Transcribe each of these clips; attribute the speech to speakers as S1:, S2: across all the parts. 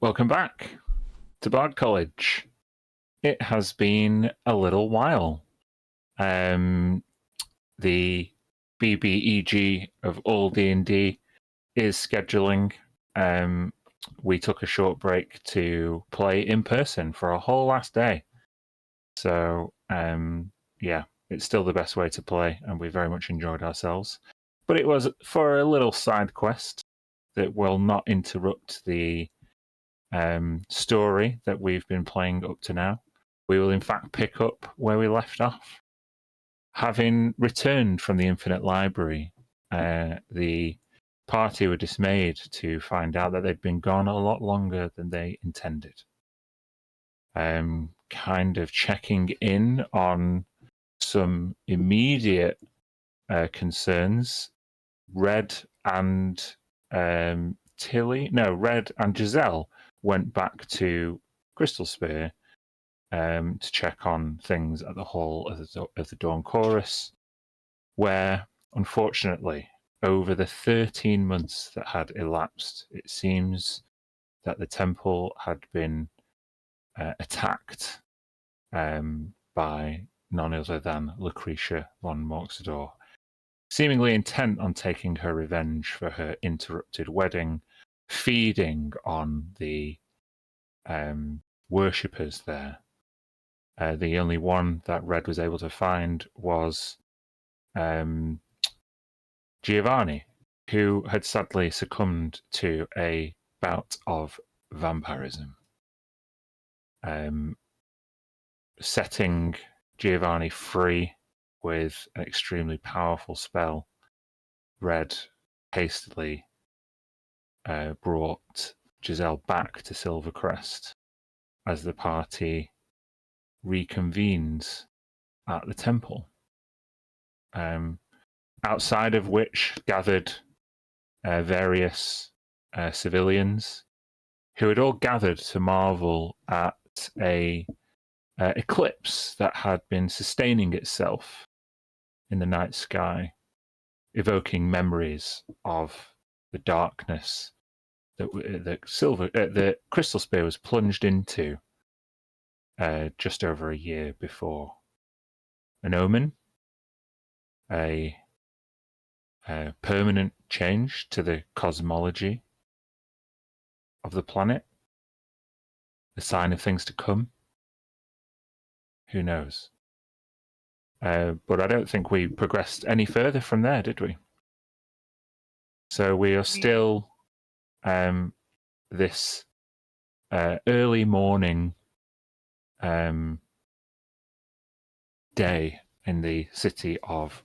S1: Welcome back to Bard College. It has been a little while. The BBEG of all D&D is scheduling. We took a short break to play in person for a whole last day. So, yeah, it's still the best way to play, and we very much enjoyed ourselves. But it was for a little side quest that will not interrupt the story that we've been playing up to now. We will in fact pick up where we left off. Having returned from the Infinite Library, the party were dismayed to find out that they'd been gone a lot longer than they intended. Kind of checking in on some immediate concerns. Red and Giselle went back to Crystal Spear to check on things at the Hall of the Dawn Chorus, where, unfortunately, over the 13 months that had elapsed, it seems that the temple had been attacked by none other than Lucretia von Morxidor, seemingly intent on taking her revenge for her interrupted wedding, feeding on the worshippers there. The only one that Red was able to find was Giovanni, who had sadly succumbed to a bout of vampirism. Setting Giovanni free with an extremely powerful spell, Red hastily brought Giselle back to Silvercrest as the party reconvenes at the temple. Outside of which gathered various civilians who had all gathered to marvel at a eclipse that had been sustaining itself in the night sky, evoking memories of the darkness that the Crystal Spear was plunged into just over a year before. An omen, a permanent change to the cosmology of the planet, a sign of things to come. Who knows? But I don't think we progressed any further from there, did we? So we are still this early morning day in the city of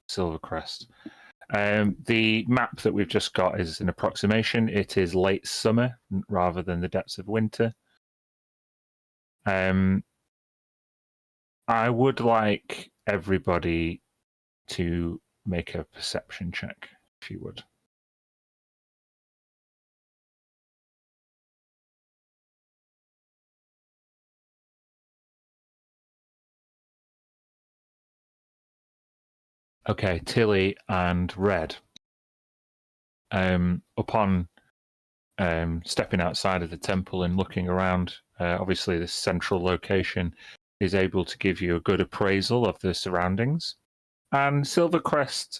S1: Silvercrest. The map that we've just got is an approximation. It is late summer rather than the depths of winter. I would like everybody to make a perception check, if you would. Okay, Tilly and Red. Upon stepping outside of the temple and looking around, obviously this central location is able to give you a good appraisal of the surroundings. And Silvercrest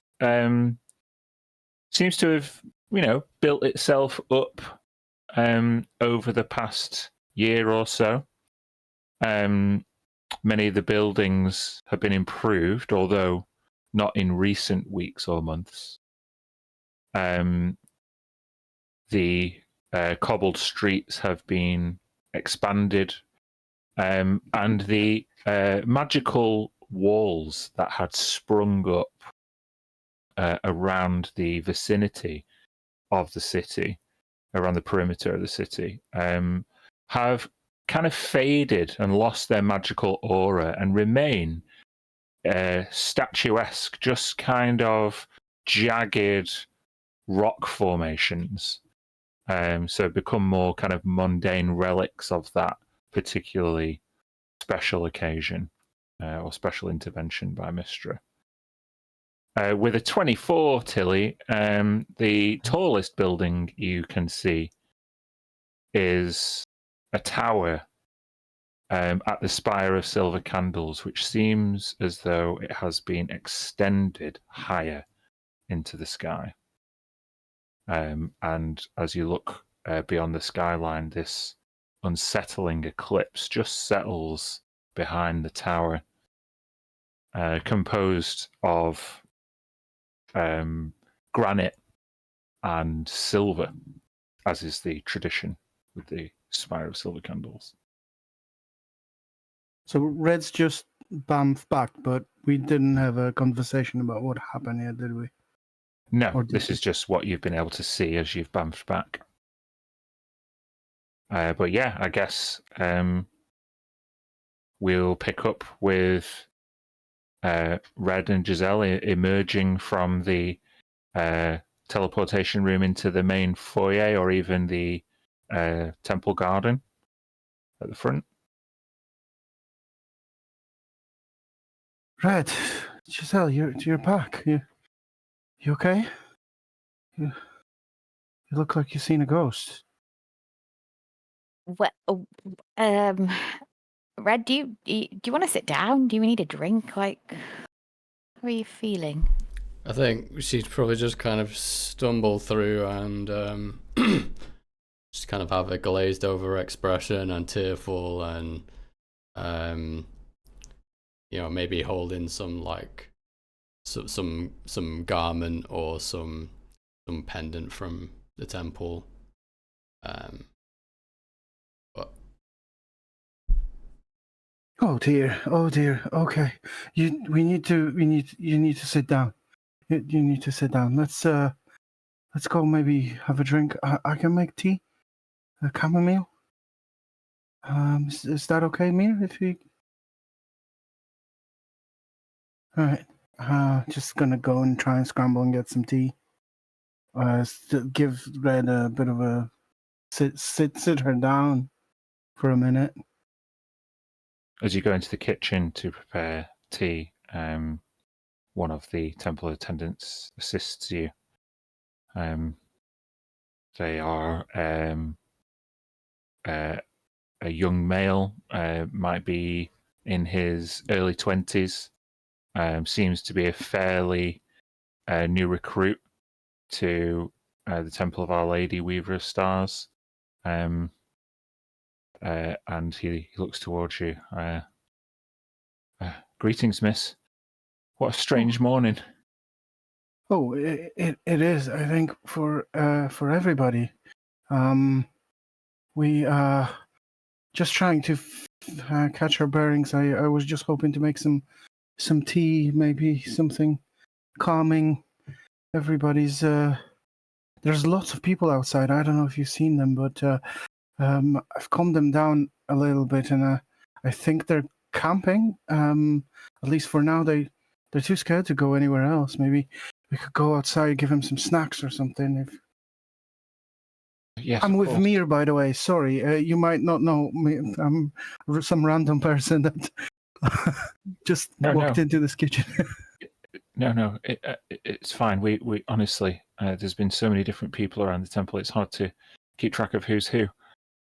S1: seems to have, built itself up over the past year or so. Many of the buildings have been improved, although not in recent weeks or months. The cobbled streets have been expanded, and the magical walls that had sprung up around the vicinity of the city, around the perimeter of the city, have kind of faded and lost their magical aura and remain statuesque, just kind of jagged rock formations. So become more kind of mundane relics of that particularly special occasion or special intervention by Mistra. With a 24, Tilly, the tallest building you can see is a tower at the spire of silver candles, which seems as though it has been extended higher into the sky. And as you look beyond the skyline, this unsettling eclipse just settles behind the tower, composed of granite and silver, as is the tradition with the spire of silver candles.
S2: So Red's just bamfed back, but we didn't have a conversation about what happened here, did we?
S1: No, this is just what you've been able to see as you've bamfed back. But yeah, I guess we'll pick up with Red and Giselle emerging from the teleportation room into the main foyer, or even the temple garden at the front.
S2: Red, Giselle, you're back. You okay? You look like you've seen a ghost.
S3: What? Red, do you want to sit down? Do you need a drink? Like, how are you feeling?
S4: I think she'd probably just kind of stumble through and just kind of have a glazed over expression and tearful, and maybe holding some like some garment or some pendant from the temple. But
S2: Oh dear. Okay, you need to sit down. You need to sit down. Let's go maybe have a drink. I can make tea, a chamomile. Is that okay, Mir? If you, all right. Just gonna go and try and scramble and get some tea. Give Red a bit of a sit her down for a minute.
S1: As you go into the kitchen to prepare tea, one of the temple attendants assists you. They are a young male, might be in his early 20s, seems to be a fairly new recruit to the Temple of Our Lady, Weaver of Stars. And he looks towards you. Greetings, miss. What a strange morning.
S2: Oh, it is. I think for everybody. We just trying to catch our bearings. I was just hoping to make some tea, maybe something calming. Everybody's there's lots of people outside. I don't know if you've seen them, but I've calmed them down a little bit, and I think they're camping. At least for now, they're too scared to go anywhere else. Maybe we could go outside, give them some snacks or something.
S1: Yes,
S2: I'm with
S1: course.
S2: Mir, by the way. Sorry, you might not know me. I'm some random person that just walked into this kitchen.
S1: No, it's fine. We honestly, there's been so many different people around the temple. It's hard to keep track of who's who.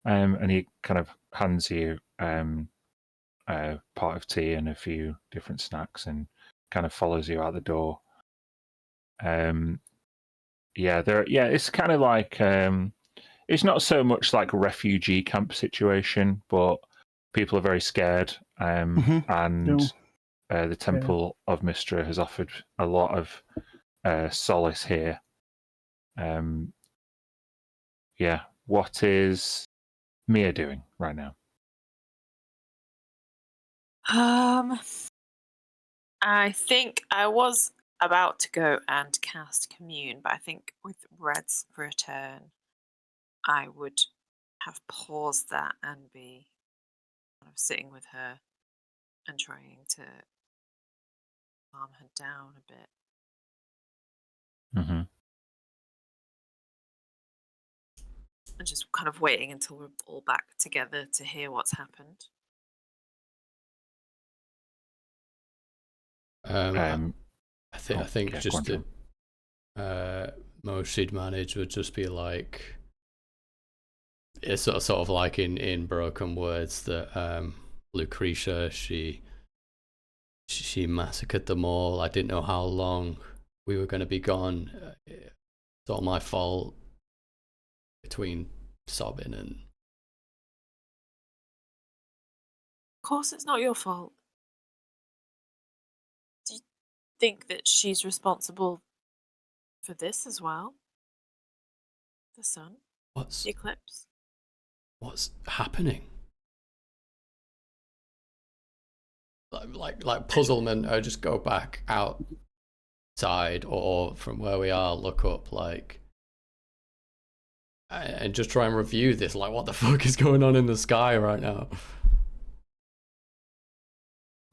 S1: And he kind of hands you a pot of tea and a few different snacks, and kind of follows you out the door. It's kind of like it's not so much like a refugee camp situation, but people are very scared. And the Temple of Mystra has offered a lot of solace here. What is Mia doing right now?
S5: I think I was about to go and cast Commune, but I think with Red's return, I would have paused that and be kind of sitting with her and trying to calm her down a bit.
S1: Mm-hmm.
S5: And just kind of waiting until we're all back together to hear what's happened.
S4: I think just the most she'd manage would just be like it's sort of like in broken words that Lucretia, she massacred them all. I didn't know how long we were going to be gone. It's all my fault. Between sobbing and
S5: Of course, it's not your fault. Do you think that she's responsible for this as well? The sun, the eclipse.
S4: what's happening? Like puzzlement. I just go back outside or from where we are, look up, like, and just try and review this. Like, what the fuck is going on in the sky right now?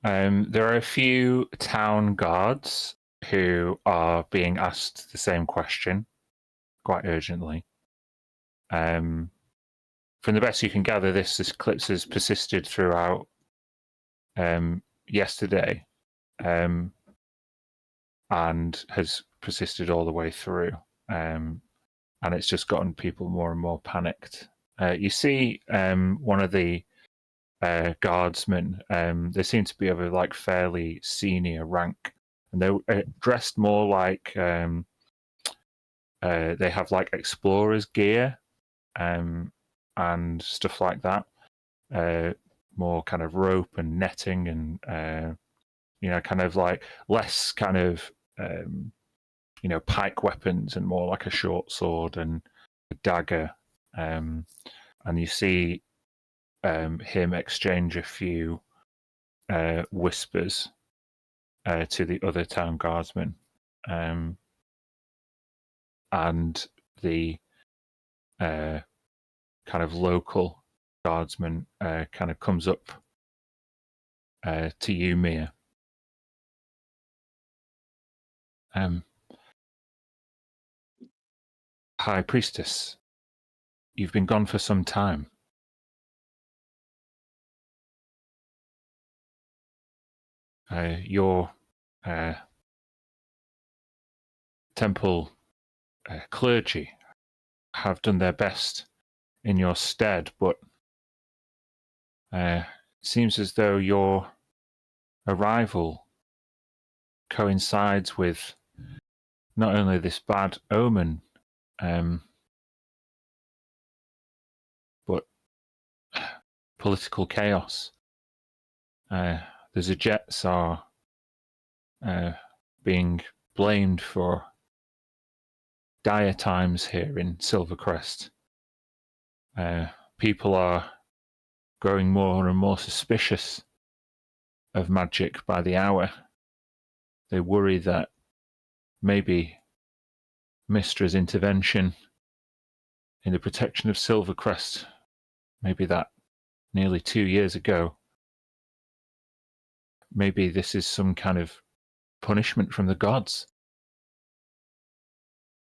S1: There are a few town guards who are being asked the same question quite urgently. From the best you can gather, this eclipse has persisted throughout yesterday, and has persisted all the way through. And it's just gotten people more and more panicked. You see one of the guardsmen, they seem to be of a like fairly senior rank, and they're dressed more like they have like explorers gear and stuff like that. More kind of rope and netting and kind of like less kind of pike weapons and more like a short sword and a dagger. And you see him exchange a few whispers to the other town guardsmen. And the kind of local guardsman kind of comes up to you, Mia. High Priestess, you've been gone for some time. Your temple clergy have done their best in your stead, but it seems as though your arrival coincides with not only this bad omen, but political chaos. The Zajets are being blamed for dire times here in Silvercrest. People are growing more and more suspicious of magic by the hour. They worry that maybe Mistra's intervention in the protection of Silvercrest, maybe that nearly 2 years ago, maybe this is some kind of punishment from the gods.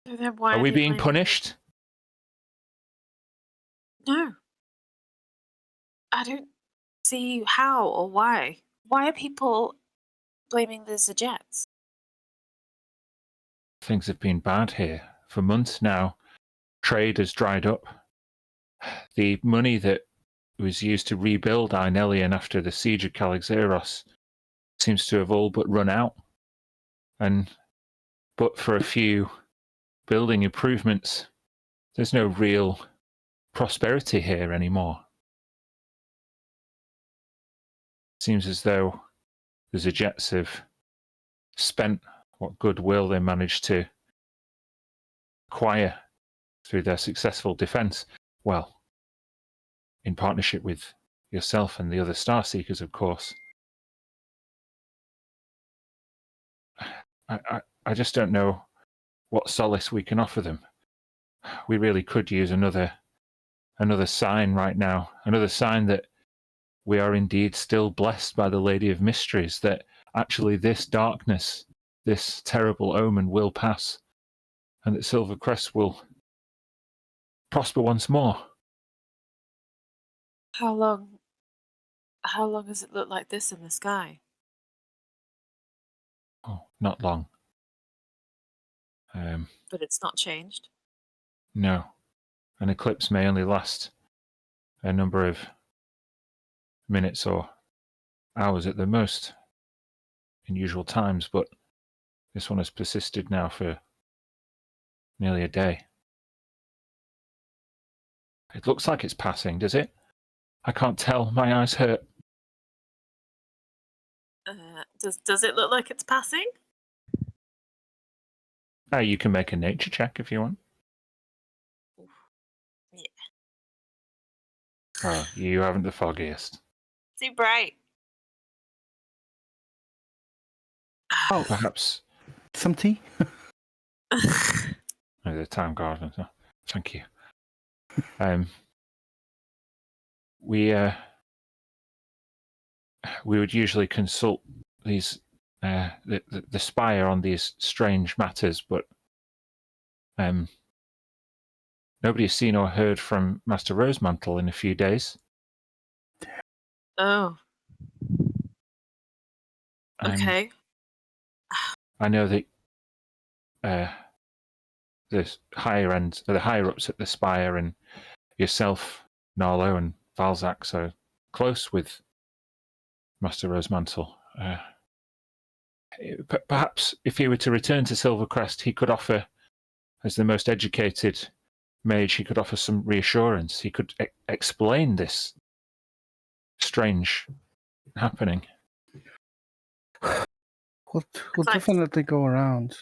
S5: So then why
S1: Are we
S5: they
S1: being
S5: blaming
S1: punished?
S5: No. I don't see how or why. Why are people blaming the Zajets?
S1: Things have been bad here for months now. Trade has dried up. The money that was used to rebuild Ainelian after the siege of Calixeros seems to have all but run out. But for a few building improvements, there's no real prosperity here anymore. Seems as though the Zajets have spent what goodwill they managed to acquire through their successful defense. Well, in partnership with yourself and the other Star Seekers, of course. I just don't know what solace we can offer them. We really could use another sign right now, another sign that we are indeed still blessed by the Lady of Mysteries, that actually this darkness, this terrible omen will pass, and that Silvercrest will prosper once more.
S5: How long does it look like this in the sky?
S1: Oh, not long.
S5: But it's not changed.
S1: No. An eclipse may only last a number of minutes or hours at the most in usual times, but this one has persisted now for nearly a day. It looks like it's passing, does it? I can't tell. My eyes hurt.
S5: Does it look like it's passing?
S1: You can make a nature check if you want.
S5: Yeah.
S1: Oh, you haven't the foggiest.
S5: Too bright.
S2: Oh,
S1: Perhaps
S2: some tea?
S1: the town garden. Oh, thank you. We would usually consult these the spire on these strange matters, but nobody has seen or heard from Master Rosemantle in a few days.
S5: Oh. Okay.
S1: I know that the higher ups at the spire, and yourself, Narlo, and Valzac, are close with Master Rosemantle. Perhaps if he were to return to Silvercrest, he could offer, as the most educated mage, he could offer some reassurance. He could explain this strange happening.
S2: We'll definitely go around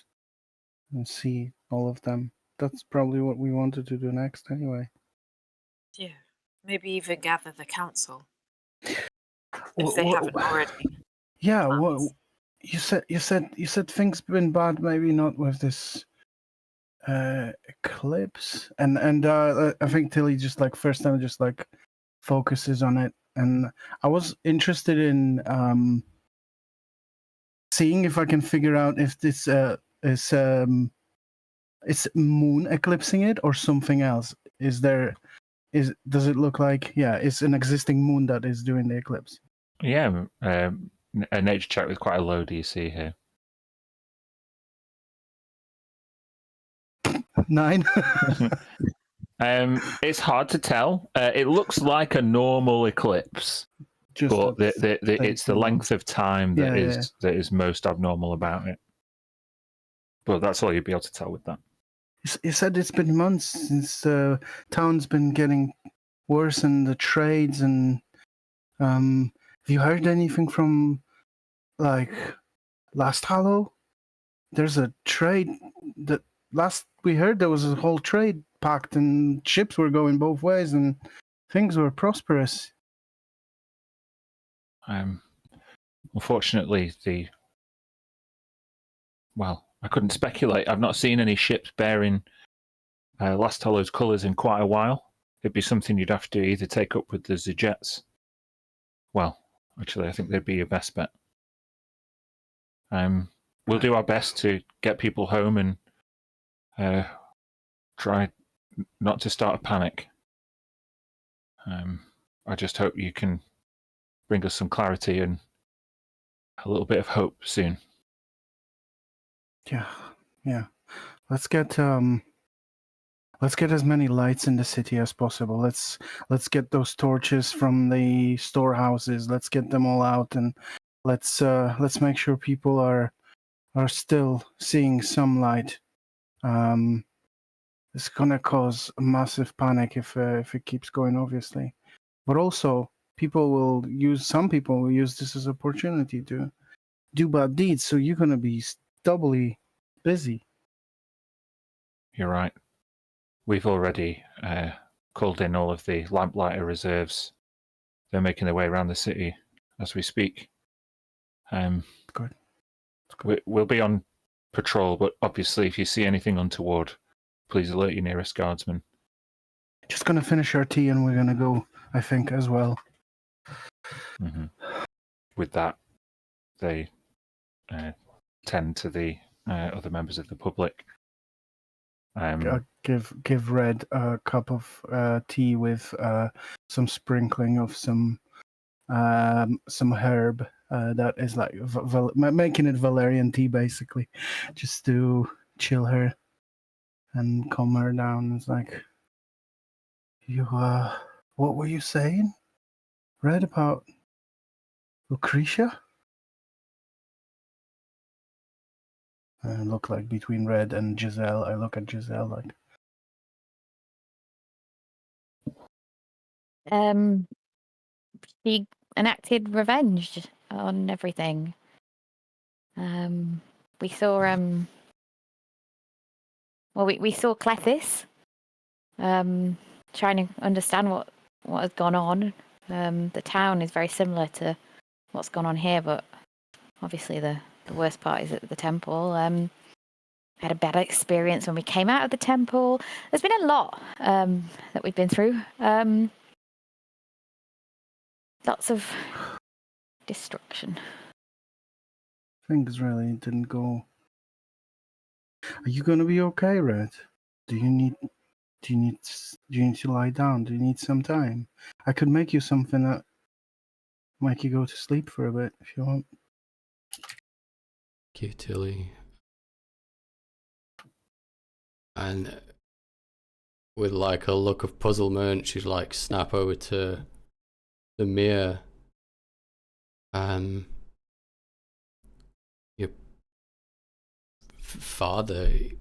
S2: and see all of them. That's probably what we wanted to do next anyway.
S5: Yeah. Maybe even gather the council. If they haven't already.
S2: Yeah, well, you said things been bad, maybe not with this eclipse. And I think Tilly just like first time just like focuses on it. And I was interested in seeing if I can figure out if this is moon eclipsing it or something else. Does it look like it's an existing moon that is doing the eclipse?
S1: Yeah, a nature check with quite a low DC here.
S2: 9.
S1: It's hard to tell. It looks like a normal eclipse, but it's the length of time that is most abnormal about it. But that's all you'll be able to tell with that.
S2: You said it's been months since the town's been getting worse and the trades and have you heard anything from like last Hallow? There's a trade that last we heard there was a whole trade pact and ships were going both ways and things were prosperous.
S1: Unfortunately, I couldn't speculate. I've not seen any ships bearing Last Hollow's colours in quite a while. It'd be something you'd have to either take up with the Zjets. Well, actually, I think they'd be your best bet. We'll do our best to get people home and try not to start a panic. I just hope you can bring us some clarity and a little bit of hope soon.
S2: Yeah. Let's get as many lights in the city as possible. Let's get those torches from the storehouses. Let's get them all out and let's make sure people are still seeing some light. It's gonna cause a massive panic if it keeps going, obviously. But also, some people will use this as an opportunity to do bad deeds. So you're gonna be doubly busy.
S1: You're right. We've already called in all of the lamplighter reserves. They're making their way around the city as we speak.
S2: Good.
S1: We'll be on patrol, but obviously if you see anything untoward, please alert your nearest guardsman.
S2: Just gonna finish our tea and we're gonna go, I think, as well.
S1: Mm-hmm. With that, they tend to the other members of the public.
S2: Give Red a cup of tea with some sprinkling of some herb that is like making it Valerian tea, basically, just to chill her and calm her down. It's like you What were you saying? Read about Lucretia? I look like between Red and Giselle. I look at Giselle like,
S3: She enacted revenge on everything. We saw we saw Clethis trying to understand what has gone on. The town is very similar to what's gone on here, but obviously the worst part is at the temple. Had a bad experience when we came out of the temple. There's been a lot that we've been through. Lots of destruction.
S2: things really didn't go. Are you gonna be okay, Red? Do you need to lie down? Do you need some time? I could make you something that make you go to sleep for a bit if you want.
S4: Thank you, Tilly. And with like a look of puzzlement, she'd like snap over to the mirror. Your father, it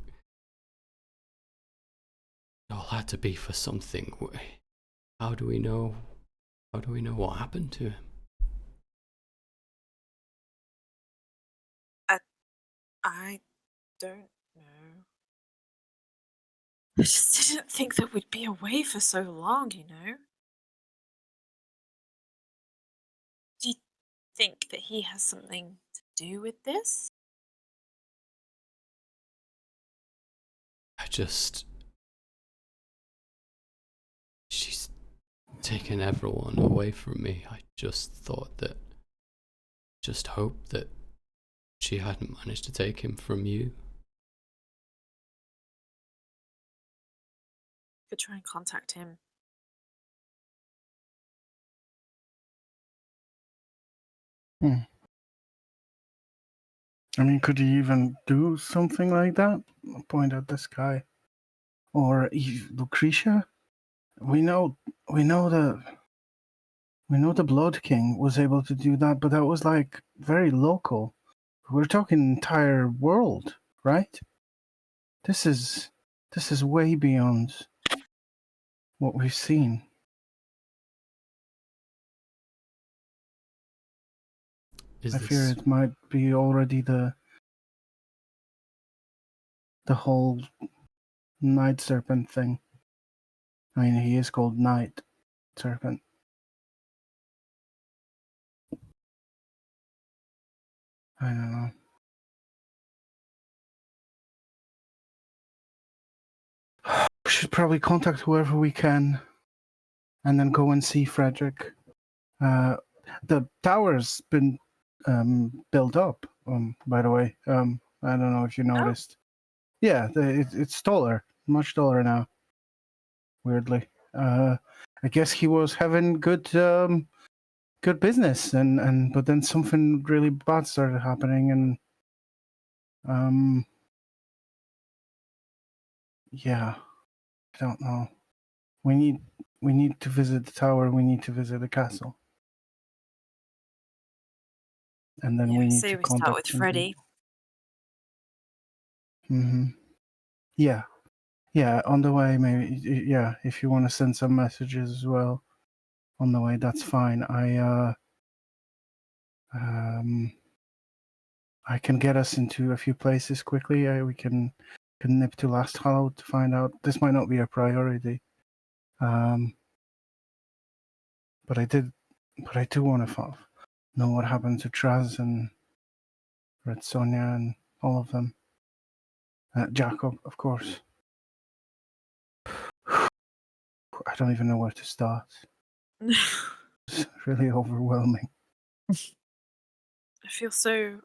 S4: all had to be for something. How do we know? How do we know what happened to him?
S5: I don't know. I just didn't think that we'd be away for so long, you know? Do you think that he has something to do with this?
S4: She's taken everyone away from me. I just thought that, just hoped that she hadn't managed to take him from you.
S5: Could try and contact him.
S2: I mean, could you even do something like that? Point at this guy, or Lucretia? We know the Blood King was able to do that, but that was like very local. We're talking entire world, right? This is way beyond what we've seen. I fear it might be already the whole Night Serpent thing. I mean, he is called Night Serpent. I don't know. We should probably contact whoever we can and then go and see Frederick. The tower's been built up, by the way. I don't know if you noticed. Yeah, it's taller, much taller now. Weirdly. I guess he was having good business, but then something really bad started happening, and yeah, I don't know. We need to visit the tower. We need to visit the castle, and then we need
S5: Say
S2: to
S5: we
S2: contact
S5: start with Freddy.
S2: Mm-hmm. Yeah. On the way, maybe. Yeah, if you want to send some messages as well, on the way, that's fine. I can get us into a few places quickly. We can nip to Last Hollow to find out. This might not be a priority, but I do want to know what happened to Traz and Red Sonja and all of them. Jacob, of course. I don't even know where to start. It's really overwhelming.
S5: I feel so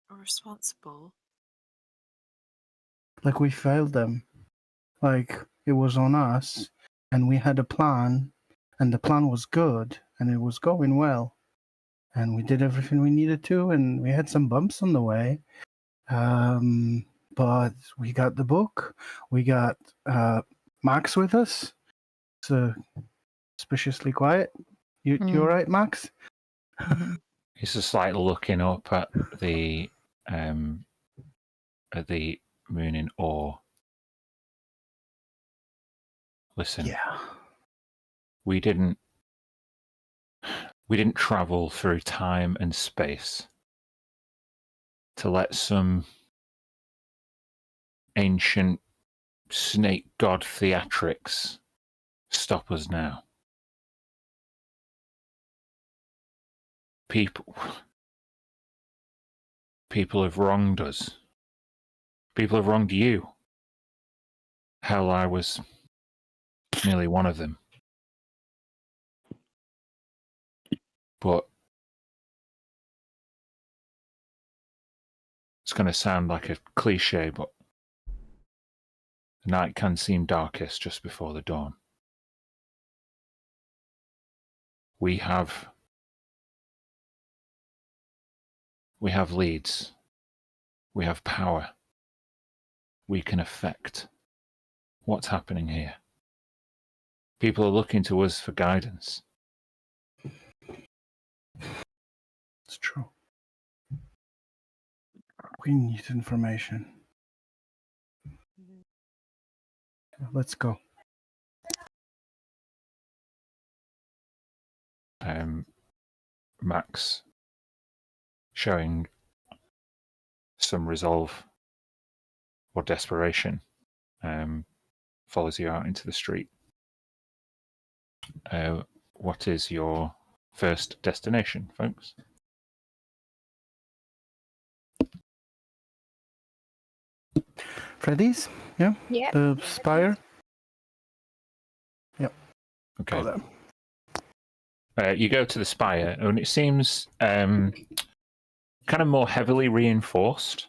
S5: responsible.
S2: Like we failed them. Like it was on us, and we had a plan, and the plan was good, and it was going well, and we did everything we needed to, and we had some bumps on the way. But we got the book. We got Max with us. It's suspiciously quiet. You
S3: Mm.
S2: all right, Max?
S3: Mhm.
S1: He's just like looking up at the moon in awe. Listen,
S2: Yeah.
S1: we didn't travel through time and space to let some ancient snake god theatrics stop us now. People have wronged us. People have wronged you. Hell, I was merely one of them. But it's going to sound like a cliche, but the night can seem darkest just before the dawn. We have leads. We have power. We can affect what's happening here. People are looking to us for guidance.
S2: It's true. We need information. Let's go.
S1: Max, showing some resolve or desperation, follows you out into the street. What is your first destination, folks?
S2: Freddy's? Yeah?
S3: Yep.
S2: The spire? Yep.
S1: Okay.
S2: Go there.
S1: You go to the spire, and it seems kind of more heavily reinforced.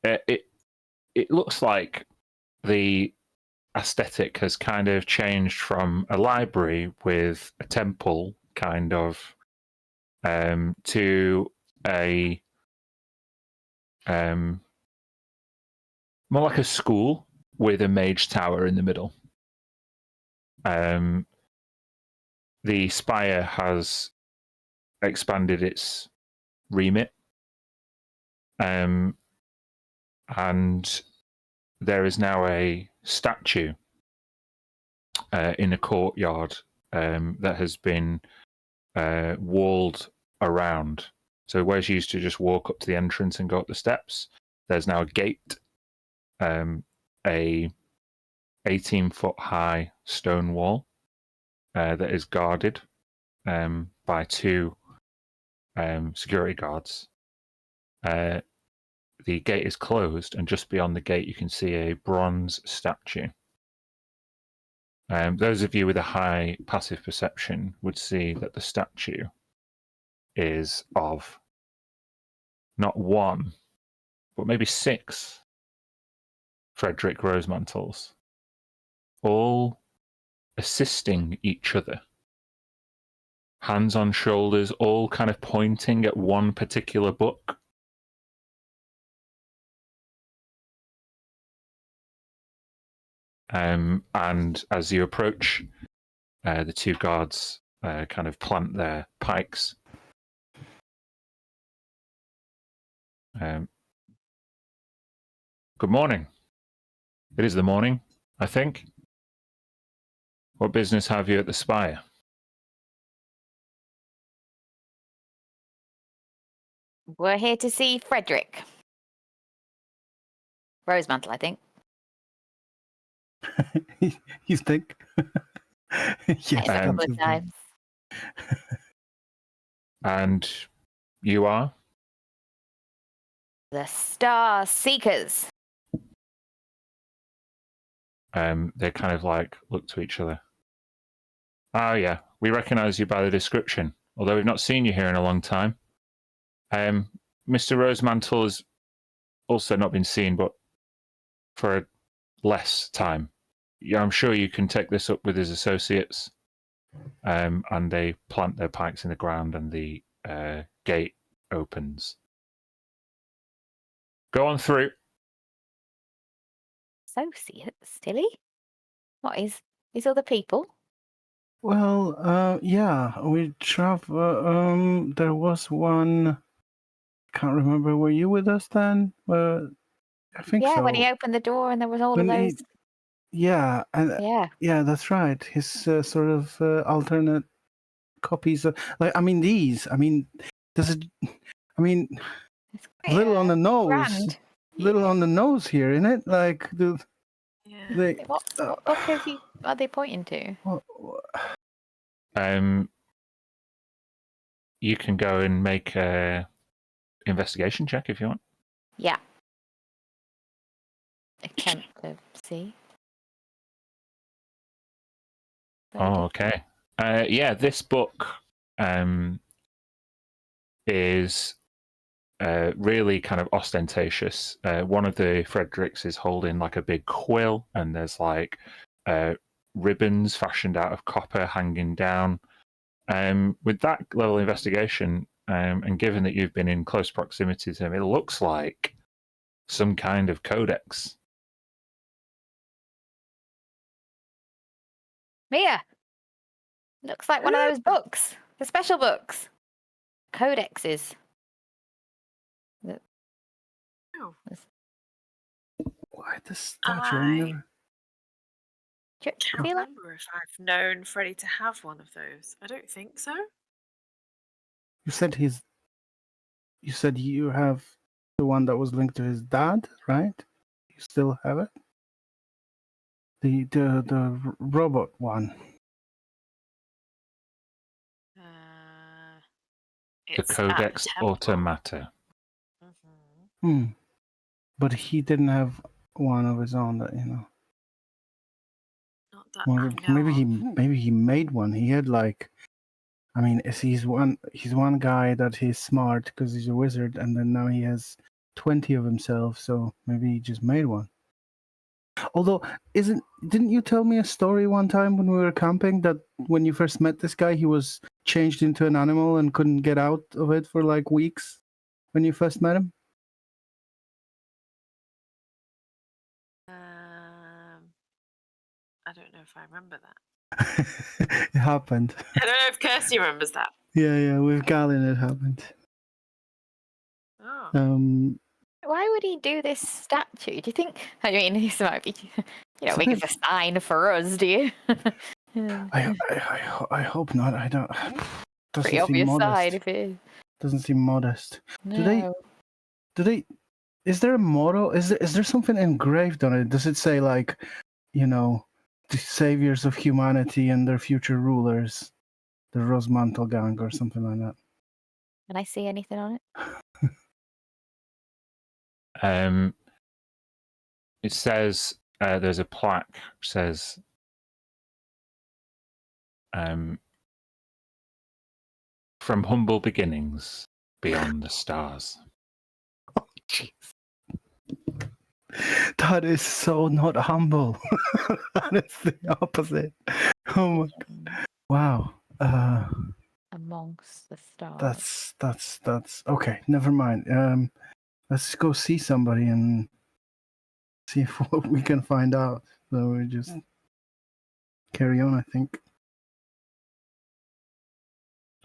S1: It looks like the aesthetic has kind of changed from a library with a temple, kind of, to a more like a school with a mage tower in the middle. The spire has expanded its remit, and there is now a statue in a courtyard that has been walled around. So whereas you used to just walk up to the entrance and go up the steps, there's now a gate, a 18-foot high stone wall that is guarded by two security guards. The gate is closed, and just beyond the gate you can see a bronze statue. Those of you with a high passive perception would see that the statue is of not one, but maybe six Frederick Rosemantles, all assisting each other, hands on shoulders, all kind of pointing at one particular book. And as you approach, the two guards kind of plant their pikes. Good morning. It is the morning, I think. What business have you at the spire?
S3: We're here to see Frederick. Rosemantle, I think.
S2: You think?
S3: Yes, a couple of times.
S1: And you are?
S3: The Star Seekers.
S1: They kind of like look to each other. Oh yeah, we recognize you by the description, although we've not seen you here in a long time. Mr. Rosemantle has also not been seen, but for less time. Yeah, I'm sure you can take this up with his associates. And they plant their pikes in the ground, and the gate opens. Go on through.
S3: Associates, Tilly? What is other people?
S2: Well, yeah, we travel. There was one. Can't remember. Were you with us then? I think
S3: Yeah,
S2: so.
S3: when he opened the door and there was all of
S2: When
S3: those.
S2: yeah, and
S3: Yeah.
S2: yeah, that's right. His sort of alternate copies. I mean, these. I mean, does it? I mean,
S3: It's quite,
S2: little on the nose.
S3: grand.
S2: Little on the nose here, isn't it? Like
S5: Yeah.
S2: they.
S3: What book are they pointing to?
S1: You can go and make a investigation check if you want.
S3: Yeah. Attempt to see.
S1: Oh, okay. Yeah, this book is really kind of ostentatious. One of the Fredericks is holding like a big quill, and there's like ribbons fashioned out of copper hanging down. With that level of investigation, and given that you've been in close proximity to him, it looks like some kind of codex.
S3: Mia! Looks like one of those books. The special books. Codexes.
S5: Oh.
S2: Why the statue?
S5: I
S3: Do you
S5: can't
S3: feel like
S5: remember if I've known Freddie to have one of those. I don't think so.
S2: You said You said you have the one that was linked to his dad, right? You still have it. The robot one.
S1: The
S5: It's
S1: Codex
S5: at the temple.
S1: Automata.
S5: Mhm.
S2: But he didn't have one of his own that
S5: Not that
S2: Well,
S5: I know
S2: maybe he made one. He had like, I mean, he's one guy that he's smart because he's a wizard, and then now he has 20 of himself. So maybe he just made one. Although, didn't you tell me a story one time when we were camping that when you first met this guy, he was changed into an animal and couldn't get out of it for like weeks when you first met him?
S5: I don't know if I remember that.
S2: It happened.
S5: I don't know if Kirsty remembers that.
S2: Yeah, with Galen it happened.
S5: Oh.
S3: why would he do this statue? Do you think? I mean, this might be,
S2: It's a
S3: make it
S2: bit-
S3: a sign for us. Do you?
S2: I hope not. I don't. Doesn't
S3: Pretty
S2: seem
S3: obvious
S2: modest.
S3: sign if it is.
S2: Doesn't seem modest.
S3: No.
S2: Do they? Is there a motto? Is there something engraved on it? Does it say like, the saviors of humanity and their future rulers, the Rosemantle Gang or something like that?
S3: Can I see anything on it?
S1: It says there's a plaque which says from humble beginnings beyond the stars.
S2: Oh, jeez. That is so not humble. That is the opposite. Oh my god. Wow.
S3: Amongst the stars.
S2: That's okay. Never mind. Let's go see somebody and see if what we can find out. So we just carry on, I think.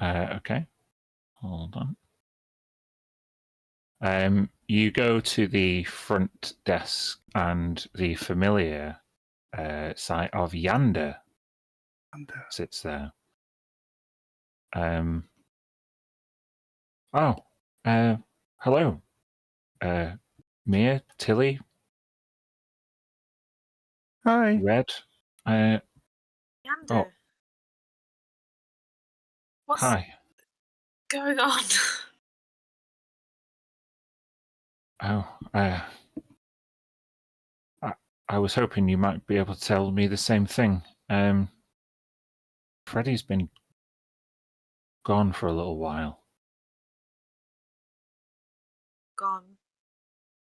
S1: Okay, hold on. You go to the front desk, and the familiar sight of Yander sits there. Hello, Mia, Tilly,
S2: Hi.
S1: Red.
S5: Yander.
S1: Oh.
S5: What's
S1: Hi.
S5: going on?
S1: I was hoping you might be able to tell me the same thing. Freddie's been gone for a little while.
S5: Gone.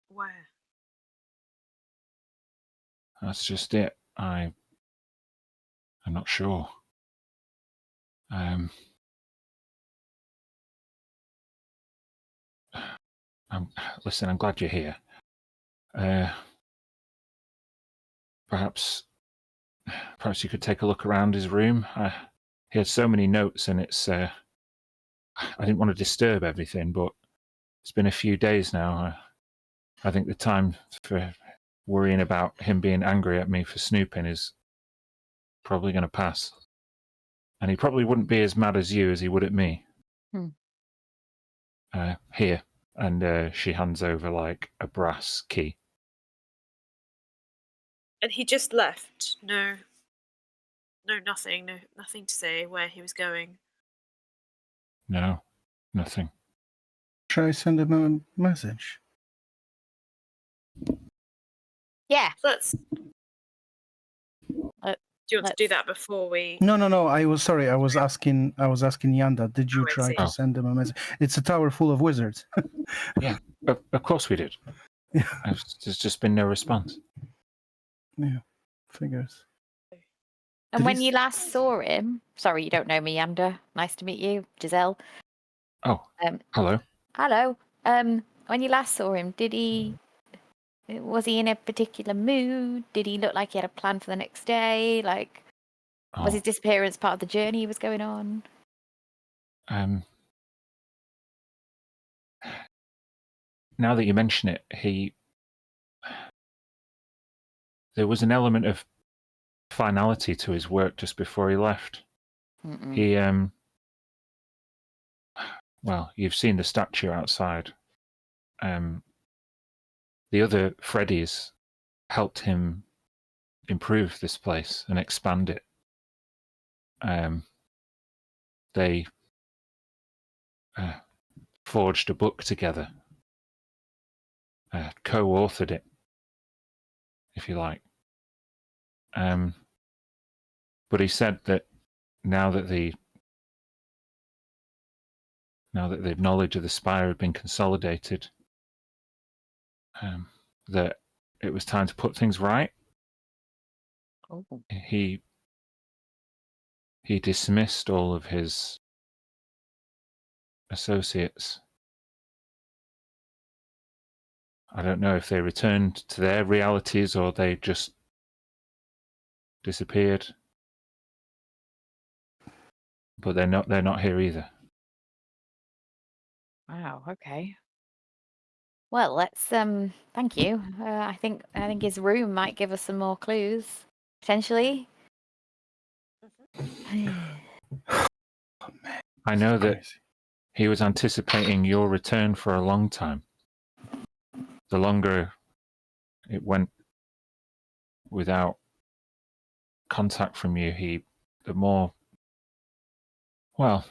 S5: Where?
S1: That's just it. I'm not sure. Listen, I'm glad you're here. Perhaps you could take a look around his room. he had so many notes, and it's I didn't want to disturb everything, but it's been a few days now. I think the time for worrying about him being angry at me for snooping is probably going to pass. And he probably wouldn't be as mad as you as he would at me. Here. And she hands over like a brass key.
S5: And he just left. Nothing to say where he was going.
S1: No, nothing.
S2: Shall I send him a message?
S3: Yeah.
S5: Let's. Do you want to do that before we?
S2: No. I was asking Yanda. Did you try to send him a message? It's a tower full of wizards.
S1: Yeah, of course we did.
S2: Yeah.
S1: There's just been no response.
S2: Yeah, figures.
S3: And when you last saw him, sorry, you don't know me, Yanda. Nice to meet you, Giselle.
S1: Oh, hello.
S3: Hello. When you last saw him, was he in a particular mood? Did he look like he had a plan for the next day? Like, was his disappearance part of the journey he was going on?
S1: Now that you mention it, there was an element of finality to his work just before he left.
S3: Mm-mm.
S1: He, well, you've seen the statue outside. The other Freddies helped him improve this place and expand it. They forged a book together, co-authored it, if you like. But he said that now that the knowledge of the spire had been consolidated, that it was time to put things right.
S3: Oh.
S1: He dismissed all of his associates. I don't know if they returned to their realities or they just disappeared. But they're not here either.
S3: Wow. Okay. Well, let's thank you. I think his room might give us some more clues, potentially.
S1: I know that he was anticipating your return for a long time. The longer it went without contact from you, the more. Well,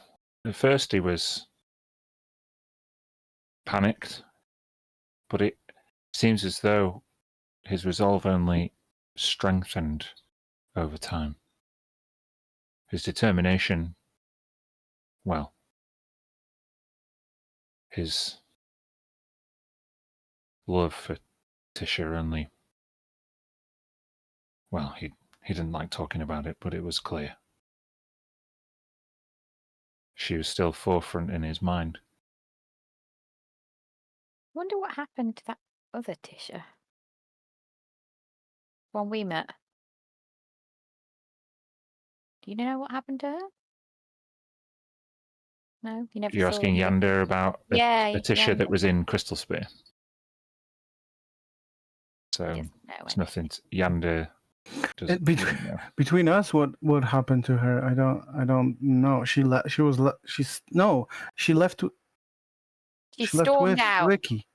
S1: at first he was panicked, but it seems as though his resolve only strengthened over time. His determination, well, his love for Tisha only, well, he didn't like talking about it, but it was clear. She was still forefront in his mind.
S3: Wonder what happened to that other Tisha. One we met. Do you know what happened to her? No, you never.
S1: You're
S3: saw
S1: asking
S3: her?
S1: Yander about a Tisha that was in Crystal Spear. So it's nothing. Yander doesn't know.
S2: Between us, what happened to her? I don't know. She left. She left. She left
S3: stormed
S2: with
S3: out.
S2: Ricky.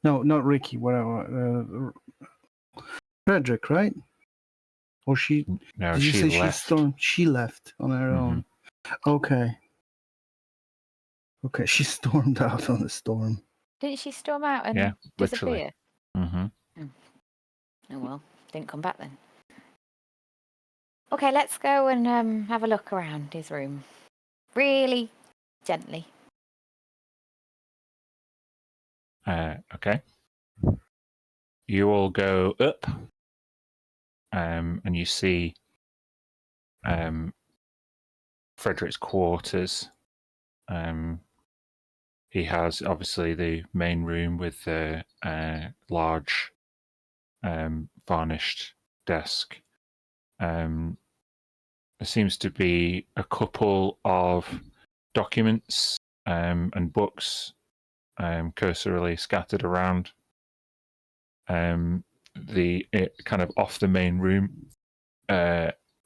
S2: No, not Ricky. Whatever. Frederick, right? Or she?
S1: No,
S2: did you
S1: she
S2: say
S1: left.
S2: She left on her own. Okay. Okay, she stormed out on the storm.
S3: Didn't she storm out and disappear?
S1: Mm-hmm.
S3: Oh well, didn't come back then. Okay, let's go and have a look around his room. Really gently.
S1: Okay. You all go up, and you see Frederick's quarters. He has obviously the main room with the large varnished desk. there seems to be a couple of documents and books cursorily scattered around. Kind of off the main room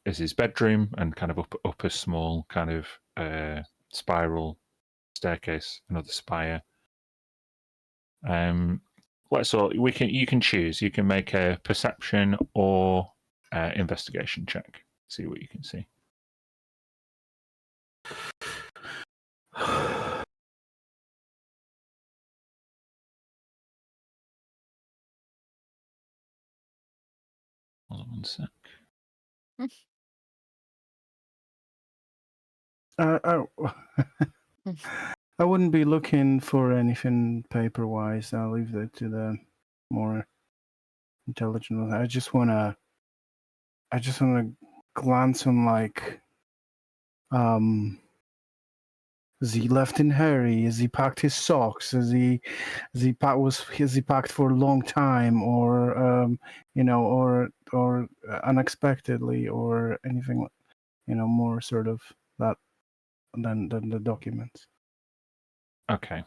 S1: is his bedroom, and kind of up a small kind of spiral staircase, another spire. You can choose. You can make a perception or investigation check. See what you can see. Hold on one sec.
S2: I wouldn't be looking for anything paper-wise. I'll leave that to the more intelligent ones. I just wanna glance on, like, is he left in hurry? Has he packed his socks? Has he packed for a long time, or or unexpectedly, or anything, more sort of that than the documents.
S1: Okay.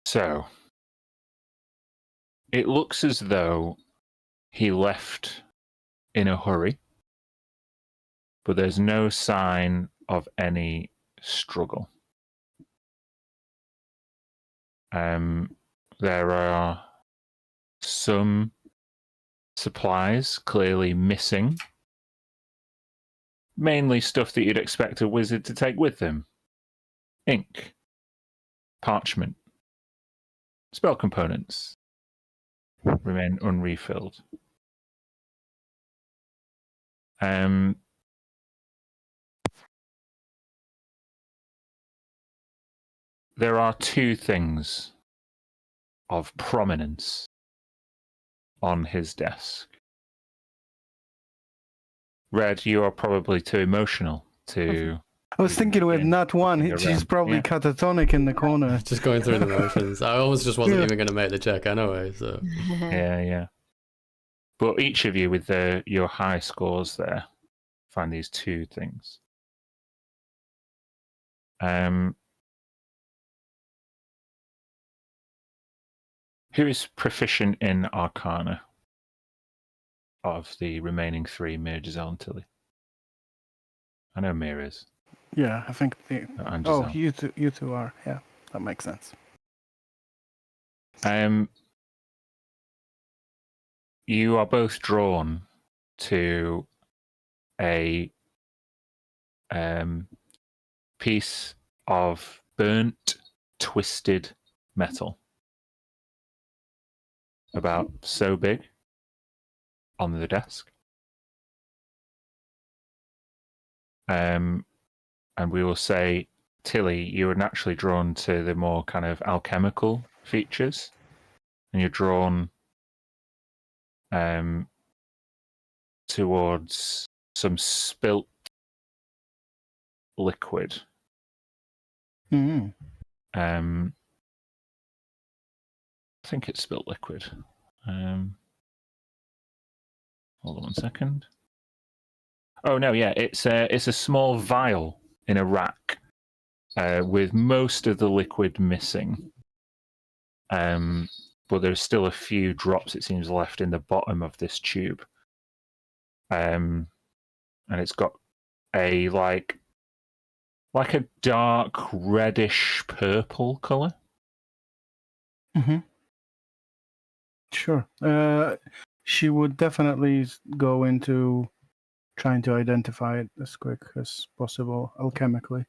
S1: So it looks as though he left in a hurry, but there's no sign of any struggle. There are some supplies clearly missing, mainly stuff that you'd expect a wizard to take with them. Ink, parchment, spell components remain unrefilled. There are two things of prominence on his desk. Red, you are probably too emotional to...
S2: I was thinking with not one,
S1: looking
S2: she's
S1: around.
S2: probably
S1: Yeah.
S2: catatonic in the corner.
S4: Just going through the motions. I almost just wasn't even going to make the check anyway, so...
S1: Yeah. But each of you with your high scores there find these two things. Who is proficient in Arcana of the remaining three mages on Tilly? I know Mir is.
S2: Yeah, I think
S1: And
S2: oh,
S1: Giselle.
S2: you two are. Yeah, that makes sense.
S1: You are both drawn to a piece of burnt, twisted metal, about so big, on the desk. And we will say, Tilly, you are naturally drawn to the more kind of alchemical features, and you're drawn towards some spilt liquid.
S2: Mm-hmm.
S1: I think it's spilt liquid. Hold on one second. Oh no, yeah, it's a small vial in a rack with most of the liquid missing. But there's still a few drops, it seems, left in the bottom of this tube. And it's got a like a dark reddish purple color.
S2: Mm-hmm. Sure. She would definitely go into trying to identify it as quick as possible alchemically.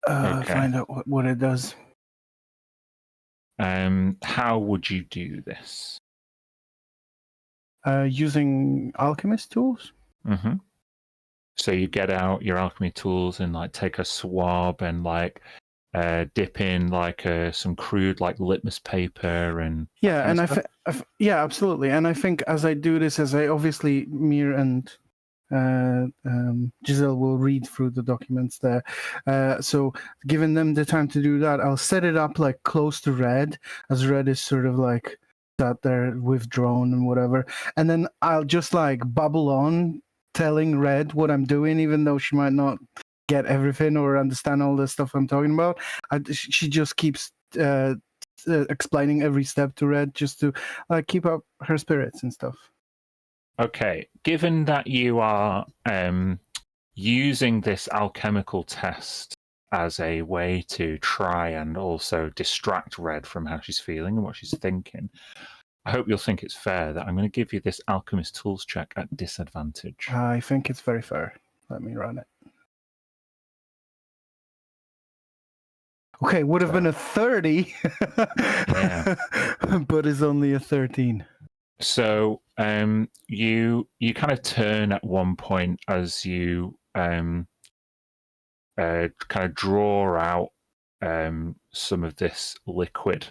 S1: Okay.
S2: Find out what it does.
S1: How would you do this?
S2: Using alchemist tools?
S1: Mm-hmm. So you get out your alchemy tools and like take a swab and like dip in like some crude like litmus paper and
S2: yeah, and yeah, absolutely. And I think as I do this, as I obviously Mir and Giselle will read through the documents there. So giving them the time to do that, I'll set it up like close to Red, as Red is sort of like sat there withdrawn and whatever. And then I'll just like bubble on, telling Red what I'm doing, even though she might not get everything or understand all the stuff I'm talking about. She just keeps explaining every step to Red just to keep up her spirits and stuff.
S1: Okay, given that you are using this alchemical test as a way to try and also distract Red from how she's feeling and what she's thinking, I hope you'll think it's fair that I'm going to give you this alchemist tools check at disadvantage.
S2: I think it's very fair. Let me run it. Okay, would have been a 30,
S1: Yeah.
S2: but it's only a 13.
S1: So you kind of turn at one point as you kind of draw out some of this liquid,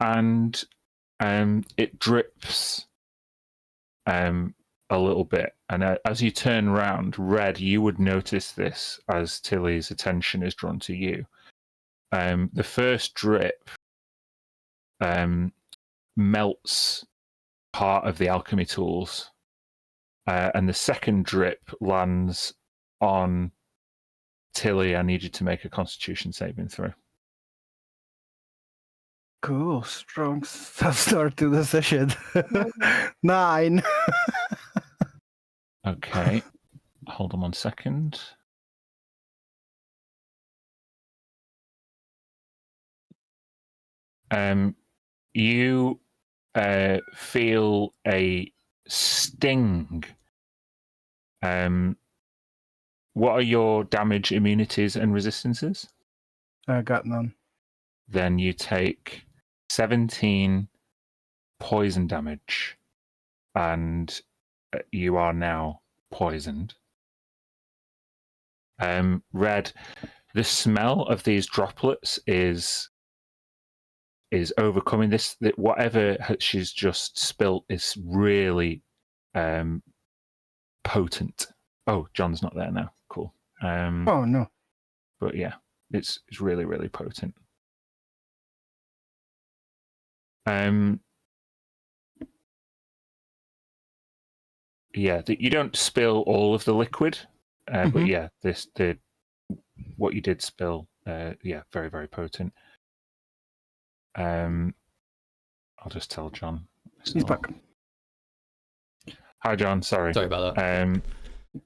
S1: and it drips a little bit. And as you turn around, Red, you would notice this as Tilly's attention is drawn to you. The first drip melts part of the alchemy tools, and the second drip lands on Tilly. I need you to make a Constitution saving throw.
S2: Cool, strong start to the session. 9.
S1: Okay, hold on 1 second. You feel a sting. What are your damage, immunities, and resistances?
S2: I got none.
S1: Then you take 17 poison damage, and you are now poisoned. Red, the smell of these droplets is overcoming this. Whatever she's just spilt is really potent. Oh, John's not there now. Cool.
S2: Oh no!
S1: But yeah, it's really, really potent. Yeah, you don't spill all of the liquid, but yeah, what you did spill, yeah, very, very potent. I'll just tell John.
S2: He's back.
S1: Hi, John. Sorry
S4: about that.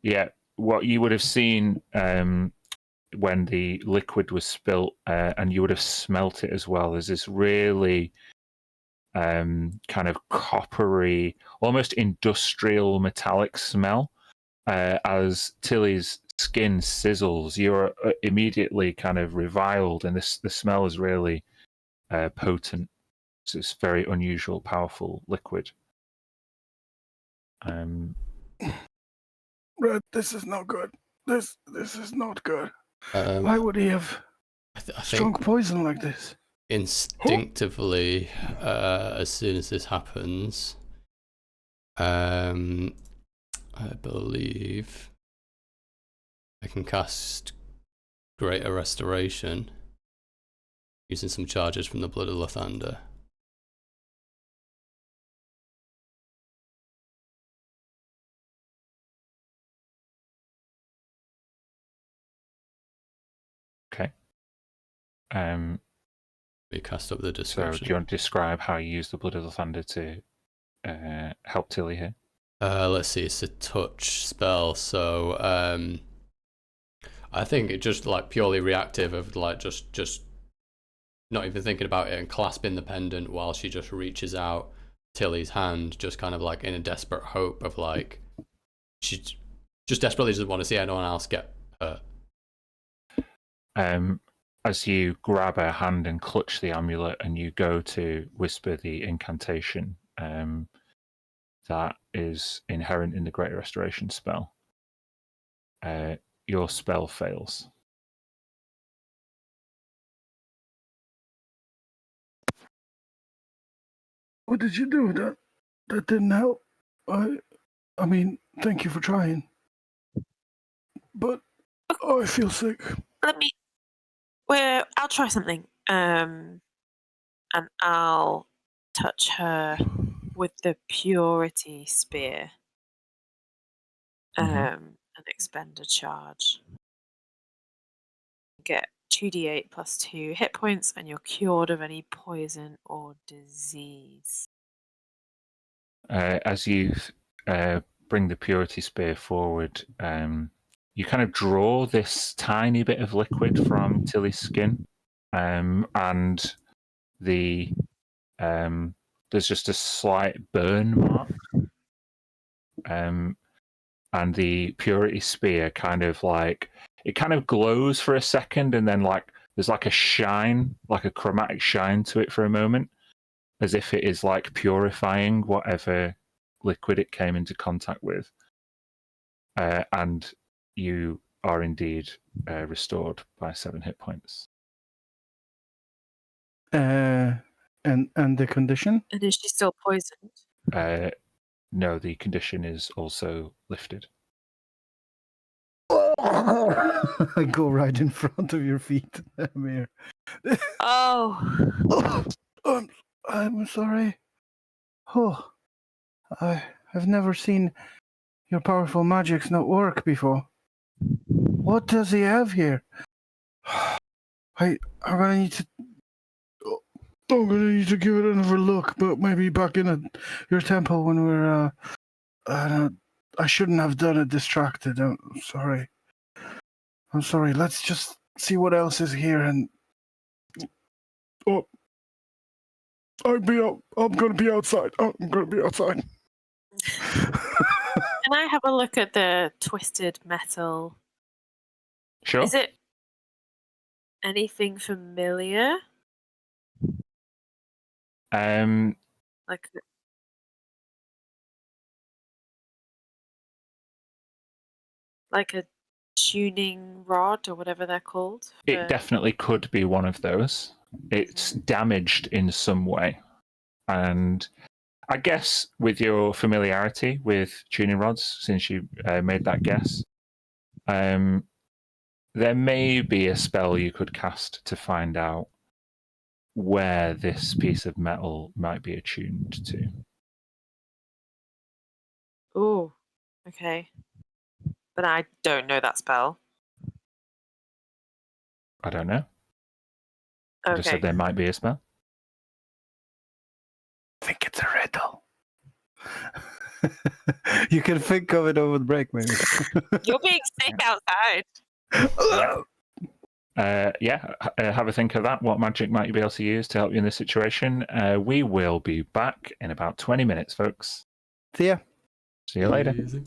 S1: Yeah, what you would have seen when the liquid was spilt, and you would have smelt it as well, is this really kind of coppery, almost industrial metallic smell. As Tilly's skin sizzles, you're immediately kind of reviled, and the smell is really potent. So it's very unusual, powerful liquid.
S2: Red, this is not good. This is not good.
S4: Um,
S2: Why would he have
S4: I
S2: strong
S4: think
S2: poison like this?
S4: instinctively, as soon as this happens, I believe I can cast Greater Restoration using some charges from the Blood of Lathander.
S1: Okay.
S4: We cast up the
S1: So
S4: description.
S1: do you want to describe how you use the Blood of the Thunder to help Tilly here?
S4: Let's see, it's a touch spell, so I think it's just like purely reactive of like just not even thinking about it and clasping the pendant while she just reaches out Tilly's hand, just kind of like in a desperate hope of like she just desperately doesn't want to see anyone else get hurt.
S1: As you grab her hand and clutch the amulet, and you go to whisper the incantation that is inherent in the Greater Restoration spell, your spell fails.
S2: What did you do? That didn't help. I mean, Thank you for trying. But I feel sick.
S5: I'll try something. And I'll touch her with the purity spear. And expend a charge. Get 2d8 plus 2 hit points, and you're cured of any poison or disease.
S1: As you bring the purity spear forward, you kind of draw this tiny bit of liquid from Tilly's skin, and there's just a slight burn mark, and the purity spear kind of glows for a second, and then like there's like a shine, like a chromatic shine to it for a moment, as if it is like purifying whatever liquid it came into contact with. And you are indeed restored by 7 hit points.
S2: And the condition?
S5: And is she still poisoned?
S1: No, the condition is also lifted.
S2: I go right in front of your feet, Amir.
S5: Oh.
S2: I'm sorry. Oh, I've never seen your powerful magics not work before. What does he have here? I'm gonna need to give it another look, but maybe back in your temple when we're I shouldn't have done it distracted. I'm sorry. Let's just see what else is here and I'm gonna be outside. I'm gonna be outside.
S5: Can I have a look at the twisted metal?
S1: Sure.
S5: Is it anything familiar? Like a tuning rod or whatever they're called?
S1: It definitely could be one of those. It's damaged in some way. And I guess with your familiarity with tuning rods, since you made that guess, there may be a spell you could cast to find out where this piece of metal might be attuned to.
S5: Oh, okay. But I don't know that spell.
S1: I don't know. I just said
S5: Okay.
S1: there might be a spell.
S2: I think it's a riddle. You can think of it over the break, maybe.
S5: You're being sick outside.
S1: Have a think of that. What magic might you be able to use to help you in this situation? We will be back in about 20 minutes, folks.
S2: See ya.
S1: See you later.
S4: Easy.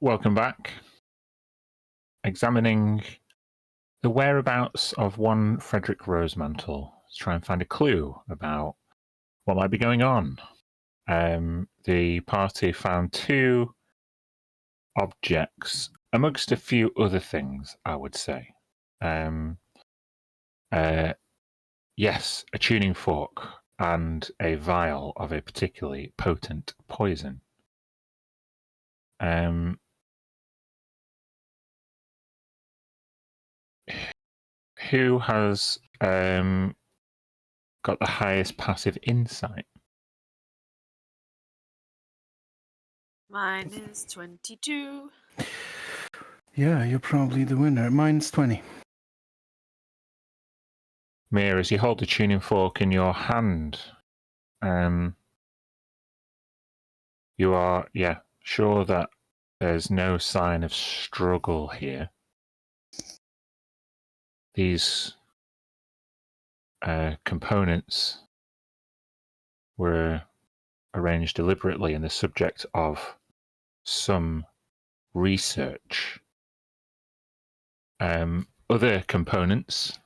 S1: welcome back. Examining the whereabouts of one Frederick Rosemantle to try and find a clue about what might be going on. The party found 2 objects amongst a few other things, I would say. Yes, a tuning fork and a vial of a particularly potent poison. Who has got the highest passive insight?
S5: Mine is 22.
S2: Yeah, you're probably the winner. Mine's 20.
S1: Mia, as you hold the tuning fork in your hand, you are, sure that there's no sign of struggle here. These components were arranged deliberately and the subject of some research. Other components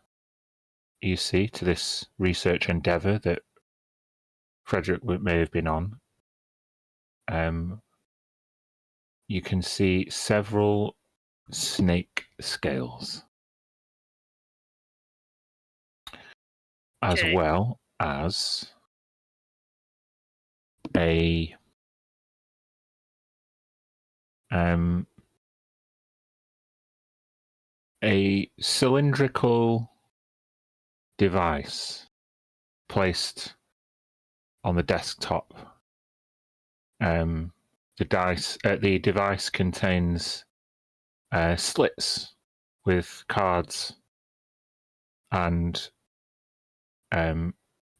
S1: you see to this research endeavour that Frederick may have been on, you can see several snake scales, as
S5: Okay.
S1: well as a cylindrical device placed on the desktop. The device contains slits with cards and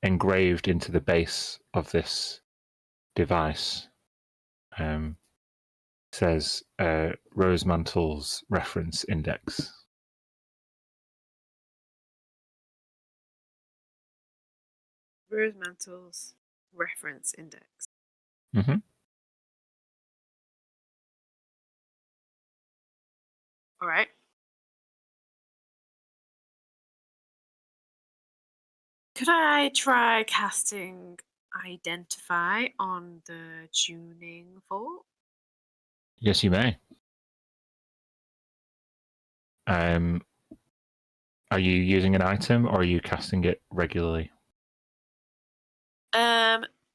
S1: engraved into the base of this device says Rosemantle's reference index.
S5: Rosemantle's reference index.
S1: Mm-hmm.
S5: All right. Could I try casting Identify on the tuning fork?
S1: Yes, you may. Are you using an item or are you casting it regularly?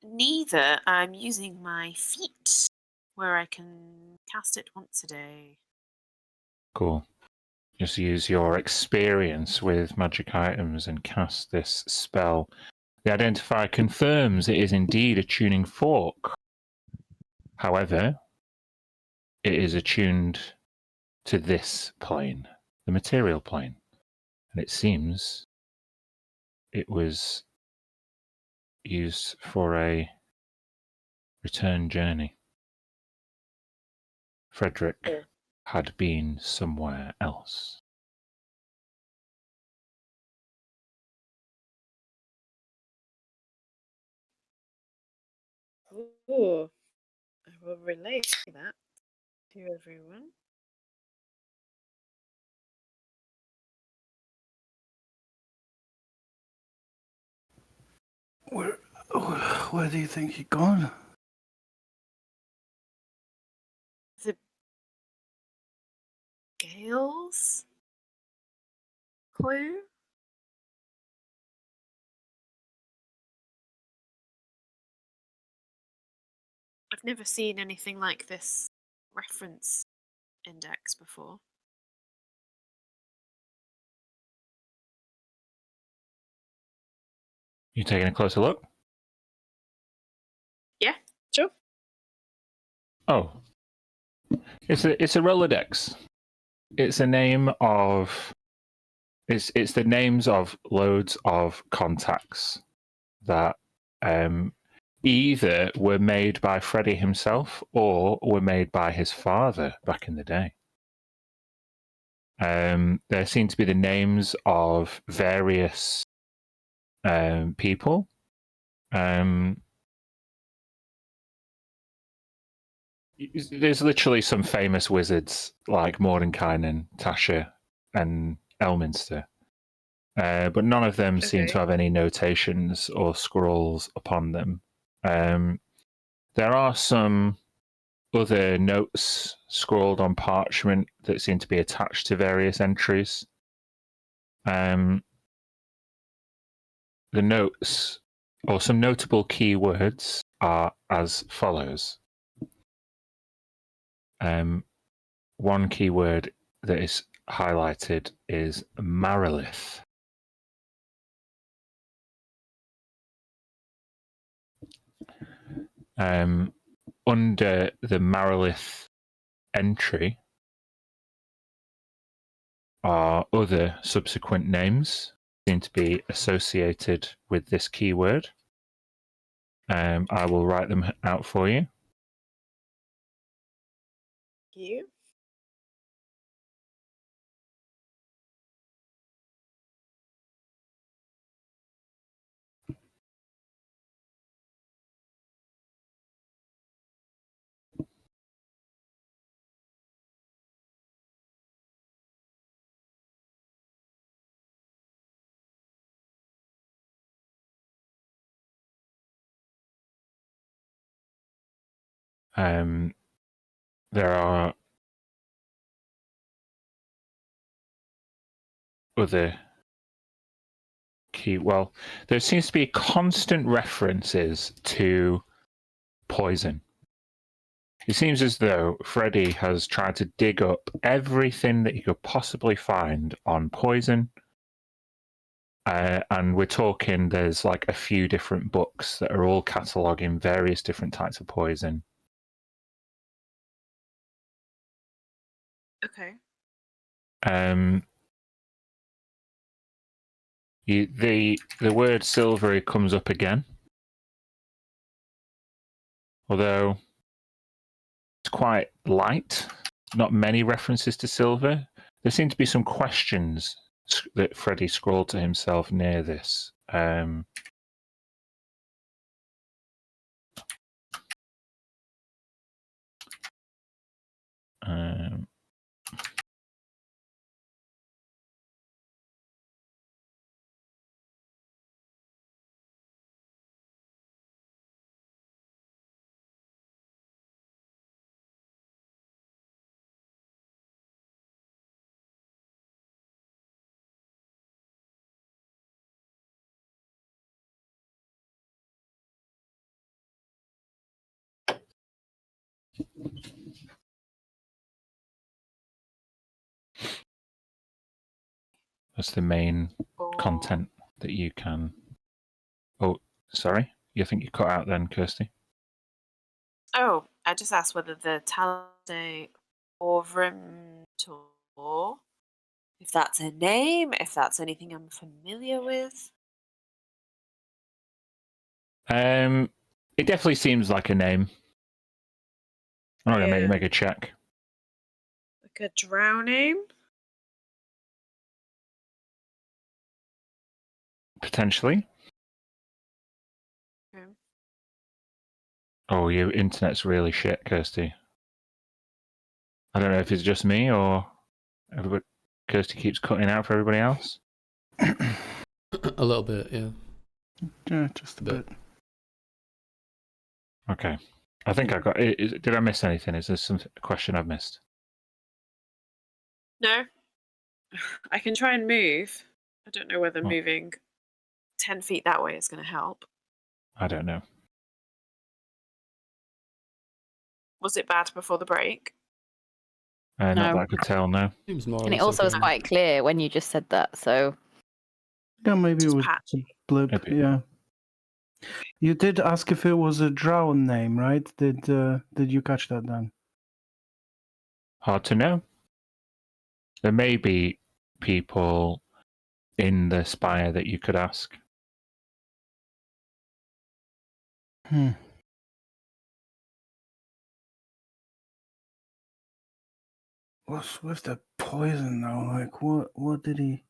S5: Neither. I'm using my feet, where I can cast it once a day.
S1: Cool. Just use your experience with magic items and cast this spell. The identifier confirms it is indeed a tuning fork. However, it is attuned to this plane, the material plane. And it seems it was used for a return journey. Frederick had been somewhere else.
S5: Ooh, I will relay that to everyone.
S2: Where do you think he'd gone?
S5: The Gales clue? I've never seen anything like this reference index before.
S1: You taking a closer look?
S5: Yeah, sure.
S1: Oh, it's a Rolodex. It's a name of it's the names of loads of contacts that either were made by Freddie himself or were made by his father back in the day. There seem to be the names of various people. there's literally some famous wizards like Mordenkainen, Tasha, and Elminster, but none of them seem to
S5: Okay.
S1: have any notations or scrolls upon them. There are some other notes scrawled on parchment that seem to be attached to various entries. The notes, or some notable key words, are as follows. One key word that is highlighted is Marilith. Under the Marilith entry are other subsequent names seem to be associated with this keyword. I will write them out for you.
S5: You?
S1: There are other well, there seems to be constant references to poison. It seems as though Freddy has tried to dig up everything that he could possibly find on poison. And we're talking, there's like a few different books that are all cataloguing various different types of poison.
S5: Okay.
S1: The word silvery comes up again, although it's quite light. Not many references to silver. There seem to be some questions that Freddy scrawled to himself near this. That's the main content that you can. Oh, sorry. You think you cut out then, Kirsty?
S5: Oh, I just asked whether the Talade Orvrim Tour, if that's a name, if that's anything I'm familiar with.
S1: It definitely seems like a name. I'm gonna
S5: Yeah.
S1: make a check.
S5: Like a drow name?
S1: Potentially.
S5: Okay.
S1: Oh, your internet's really shit, Kirsty. I don't know if it's just me or everybody. Kirsty keeps cutting out for everybody else.
S4: A little bit, yeah.
S2: Yeah, just a bit.
S1: Okay. I think I got it. Did I miss anything? Is there some question I've missed?
S5: No. I can try and move. I don't know whether
S1: Oh.
S5: moving 10 feet that way is going to help.
S1: I don't know.
S5: Was it bad before the break?
S1: Not
S3: No.
S1: that I could tell, no.
S4: Seems more or
S3: And it
S4: less
S3: also was
S4: okay.
S3: quite clear when you just said that, so
S2: Yeah, maybe it
S5: Just
S2: was
S5: patchy.
S2: a blip.
S1: Maybe.
S2: Yeah. You did ask if it was a drow name, right? Did you catch that, Dan?
S1: Hard to know. There may be people in the spire that you could ask.
S2: Hmm. What's with the poison though? Like, what did he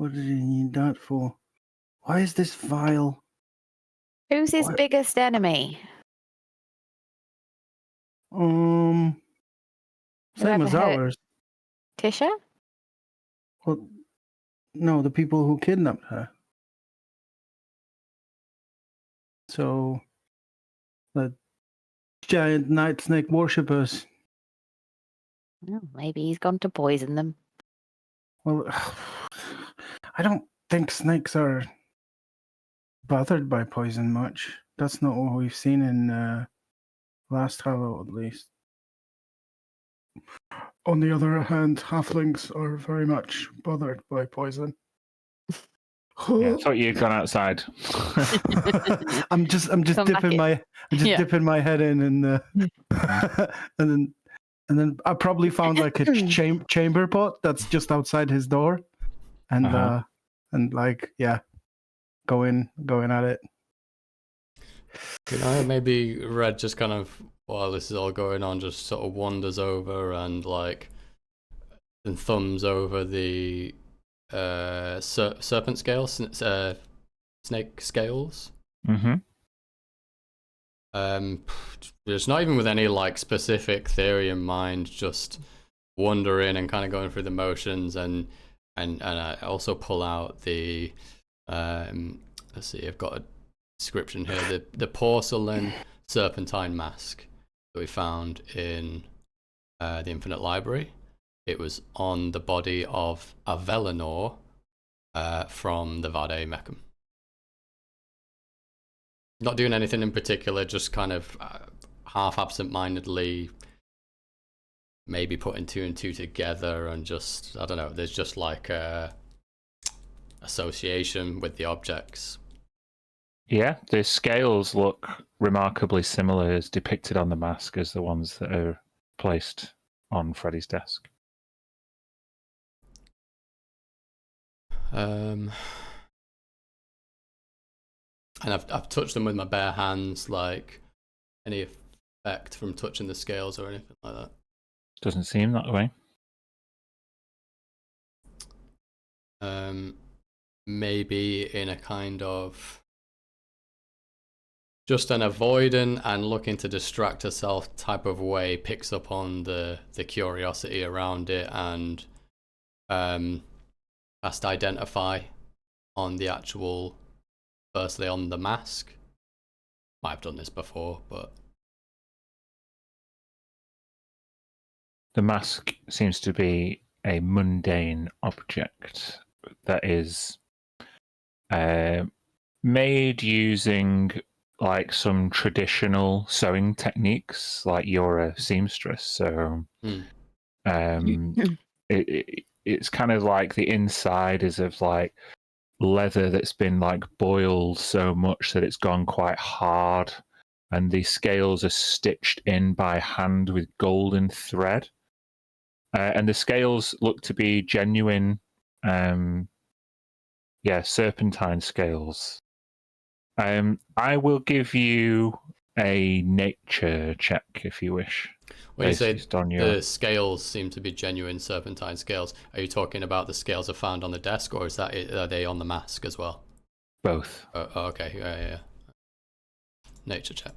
S2: need that for? Why is this vial?
S3: who's his
S2: What?
S3: biggest enemy?
S2: Same
S3: Whoever
S2: as
S3: hurt
S2: ours.
S3: Tisha?
S2: Well, no, the people who kidnapped her. So, the giant night snake worshippers.
S3: Oh, maybe he's gone to poison them.
S2: Well, I don't think snakes are bothered by poison much. That's not what we've seen in Last Hollow, at least. On the other hand, halflings are very much bothered by poison.
S1: Yeah, I thought you'd gone outside.
S2: I'm just
S3: Come back
S2: dipping
S3: in.
S2: my
S3: Yeah.
S2: dipping my head in and and then I probably found like a chamber pot that's just outside his door, and like going at it.
S4: You know, maybe Red just kind of, while this is all going on, just sort of wanders over and like, and thumbs over the serpent scales, snake scales.
S1: Mm-hmm.
S4: Just not even with any like specific theory in mind, just wandering and kind of going through the motions, and I also pull out the let's see, I've got a description here, the porcelain serpentine mask that we found in the Infinite Library. It was on the body of Avelinor from the Vade Mecum. Not doing anything in particular, just kind of half absent-mindedly maybe putting two and two together, and just, I don't know, there's just like a association with the objects.
S1: Yeah, the scales look remarkably similar as depicted on the mask as the ones that are placed on Freddy's desk.
S4: And I've touched them with my bare hands, like any effect from touching the scales or anything like that.
S1: Doesn't seem that way.
S4: Maybe in a kind of just an avoiding and looking to distract herself type of way, picks up on the curiosity around it, and has to identify on the actual, firstly on the mask. Might have done this before, but
S1: The mask seems to be a mundane object that is made using like some traditional sewing techniques. Like, you're a seamstress, so it's kind of like the inside is of like leather that's been like boiled so much that it's gone quite hard, and the scales are stitched in by hand with golden thread. And the scales look to be genuine, serpentine scales. I will give you a nature check if you wish.
S4: when you say
S1: On your...
S4: the scales seem to be genuine serpentine scales, are you talking about the scales are found on the desk, or is that are they on the mask as well?
S1: Both.
S4: Oh, okay, yeah. Nature check.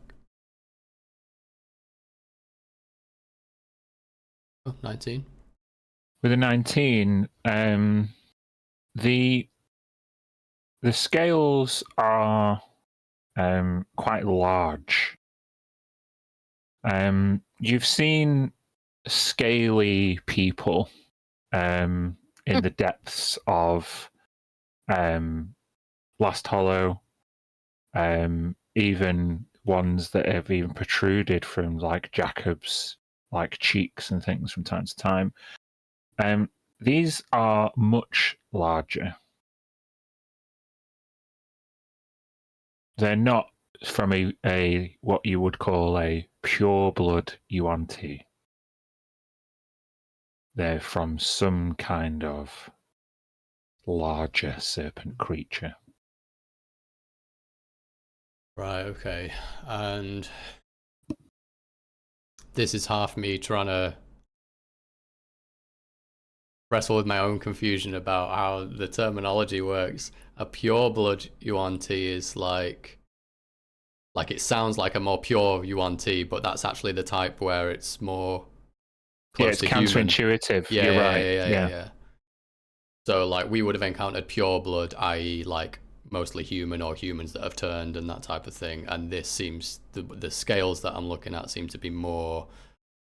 S4: Oh, 19.
S1: With a 19, the scales are quite large. You've seen scaly people in the depths of Last Hollow, even ones that have even protruded from like Jacob's like cheeks and things from time to time. These are much larger. They're not from a what you would call a pure blood Yuan-Ti. They're from some kind of larger serpent creature.
S4: Right, okay. And this is half me trying to wrestle with my own confusion about how the terminology works. A pure blood Yuan-Ti is like like it sounds like a more pure yuan ti, but that's actually the type where it's more
S1: Yeah,
S4: close
S1: it's
S4: to human.
S1: counterintuitive.
S4: Yeah,
S1: You're
S4: yeah,
S1: right.
S4: yeah. So like we would have encountered pure blood, i.e., like mostly human or humans that have turned and that type of thing. And this seems the scales that I'm looking at seem to be more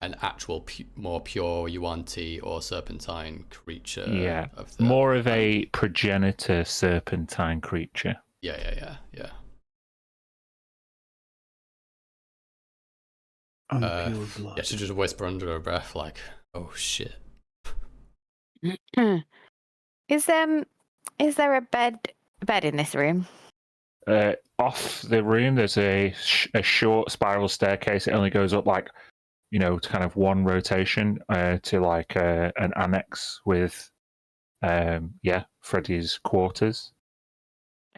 S4: an actual more pure yuan ti or serpentine creature.
S1: Yeah,
S4: of the
S1: more of a progenitor serpentine creature.
S4: Yeah.
S2: Unpure blood.
S4: Yeah, she just whisper under her breath, like, "Oh shit."
S3: Is there a bed in this room?
S1: Off the room, there's a short spiral staircase. It only goes up like, to kind of one rotation to like an annex with, Freddy's quarters.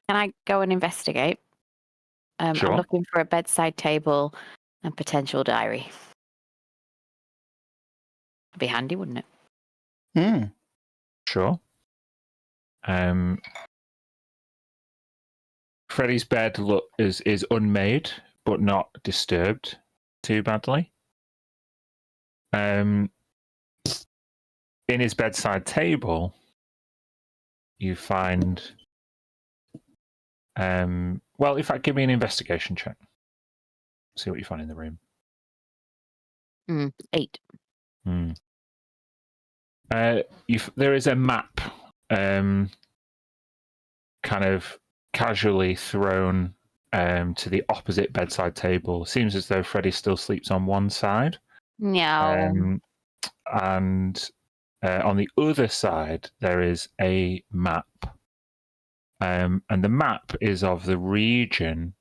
S3: Can I go and investigate?
S1: Sure.
S3: I'm looking for a bedside table and potential diary. It'd be handy, wouldn't it?
S2: Hmm.
S1: Sure. Freddy's bed is unmade, but not disturbed too badly. In his bedside table, you find. Well, in fact, give me an investigation check. See what you find in the room.
S3: 8.
S1: There is a map, kind of casually thrown to the opposite bedside table. Seems as though Freddy still sleeps on one side.
S3: No.
S1: And on the other side, there is a map. And the map is of the region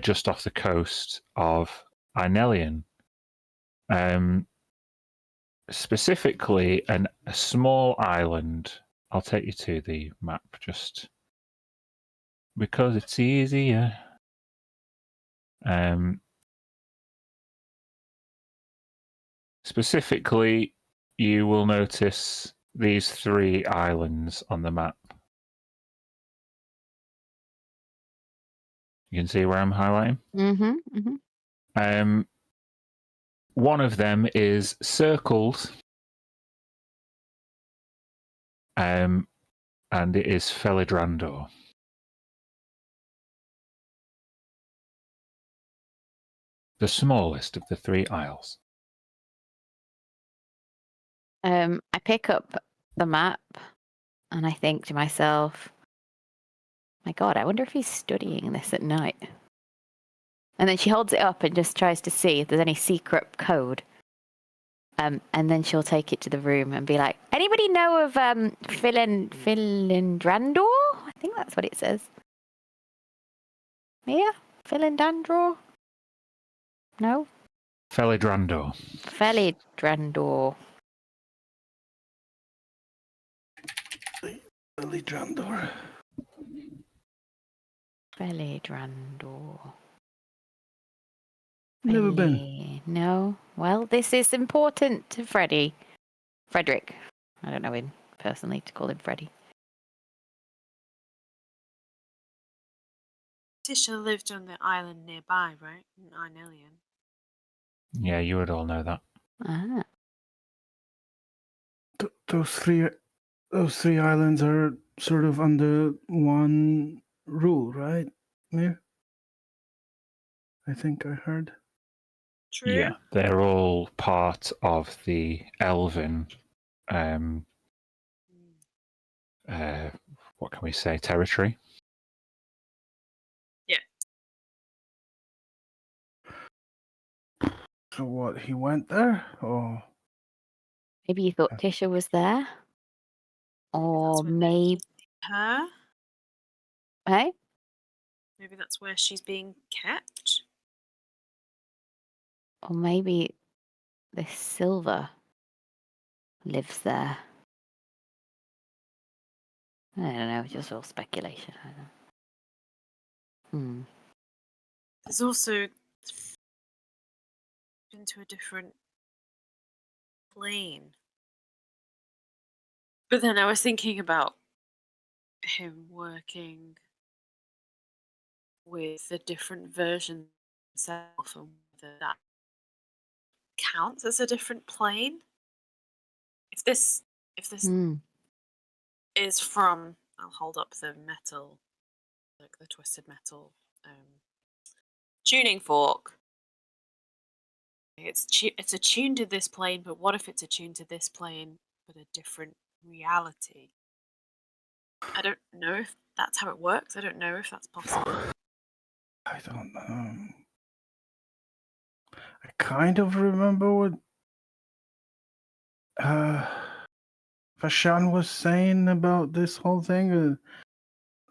S1: just off the coast of Inelian. Specifically, a small island. I'll take you to the map just because it's easier. Specifically, you will notice these 3 islands on the map. You can see where I'm highlighting. One of them is circled, and it is Felidrandor. The smallest of the 3 isles.
S3: I pick up the map and I think to myself, my God, I wonder if he's studying this at night. And then she holds it up and just tries to see if there's any secret code. And then she'll take it to the room and be like, anybody know of Philindrandor? I think that's what it says. Mia? Philindrandor? No?
S1: Felidrandor.
S3: Felidrandor.
S2: Felidrandor.
S3: Felidrandor.
S2: Never been.
S3: No. Well, this is important to Freddy. Frederick. I don't know him personally to call him Freddy.
S5: Tisha lived on the island nearby, right? In Inelian.
S1: Yeah, you would all know that.
S3: Ah.
S2: Those three islands are sort of under one rule, right? Yeah. I think I heard.
S5: True.
S1: Yeah, they're all part of the Elven, what can we say, territory.
S5: Yeah.
S2: So what? He went there, or
S3: Maybe you thought Tisha was there? Or
S5: That's where
S3: maybe...
S5: her?
S3: Hey?
S5: Maybe that's where she's being kept?
S3: Or maybe this Silver lives there. I don't know, just all speculation. I don't know.
S5: There's also been to a different plane. But then I was thinking about him working with the different version itself and whether that counts as a different plane. If this is from, I'll hold up the metal, like the twisted metal tuning fork. It's attuned to this plane, but what if it's attuned to this plane but a different reality? I don't know if that's how it works. I don't know if that's possible.
S2: I don't know. I kind of remember what Fashan was saying about this whole thing.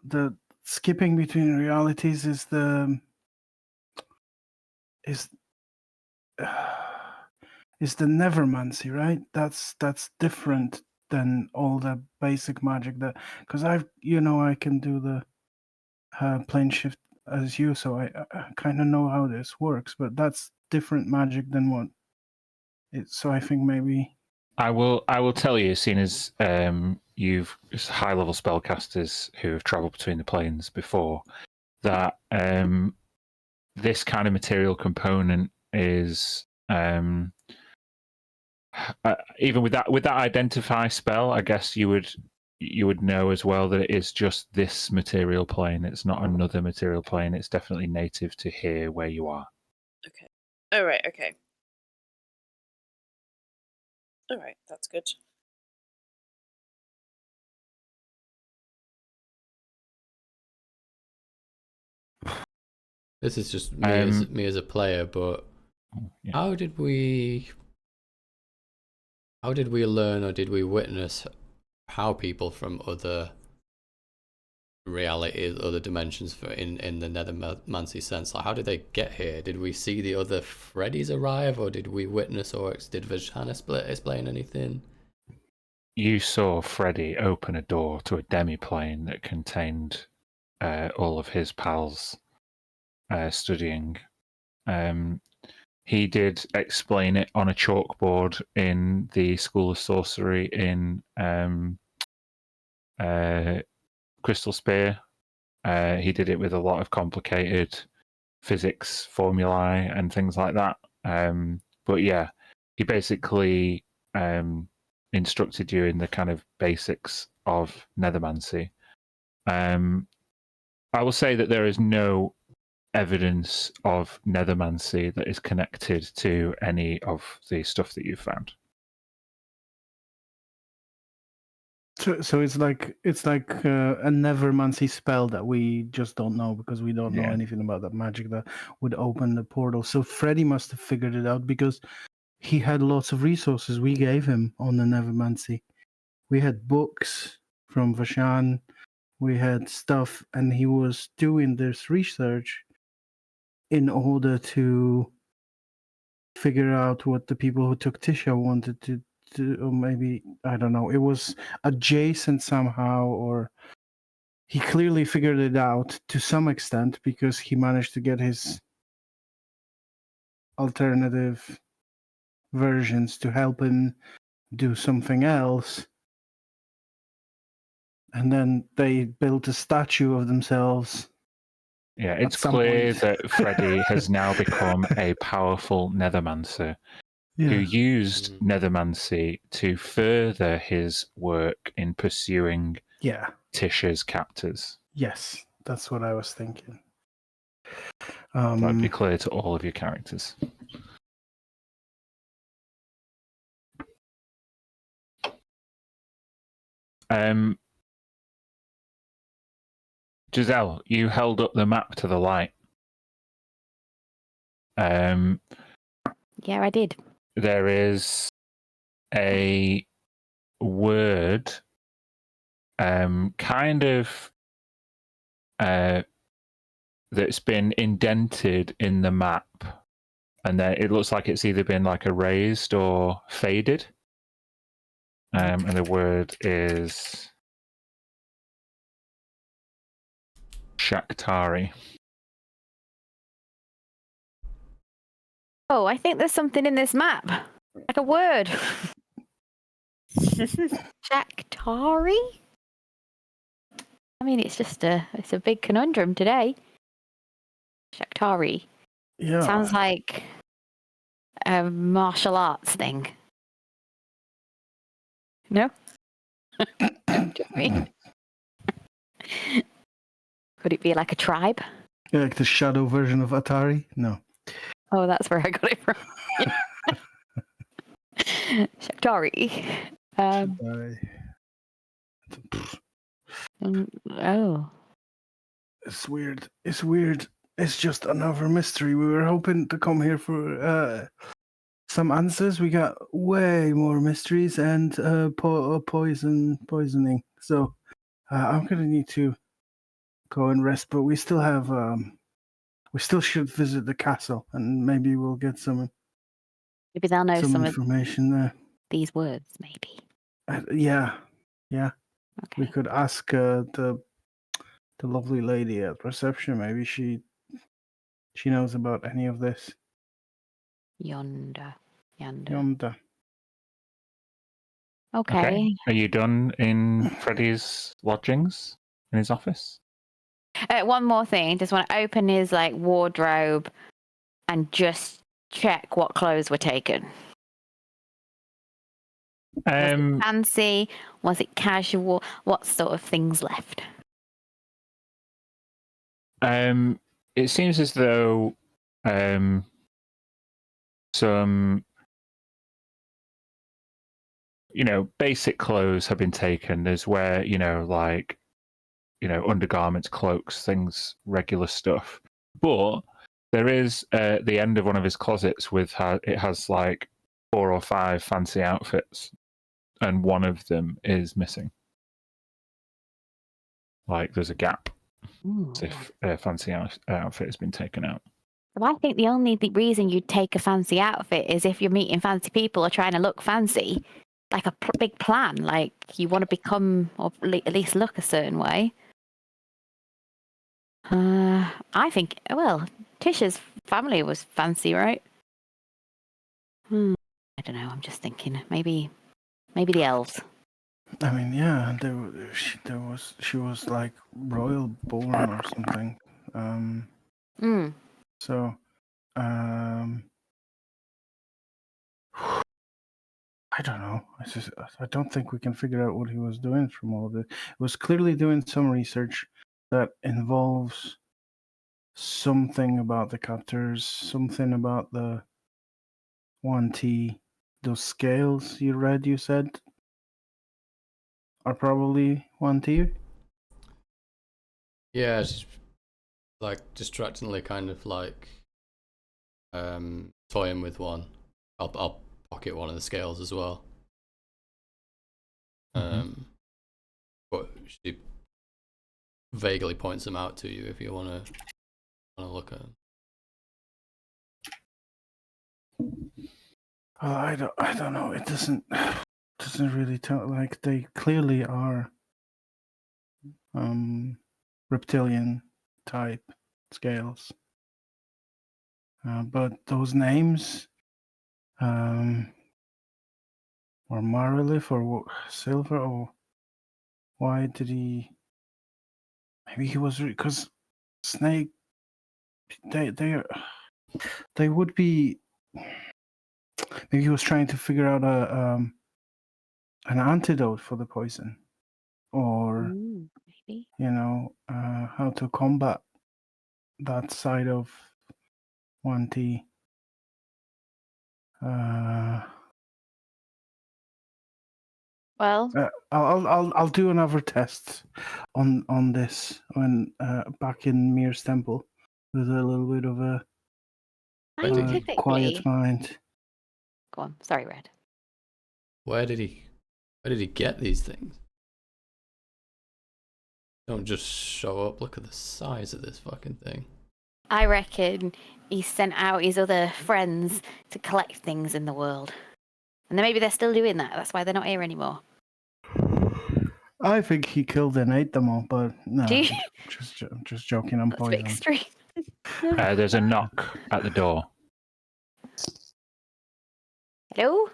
S2: The skipping between realities is the nevermancy, right? That's different than all the basic magic that, because I can do the plane shift as you, so I kind of know how this works, but that's different magic than what it. So I think maybe
S1: I will tell you, seeing as you've high level spellcasters who have travelled between the planes before, that this kind of material component is even with that identify spell, I guess you would know as well that it is just this material plane. It's not another material plane. It's definitely native to here where you are.
S5: Okay. Oh, right. Okay. All right. That's good.
S4: This is just me as a player, but
S1: yeah.
S4: how did we learn or did we witness how people from other realities, other dimensions in the Nethermancy sense, like how did they get here? Did we see the other Freddies arrive, or did we witness, or did Vajana explain anything?
S1: You saw Freddy open a door to a demi-plane that contained all of his pals studying. He did explain it on a chalkboard in the School of Sorcery in Crystal Spear. He did it with a lot of complicated physics formulae and things like that. But yeah, he basically instructed you in the kind of basics of Nethermancy. I will say that there is no evidence of Nethermancy that is connected to any of the stuff that you've found.
S2: So it's like a Nevermancy spell that we just don't know because we don't know anything about that magic that would open the portal. So Freddy must have figured it out because he had lots of resources we gave him on the Nevermancy. We had books from Vashan, we had stuff, and he was doing this research in order to figure out what the people who took Tisha wanted to do, or maybe, I don't know, it was adjacent somehow, or he clearly figured it out to some extent because he managed to get his alternative versions to help him do something else. And then they built a statue of themselves.
S1: Yeah, it's clear that Freddy has now become a powerful Nethermancer who used Nethermancy to further his work in pursuing Tisha's captors.
S2: Yes, that's what I was thinking.
S1: That'd be clear to all of your characters. Giselle, you held up the map to the light.
S3: Yeah, I did.
S1: There is a word kind of that's been indented in the map, and then it looks like it's either been like erased or faded. And the word is Shaktari.
S3: Oh, I think there's something in this map. Like a word. Shaktari? I mean, it's a big conundrum today. Shaktari.
S2: Yeah.
S3: Sounds like a martial arts thing. No? Just me. Could it be like a tribe?
S2: Like the shadow version of Atari? No.
S3: Oh, that's where I got it from. Shaktari. Oh.
S2: It's weird. It's weird. It's just another mystery. We were hoping to come here for some answers. We got way more mysteries and poisoning. So I'm gonna need to go and rest. But we still have we still should visit the castle, and maybe we'll get some
S3: Maybe they'll know some of
S2: information there.
S3: these words, maybe.
S2: Yeah. We
S3: Okay.
S2: could ask the lovely lady at reception. Maybe she knows about any of this.
S3: Yonder.
S2: Yonder.
S3: Okay.
S1: Are you done in Freddy's lodgings in his office?
S3: One more thing. Just want to open his wardrobe and just check what clothes were taken. Was it fancy? Was it casual? What sort of things left?
S1: It seems as though some basic clothes have been taken. There's where undergarments, cloaks, things, regular stuff. But there is the end of one of his closets it has like 4 or 5 fancy outfits, and one of them is missing. Like there's a gap.
S3: Ooh.
S1: As if a fancy outfit has been taken out.
S3: Well, I think the only reason you'd take a fancy outfit is if you're meeting fancy people or trying to look fancy. Like a big plan. Like you want to become or at least look a certain way. I think, Tisha's family was fancy, right? I don't know. I'm just thinking maybe the elves.
S2: I mean, yeah, she was like royal born or something. So, I don't know. I don't think we can figure out what he was doing from all of it. It was clearly doing some research that involves something about the captors, something about the 1T. Those scales you said, are probably 1T.
S4: Yeah, she's like distractingly kind of like toying with one. I'll pocket one of the scales as well. But she vaguely points them out to you if you want to look at them.
S2: I don't know. It doesn't really tell. Like they clearly are reptilian type scales, but those names, or Marilith or Silver, or why did he? Maybe he was because Snake. They would be. Maybe he was trying to figure out an antidote for the poison, or
S3: Maybe.
S2: how to combat that side of 1T.
S3: Well,
S2: I'll do another test on this when back in Mir's temple with a little bit of a
S3: scientifically,
S2: quiet mind.
S3: Go on. Sorry, Red.
S4: Where did he get these things? Don't just show up. Look at the size of this fucking thing.
S3: I reckon he sent out his other friends to collect things in the world. And then maybe they're still doing that. That's why they're not here anymore.
S2: I think he killed and ate them all, but no,
S3: Do you?
S2: just joking. I'm
S3: That's a bit
S2: poisoned.
S3: extreme.
S1: There's a knock at the door.
S3: Hello?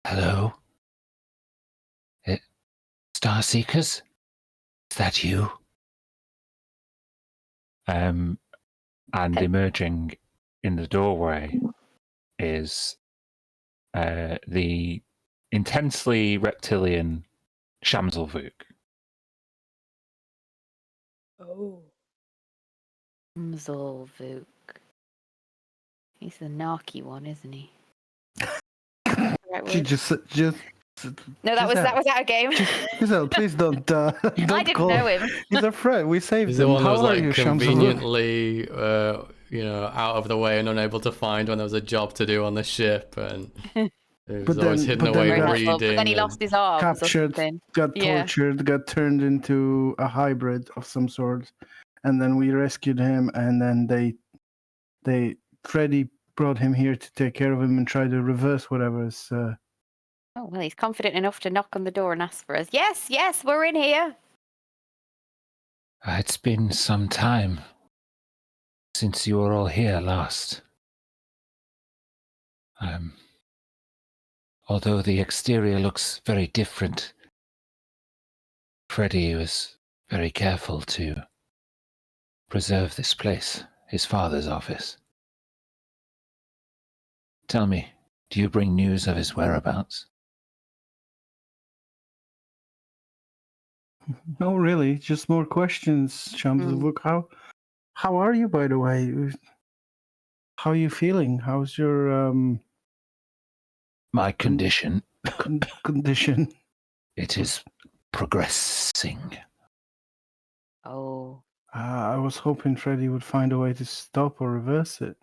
S1: Hello? Starseekers? Is that you? And
S3: Okay.
S1: emerging in the doorway is the intensely reptilian Shamselvuk.
S5: Oh.
S3: Mzolvuk. He's the narky one, isn't he? Right
S2: She
S3: word?
S2: just
S3: No, that was out of game.
S2: Giselle, please don't
S3: I
S2: don't
S3: didn't
S2: call
S3: know him.
S2: He's a friend. We saved
S4: He's
S2: him.
S4: the one that
S2: How
S4: was
S2: are
S4: like
S2: you, Shamselvuk?
S4: conveniently, out of the way and unable to find when there was a job to do on the ship, and he was
S2: But
S4: always
S2: then-
S4: hidden
S2: but then
S4: away
S3: Very
S2: got-
S3: helpful. But
S4: reading.
S3: then he
S4: and-
S3: lost his arms or
S2: Captured,
S3: something.
S2: got
S3: Yeah.
S2: tortured, got turned into a hybrid of some sort, and then we rescued him. And then Freddy brought him here to take care of him and try to reverse whatever's.
S3: Oh, well, he's confident enough to knock on the door and ask for us. Yes, yes, we're in here.
S1: It's been some time since you were all here last. Although the exterior looks very different, Freddy was very careful to preserve this place, his father's office. Tell me, do you bring news of his whereabouts?
S2: No, really, just more questions, Shamselvuk. How are you, by the way? How are you feeling? How's your
S1: My condition,
S2: condition?
S1: it is progressing.
S3: Oh,
S2: I was hoping Freddy would find a way to stop or reverse it.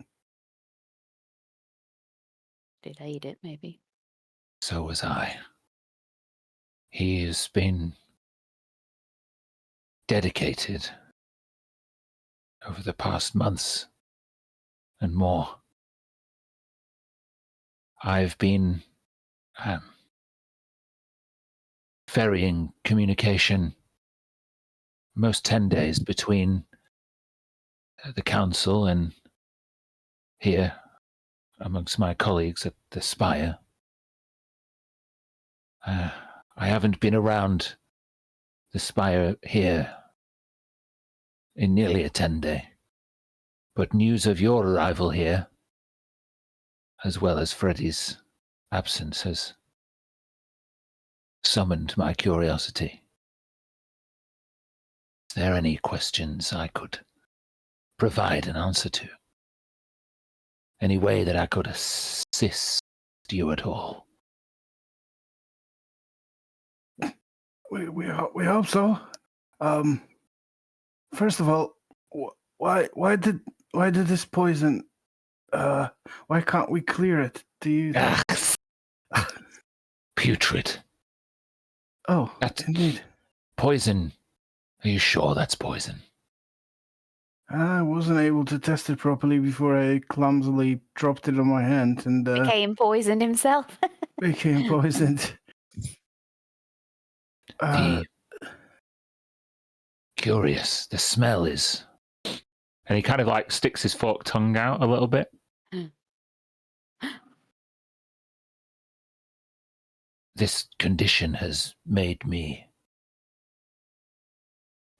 S3: delayed it, maybe.
S1: So was I. He has been dedicated over the past months and more. I've been ferrying communication most 10 days between the council and here amongst my colleagues at the Spire. I haven't been around the Spire here in nearly a 10-day, but news of your arrival here, as well as Freddy's absence, has summoned my curiosity. Is there any questions I could provide an answer to? Any way that I could assist you at all?
S2: We hope so. First of all, why did this poison? Why can't we clear it? Do you?
S1: Putrid.
S2: Oh,
S1: That's
S2: indeed.
S1: poison. Are you sure that's poison?
S2: I wasn't able to test it properly before I clumsily dropped it on my hand and
S3: Became poisoned himself.
S2: became poisoned.
S1: Curious. The smell is. And he kind of like sticks his forked tongue out a little bit. This condition has made me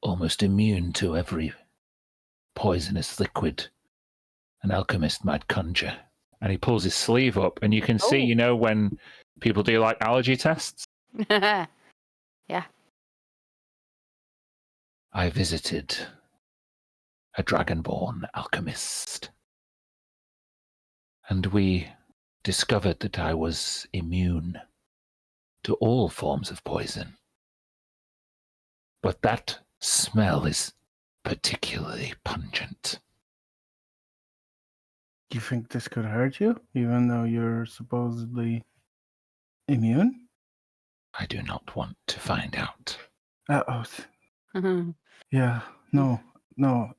S1: almost immune to every poisonous liquid an alchemist might conjure. And he pulls his sleeve up, and you can see,
S3: Oh.
S1: you know, when people do like allergy tests.
S3: Yeah.
S1: I visited a dragonborn alchemist, and we discovered that I was immune to all forms of poison. But that smell is particularly pungent.
S2: Do you think this could hurt you, even though you're supposedly immune?
S1: I do not want to find out.
S2: Yeah, no,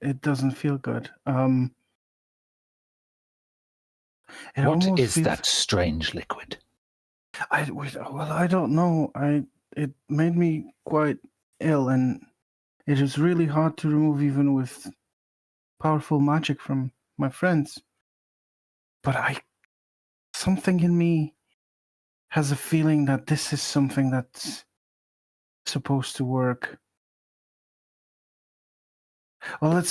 S2: it doesn't feel good. It
S1: What
S2: almost
S1: is
S2: feels-
S1: that strange liquid?
S2: I don't know. It made me quite ill, and it is really hard to remove even with powerful magic from my friends. But something in me has a feeling that this is something that's supposed to work. Well,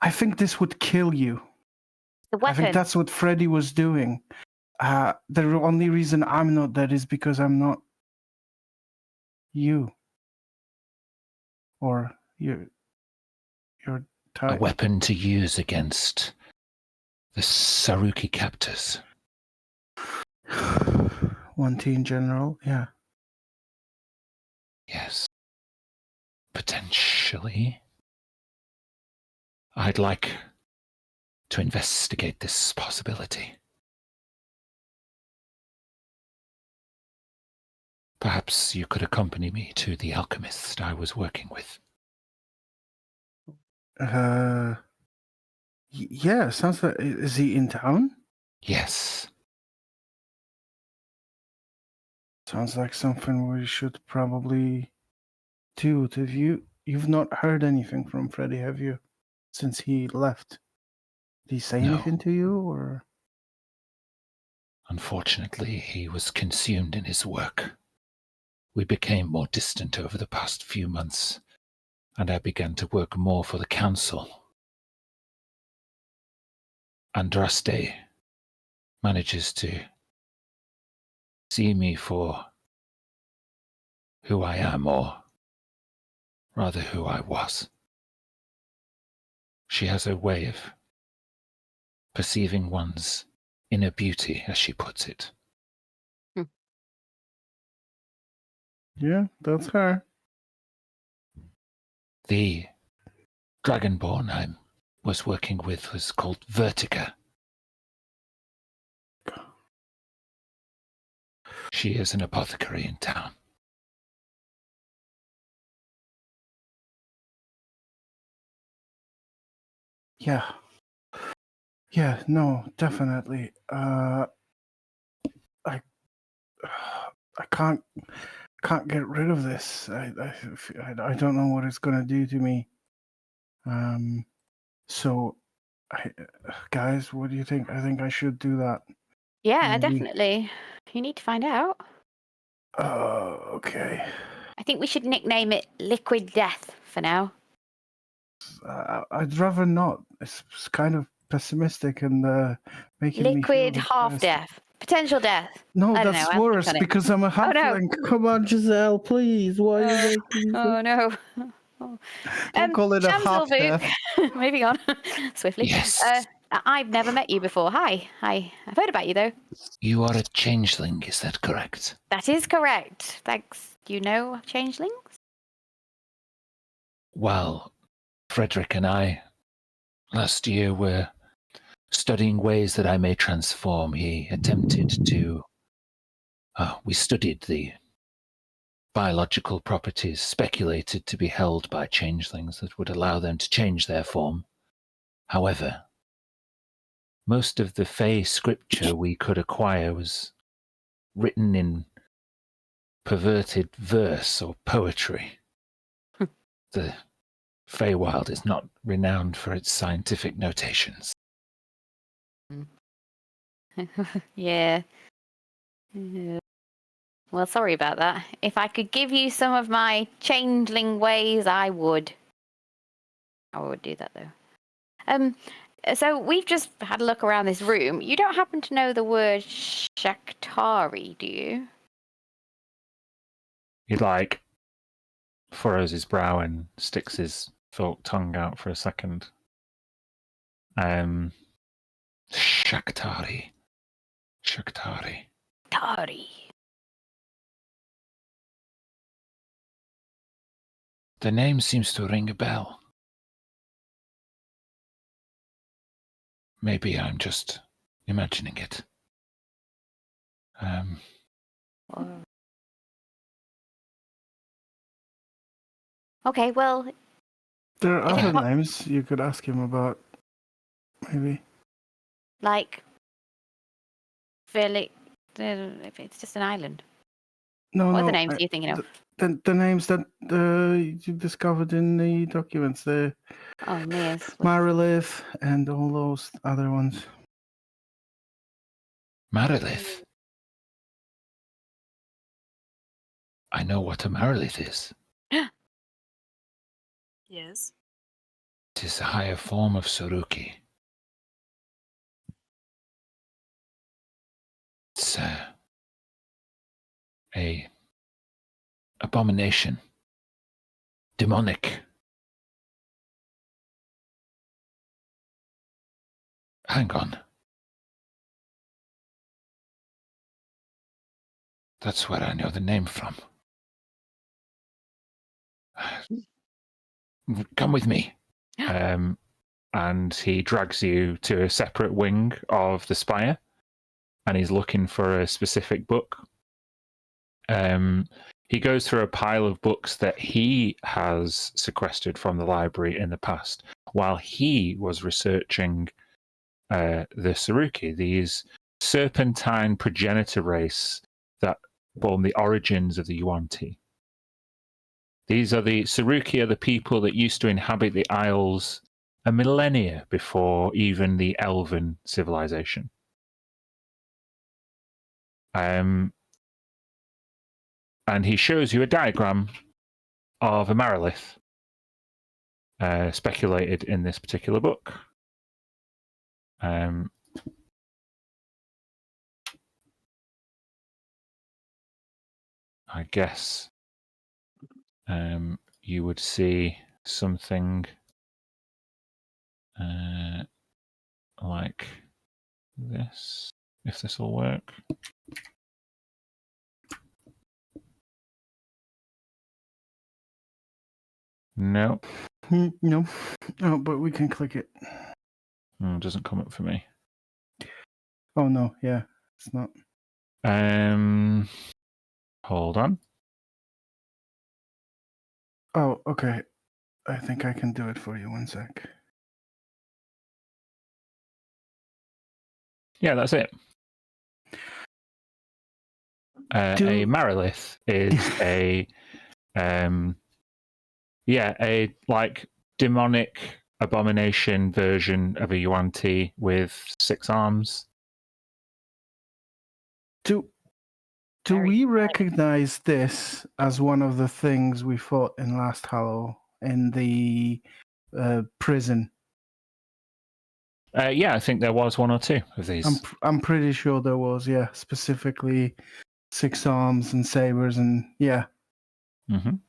S2: I think this would kill you.
S3: The
S2: I think
S3: weapon.
S2: that's what Freddy was doing. The only reason I'm not dead is because I'm not you. Or your
S1: A
S2: type.
S1: weapon to use against the Saruki captors.
S2: One teen general, yeah.
S1: Yes. Potentially. I'd like to investigate this possibility. Perhaps you could accompany me to the alchemist I was working with.
S2: Yeah, sounds like. Is he in town?
S1: Yes.
S2: Sounds like something we should probably do. You've not heard anything from Freddy, have you? Since he left. Did he say
S1: No.
S2: anything to you, or?
S1: Unfortunately, he was consumed in his work. We became more distant over the past few months, and I began to work more for the council. Andraste manages to see me for who I am, or rather who I was. She has a way of perceiving one's inner beauty, as she puts it.
S2: Yeah, that's her.
S1: The Dragonborn I was working with was called Vertica. She is an apothecary in town.
S2: Yeah. Yeah, no, definitely. I can't get rid of this. I don't know what it's gonna do to me. So, guys, what do you think? I think I should do that.
S3: Yeah,
S2: Maybe.
S3: definitely. You need to find out.
S2: Okay.
S3: I think we should nickname it Liquid Death for now.
S2: I'd rather not. It's kind of pessimistic and making me
S3: Liquid
S2: feel
S3: half
S2: depressed.
S3: death. Potential death.
S2: No,
S3: I don't
S2: that's
S3: know, I'll think
S2: worse
S3: on it.
S2: because I'm a
S3: Oh, no.
S2: halfling. Come on, Giselle, please. Why are you making me so...
S3: Oh no.
S2: Don't call it a half
S3: Shamsilvu.
S2: death.
S3: Moving on swiftly.
S1: Yes.
S3: I've never met you before. Hi. I've heard about you though.
S1: You are a changeling, is that correct?
S3: That is correct. Thanks. Do you know changelings?
S1: Well, Frederick and I, last year, were studying ways that I may transform. He attempted to... we studied the biological properties speculated to be held by changelings that would allow them to change their form. However, most of the Fey scripture we could acquire was written in perverted verse or poetry. The Feywild is not renowned for its scientific notations.
S3: Yeah. Well, sorry about that. If I could give you some of my changeling ways, I would. I would do that though. So we've just had a look around this room. You don't happen to know the word Shaktari, do you?
S1: He furrows his brow and sticks his forked tongue out for a second. Shaktari.
S3: Tari.
S1: The name seems to ring a bell. Maybe I'm just imagining it.
S3: Okay, well,
S2: There are
S3: If it
S2: other
S3: po-
S2: names you could ask him about, maybe.
S3: like, Philly, if it's just an island.
S2: No,
S3: What
S2: no.
S3: other names are you thinking of?
S2: The names that you discovered in the documents, the
S3: Oh, Mia's.
S2: Marilith and all those other ones.
S1: Marilith. I know what a Marilith is.
S5: Yes.
S1: It is a higher form of Suruki. It's a abomination. Demonic. Hang on. That's where I know the name from. Come with me. And he drags you to a separate wing of the spire, and he's looking for a specific book. He goes through a pile of books that he has sequestered from the library in the past while he was researching the Saruki, these serpentine progenitor race that form the origins of the Yuan-Ti. These are the Saruki, are the people that used to inhabit the Isles a millennia before even the Elven civilization. And he shows you a diagram of a Marilith speculated in this particular book. I guess you would see something like this, if this will work. No.
S2: No. Oh, but we can click it.
S1: It doesn't come up for me.
S2: Oh, no. Yeah, it's not.
S1: Hold on.
S2: Oh, okay. I think I can do it for you. 1 sec.
S1: Yeah, that's it. A Marilith is a like demonic abomination version of a Yuan-Ti with 6 arms.
S2: Do we recognize this as one of the things we fought in Last Hollow in the prison?
S1: Yeah, I think there was 1 or 2 of these.
S2: I'm pretty sure there was, yeah, specifically 6 arms and sabers, and yeah,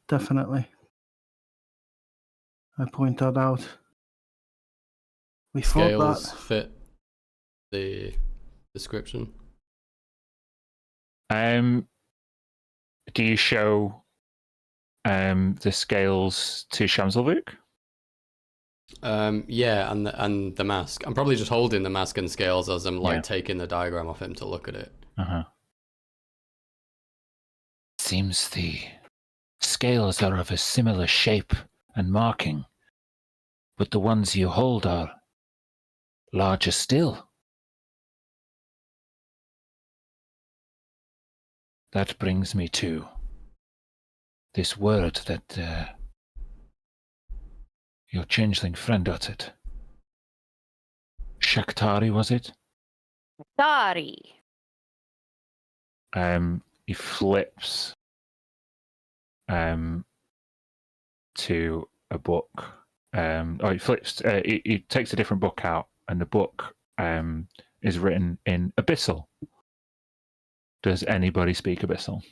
S2: definitely. I point that out. We
S4: Scales
S2: thought that.
S4: fit the description.
S1: Do you show the scales to Shamselvuk?
S4: Yeah, and the mask. I'm probably just holding the mask and scales as I'm taking the diagram off him to look at it.
S1: Seems the scales are of a similar shape and marking, but the ones you hold are larger still. That brings me to this word that your changeling friend uttered. Shaktari, was it?
S3: Sorry.
S1: He flips to a book. He flips. He takes a different book out, and the book is written in Abyssal. Does anybody speak Abyssal?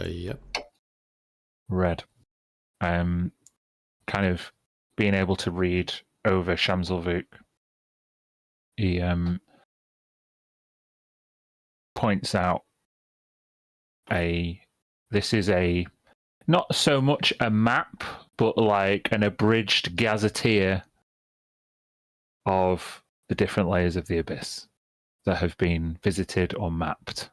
S4: Yep.
S1: Red. Kind of being able to read over Shamselvuk. He points out this is not so much a map, but like an abridged gazetteer of the different layers of the abyss that have been visited or mapped.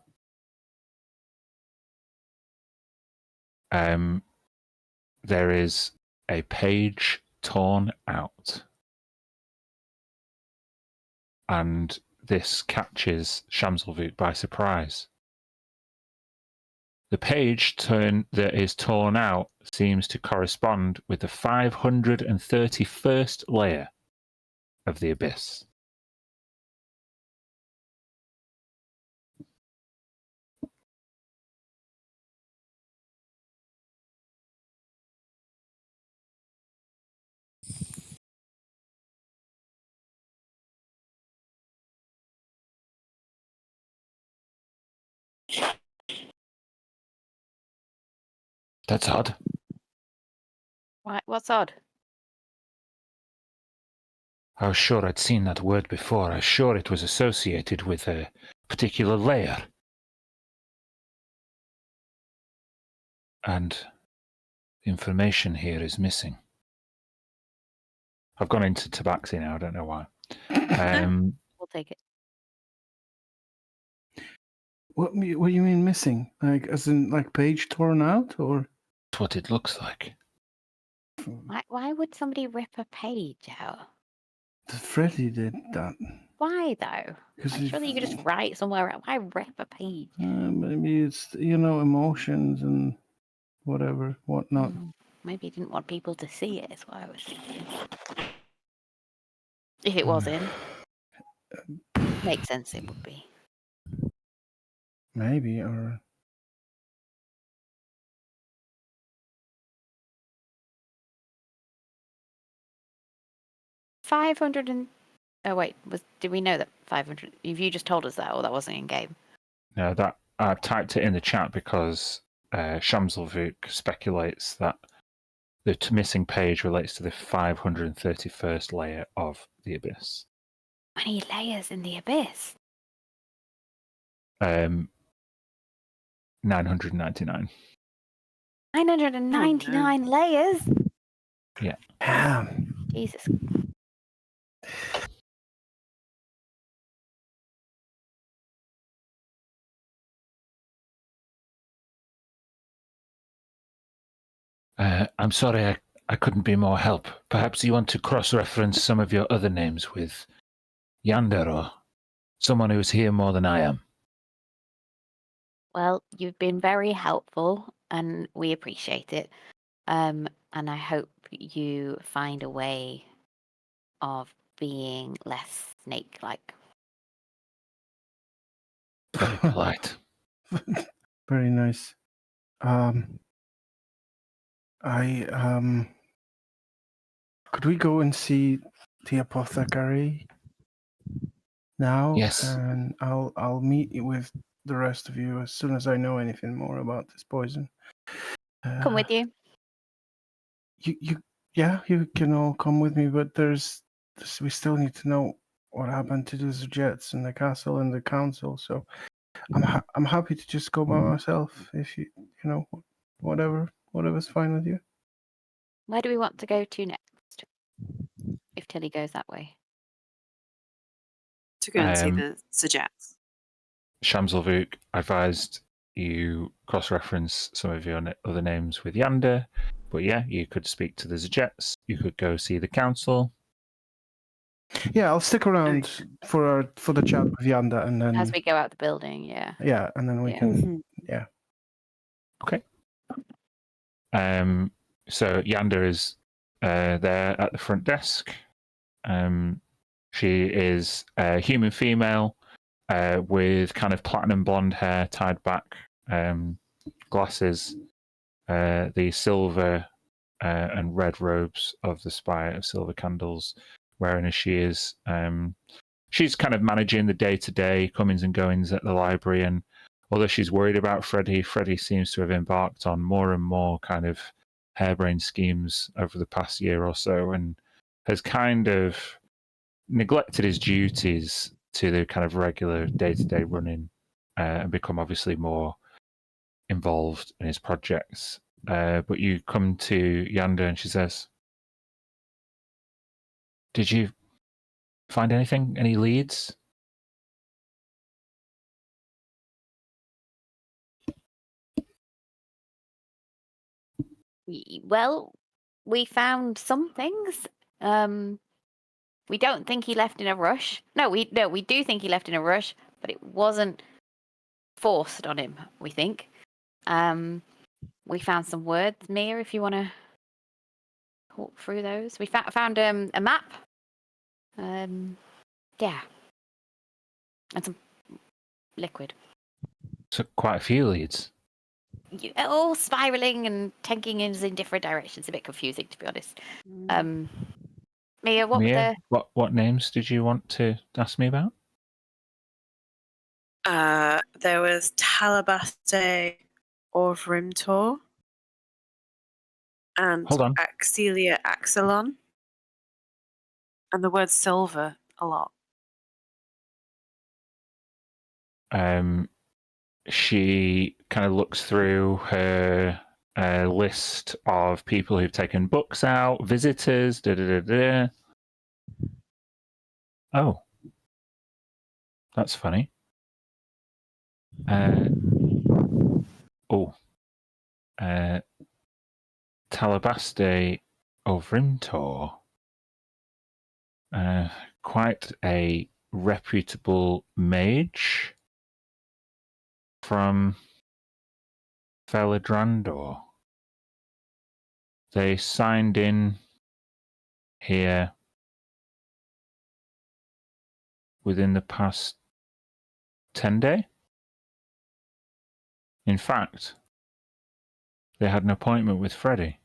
S1: There is a page torn out, and this catches Shamselvuk by surprise. The page that is torn out seems to correspond with the 531st layer of the abyss. That's odd.
S3: What's odd?
S1: I was sure I'd seen that word before. I was sure it was associated with a particular layer. And the information here is missing. I've gone into tabaxi now, I don't know why.
S3: We'll take it.
S2: What do you mean missing? Like, as in, like, page torn out, or?
S1: That's what it looks like.
S3: Why would somebody rip a page out?
S2: Freddy did that.
S3: Why though?
S2: Because
S3: I'm sure that you could just write somewhere. Why rip a page?
S2: maybe it's, emotions and whatnot.
S3: Maybe he didn't want people to see it. Is what I was thinking. If it was him, makes sense. It would be.
S2: Maybe, or
S3: 500 and. Oh wait, did we know that 500? Have you just told us that, or that wasn't in game?
S1: No, that I typed it in the chat because Shamselvuk speculates that the missing page relates to the 531st layer of the Abyss.
S3: Many layers in the Abyss.
S1: 999.
S3: 999 layers.
S1: Yeah.
S3: Jesus.
S1: I'm sorry I couldn't be more help. Perhaps you want to cross-reference some of your other names with Yander or someone who's here more than I am.
S3: Well, you've been very helpful, and we appreciate it. And I hope you find a way of being less snake-like.
S1: Very polite.
S2: Very nice. Could we go and see the apothecary now?
S1: Yes.
S2: And I'll meet you with the rest of you as soon as I know anything more about this poison.
S3: Come with you.
S2: You can all come with me, but we still need to know what happened to the Jets and the castle and the council. So I'm happy to just go by myself if whatever's fine with you.
S3: Where do we want to go to next? If Tilly goes that way.
S5: To go and see the Jets.
S1: Shamselvuk advised you cross-reference some of your other names with Yander, but yeah, you could speak to the Zjets, you could go see the council.
S2: Yeah, I'll stick around for the chat with Yanda, and then
S3: As we go out the building, yeah.
S2: Yeah, and then we can. Yeah.
S1: Okay. So Yander is there at the front desk. She is a human female with kind of platinum blonde hair tied back, glasses, the silver and red robes of the Spire of Silver Candles, wearing as she is. She's kind of managing the day-to-day comings and goings at the library, and although she's worried about Freddie seems to have embarked on more and more kind of harebrained schemes over the past year or so, and has kind of neglected his duties to the kind of regular day-to-day running and become obviously more involved in his projects. But you come to Yander and she says, "Did you find anything? Any leads?"
S3: Well, we found some things. We don't think he left in a rush. No, we do think he left in a rush, but it wasn't forced on him, we think. We found some words, Mia, if you want to talk through those. We found a map. Yeah. And some liquid.
S1: So quite a few leads.
S3: All spiraling and taking us in different directions. A bit confusing, to be honest. Mia,
S1: what names did you want to ask me about?
S5: There was Talabaste of Rimtor and
S1: Hold on.
S5: Axelia Axelon. And the word silver a lot.
S1: She kind of looks through her list of people who've taken books out, visitors, Oh, that's funny. Talabaste of Rimtor. Quite a reputable mage from Felidrandor. They signed in here within the past 10 days. In fact, they had an appointment with Freddie.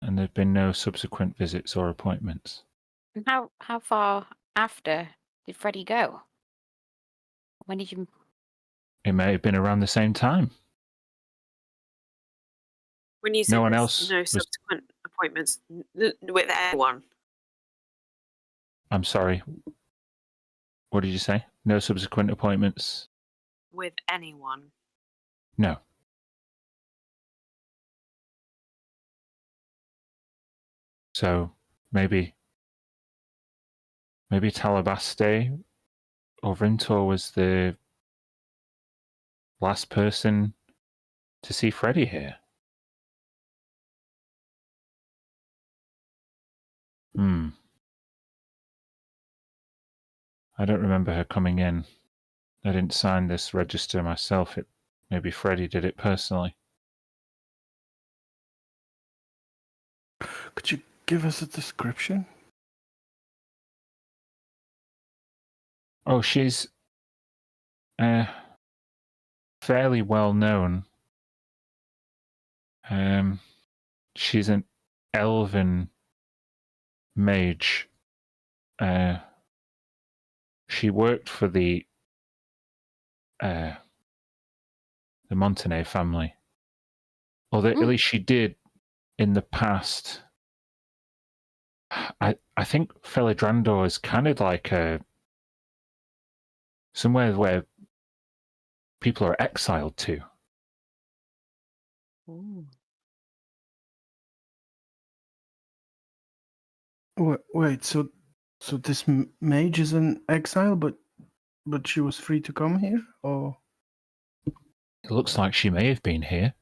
S1: And there have been no subsequent visits or appointments.
S3: And how far after did Freddie go? When did you?
S1: It may have been around the same time.
S5: When you say
S1: No one
S5: there's
S1: else
S5: no
S1: was-
S5: subsequent appointments with anyone.
S1: I'm sorry. What did you say? No subsequent appointments?
S5: With anyone.
S1: No. So maybe Talabaste or Rintor was the last person to see Freddie here. I don't remember her coming in. I didn't sign this register myself. Maybe Freddie did it personally.
S2: Could you give us a description?
S1: Oh, she's fairly well known. She's an elven mage. She worked for the Montenay family. Or at least she did in the past. I think Felidrandor is kind of like somewhere where people are exiled to.
S3: Ooh.
S2: Wait, so this mage is in exile, but she was free to come here, or?
S1: It looks like she may have been here.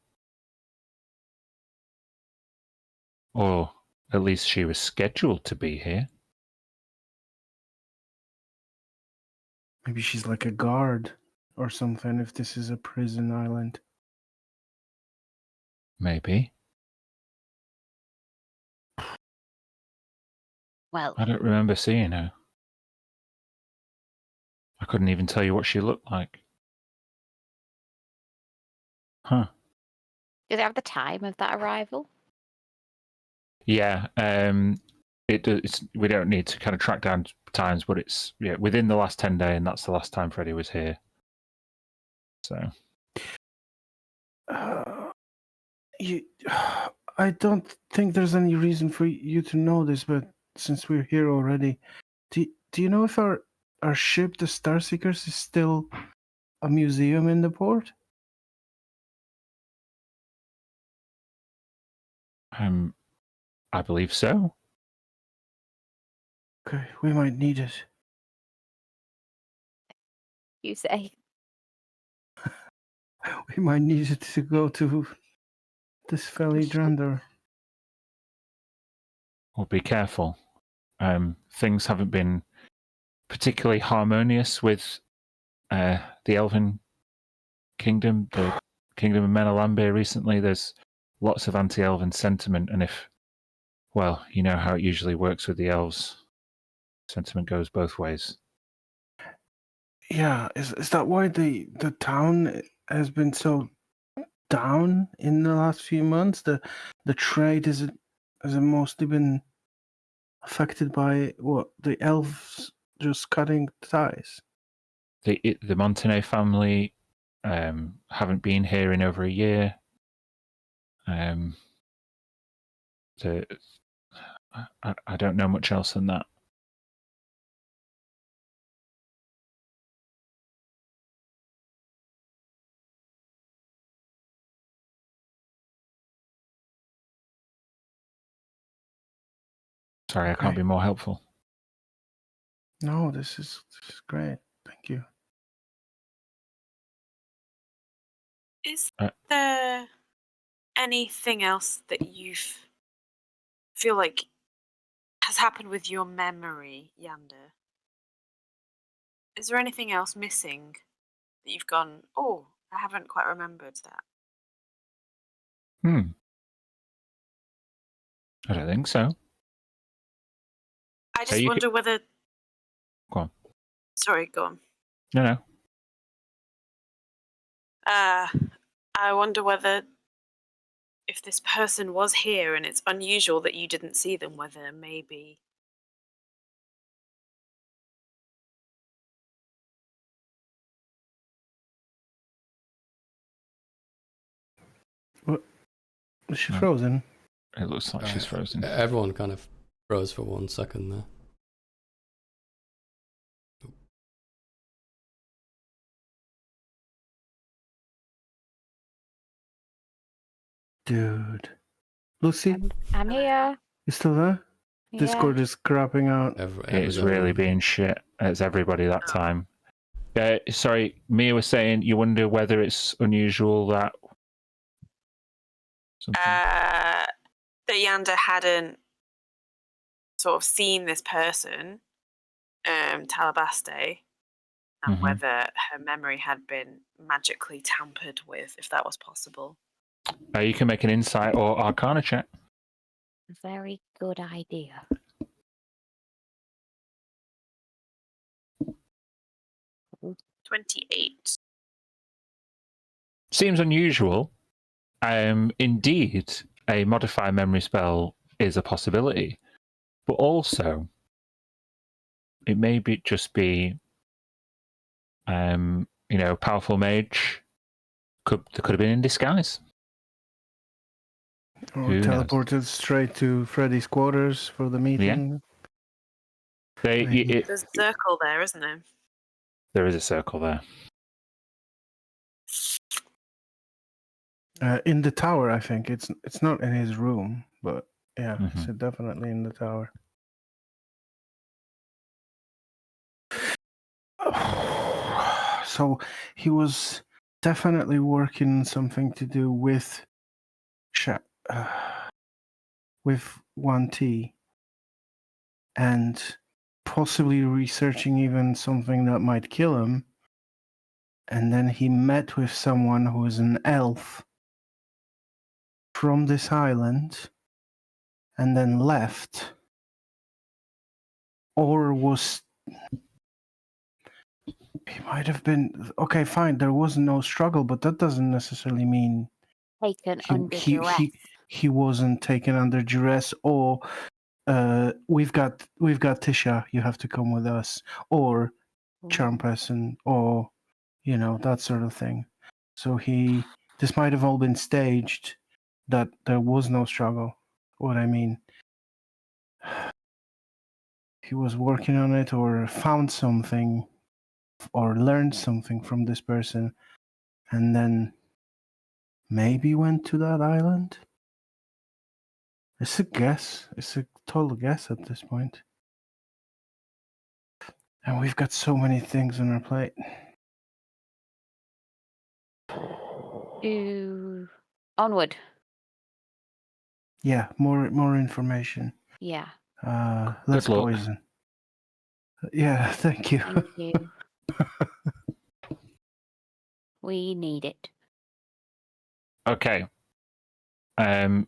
S1: Or at least she was scheduled to be here.
S2: Maybe she's like a guard or something, if this is a prison island.
S1: Maybe.
S3: Well,
S1: I don't remember seeing her. I couldn't even tell you what she looked like. Huh.
S3: does it have the time of that arrival?
S1: Yeah, we don't need to kind of track down times, but it's within the last 10 days, and that's the last time Freddie was here. So,
S2: I don't think there's any reason for you to know this, but since we're here already, do you know if our ship, the Starseekers, is still a museum in the port?
S1: I believe so.
S2: Okay, we might need it.
S3: You say.
S2: We might need it to go to this Felidrandor.
S1: Well, be careful. Things haven't been particularly harmonious with the Elven Kingdom, the Kingdom of Menelambe recently. There's lots of anti-Elven sentiment, and well, you know how it usually works with the elves. Sentiment goes both ways.
S2: Yeah, is that why the town has been so down in the last few months? The trade has it mostly been affected by what, the elves just cutting ties?
S1: the Montenay family haven't been here in over a year. I don't know much else than that. Sorry, I can't be more helpful.
S2: No, this is great. Thank you.
S5: Is
S1: Uh,
S5: there anything else that you feel like has happened with your memory, Yander? Is there anything else missing that you've gone, oh, I haven't quite remembered that?
S1: I don't think so.
S5: I just wonder whether...
S1: Go on.
S5: Sorry, go on.
S1: No.
S5: I wonder whether if this person was here and it's unusual that you didn't see them, whether maybe...
S2: What? Is she
S1: No.
S2: frozen?
S1: It looks like she's frozen.
S4: Everyone kind of froze for 1 second there.
S2: Dude. Lucy?
S3: I'm here.
S2: You still there?
S3: Yeah.
S2: Discord is crapping out.
S1: It is really being shit. It's everybody that time. Sorry, Mia was saying you wonder whether it's unusual that something.
S5: That Yander hadn't sort of seen this person, Talabaste, and whether her memory had been magically tampered with, if that was possible.
S1: You can make an insight or arcana check.
S3: Very good idea.
S5: Ooh. 28.
S1: Seems unusual. Indeed, a modify memory spell is a possibility, but also it may just be, powerful mage could have been in disguise.
S2: Or
S1: Who
S2: teleported straight to Freddy's quarters for the meeting.
S5: There's a circle there, isn't there?
S1: There is a circle there.
S2: In the tower, I think. It's not in his room, but yeah, it's
S1: Mhm.
S2: definitely in the tower. So he was definitely working something to do with 1T and possibly researching even something that might kill him. And then he met with someone who is an elf from this island and then left. Or was... He might have been... Okay, fine, there was no struggle, but that doesn't necessarily mean
S3: Taken under duress.
S2: he wasn't taken under duress, or we've got Tisha, you have to come with us, or charm person, or that sort of thing. So this might have all been staged, that there was no struggle. What I mean, he was working on it, or found something, or learned something from this person, and then maybe went to that island. It's a guess. It's a total guess at this point. And we've got so many things on our plate.
S3: Onward.
S2: Yeah, more information.
S3: Yeah.
S2: Less
S1: Good luck.
S2: poison. Yeah, thank you.
S3: Thank you. We need it.
S1: Okay.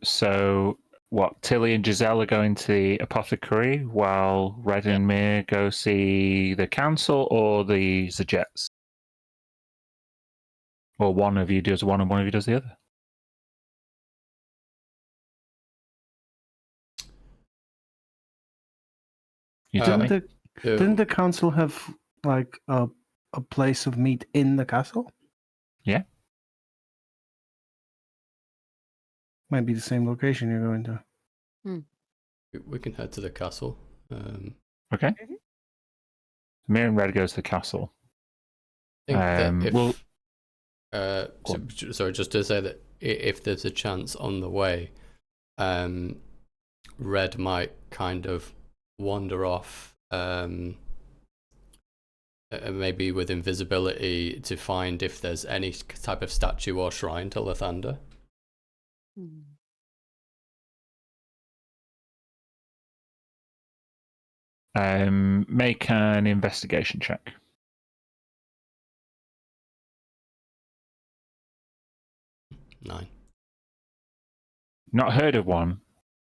S1: So what? Tilly and Giselle are going to the apothecary while Red and Mir go see the council or the Jets? Or one of you does one and one of you does the other? You tell me.
S2: Didn't the council have like a a place of meat in the castle?
S1: Yeah.
S2: Might be the same location you're going to.
S4: We can head to the castle.
S1: Okay. Mir and Red goes to the castle.
S4: I think that if
S1: well,
S4: sorry, just to say that if there's a chance on the way, Red might kind of wander off, maybe with invisibility, to find if there's any type of statue or shrine to Lathander.
S1: Make an investigation check.
S4: Nine.
S1: Not heard of one,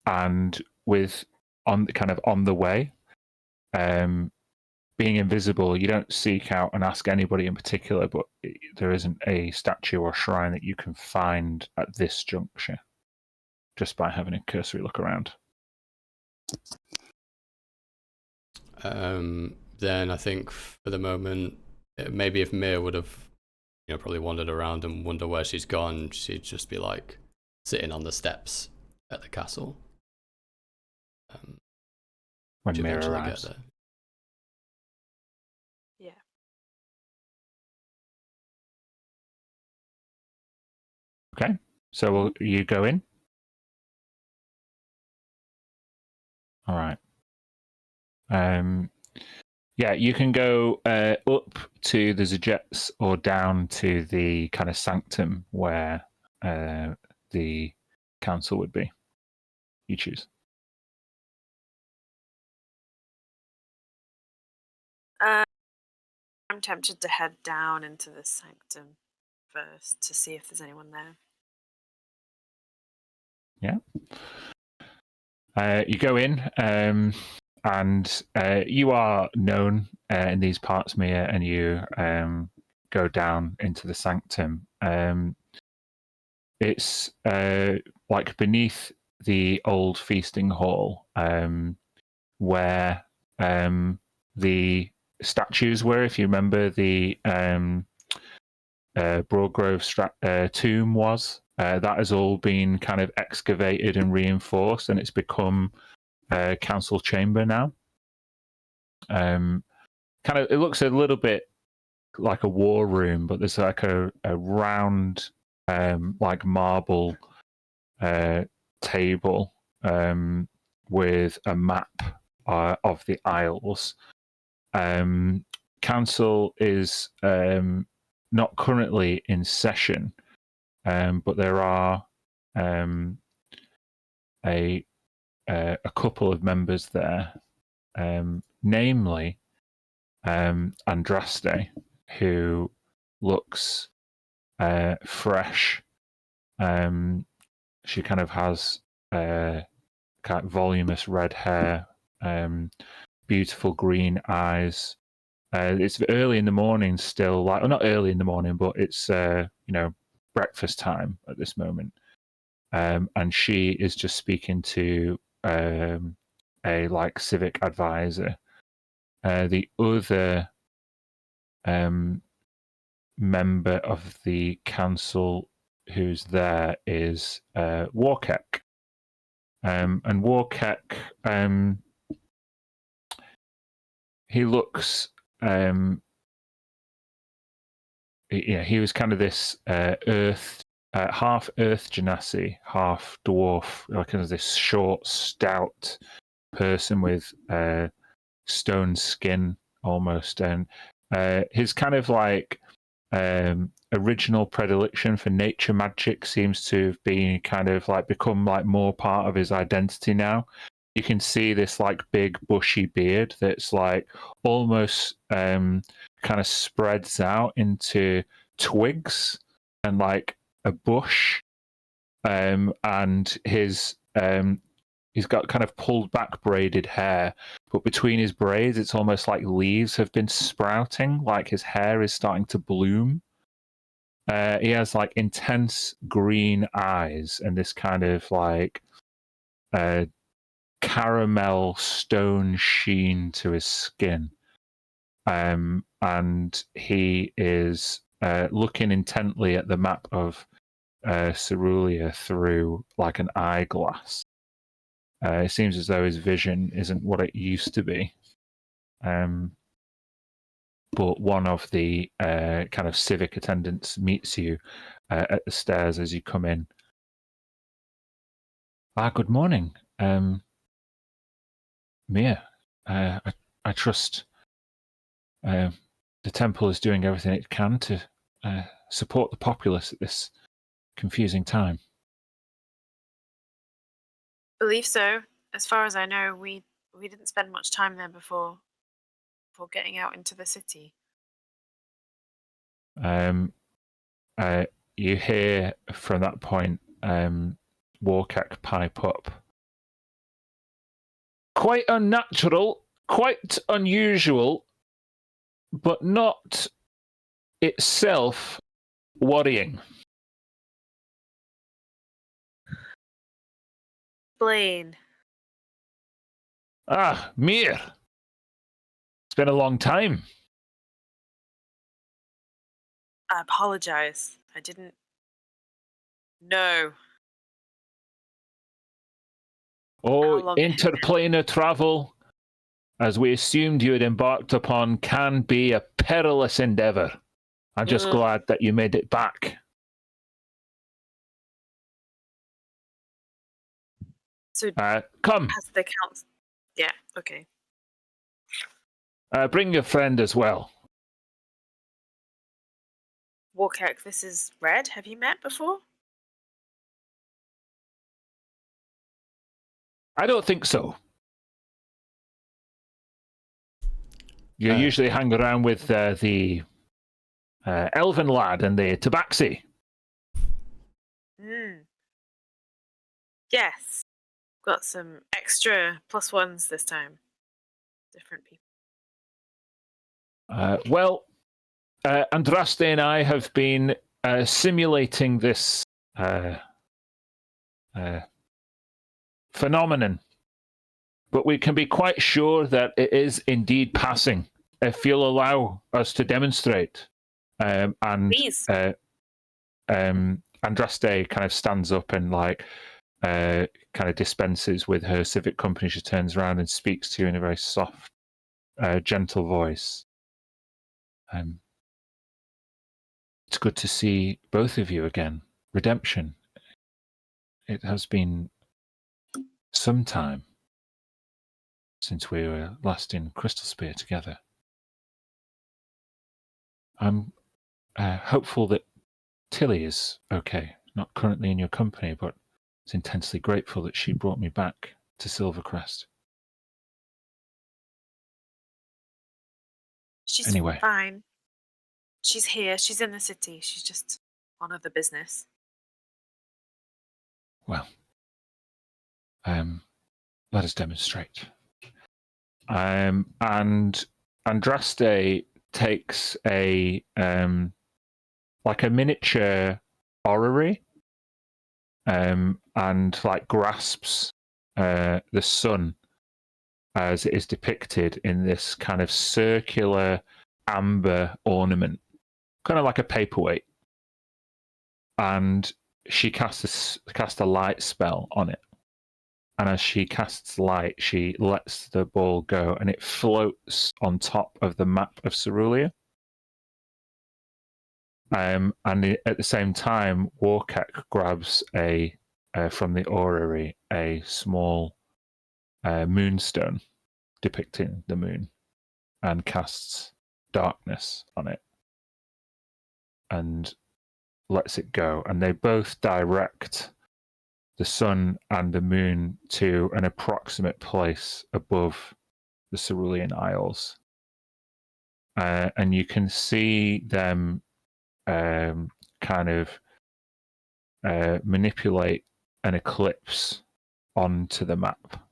S1: and with on the way, being invisible, you don't seek out and ask anybody in particular, but there isn't a statue or shrine that you can find at this juncture, just by having a cursory look around.
S4: Then I think for the moment, maybe if Mir would have, probably wandered around and wonder where she's gone, she'd just be like sitting on the steps at the castle.
S1: When Mir arrives.
S4: Get there.
S5: Yeah.
S1: Okay, so will you go in? All right. Yeah, you can go up to the Zajets or down to the kind of sanctum where the council would be. You choose.
S5: I'm tempted to head down into the sanctum first to see if there's anyone there.
S1: Yeah. You go in, and you are known in these parts, Mia, and you go down into the sanctum. It's like beneath the old feasting hall, where the statues were. If you remember, the Broadgrove tomb was. That has all been kind of excavated and reinforced, and it's become a council chamber now. It looks a little bit like a war room, but there's like a round, like marble table with a map of the Isles. Council is not currently in session, but there are a couple of members there, namely Andraste, who looks fresh. She kind of has kind of voluminous red hair, beautiful green eyes. It's early in the morning still, not early in the morning, but it's breakfast time at this moment. And she is just speaking to a civic advisor. The other member of the council who's there is Warkek. And Warkek, he looks... he was kind of this half earth genasi, half dwarf, like this short, stout person with stone skin almost, and his kind of like original predilection for nature magic seems to have been kind of like become like more part of his identity now. You can see this like big bushy beard that's like almost kind of spreads out into twigs and like a bush, and his he's got kind of pulled back braided hair, but between his braids it's almost like leaves have been sprouting, like his hair is starting to bloom. He has like intense green eyes and this kind of like caramel stone sheen to his skin. and he is looking intently at the map of Cerulea through like an eyeglass. It seems as though his vision isn't what it used to be. But one of the kind of civic attendants meets you at the stairs as you come in. Good morning, Mia. I trust the temple is doing everything it can to support the populace at this confusing time.
S5: Believe so. As far as I know, we didn't spend much time there before getting out into the city.
S1: You hear from that point Warkek pipe up. Quite unnatural, quite unusual, but not itself worrying.
S5: Blaine.
S1: Mir. It's been a long time.
S5: I apologize. I didn't know.
S1: Interplanar travel, as we assumed you had embarked upon, can be a perilous endeavor. I'm just glad that you made it back.
S5: So
S1: come.
S5: has the count? Yeah. Okay.
S1: Bring your friend as well.
S5: Warkirk, this is Red. Have you met before?
S1: I don't think so. You usually hang around with the elven lad and the tabaxi.
S5: Yes. Got some extra +1s this time. Different people.
S1: Andraste and I have been simulating this phenomenon, but we can be quite sure that it is indeed passing, if you'll allow us to demonstrate.
S5: Please.
S1: Andraste kind of stands up and kind of dispenses with her civic company. She turns around and speaks to you in a very soft, gentle voice. It's good to see both of you again. Redemption. It has been some time since we were last in Crystal Spear together. I'm hopeful that Tilly is okay, not currently in your company, but is intensely grateful that she brought me back to Silvercrest.
S5: She's
S1: anyway.
S5: fine. She's here. She's in the city. She's just on other business.
S1: Well, let us demonstrate. And Andraste takes a like a miniature orrery, and grasps the sun as it is depicted in this kind of circular amber ornament, kind of like a paperweight. And she casts a light spell on it. And as she casts light, she lets the ball go, and it floats on top of the map of Cerulea. And at the same time, Warkek grabs from the orrery a small moonstone depicting the moon, and casts darkness on it, and lets it go. And they both direct the sun and the moon to an approximate place above the Cerulean Isles. And you can see them kind of manipulate an eclipse onto the map.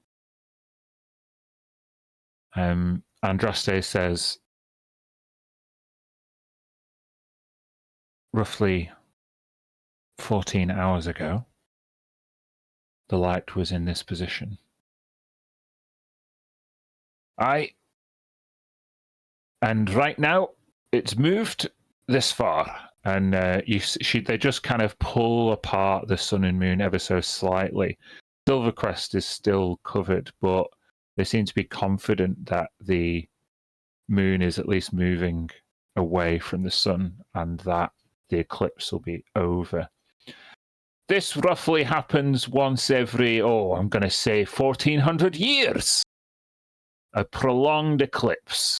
S1: Andraste says, roughly 14 hours ago, the light was in this position. I And right now, it's moved this far. And they just kind of pull apart the sun and moon ever so slightly. Silvercrest is still covered, but they seem to be confident that the moon is at least moving away from the sun and that the eclipse will be over. This roughly happens once every, I'm going to say 1400 years. A prolonged eclipse.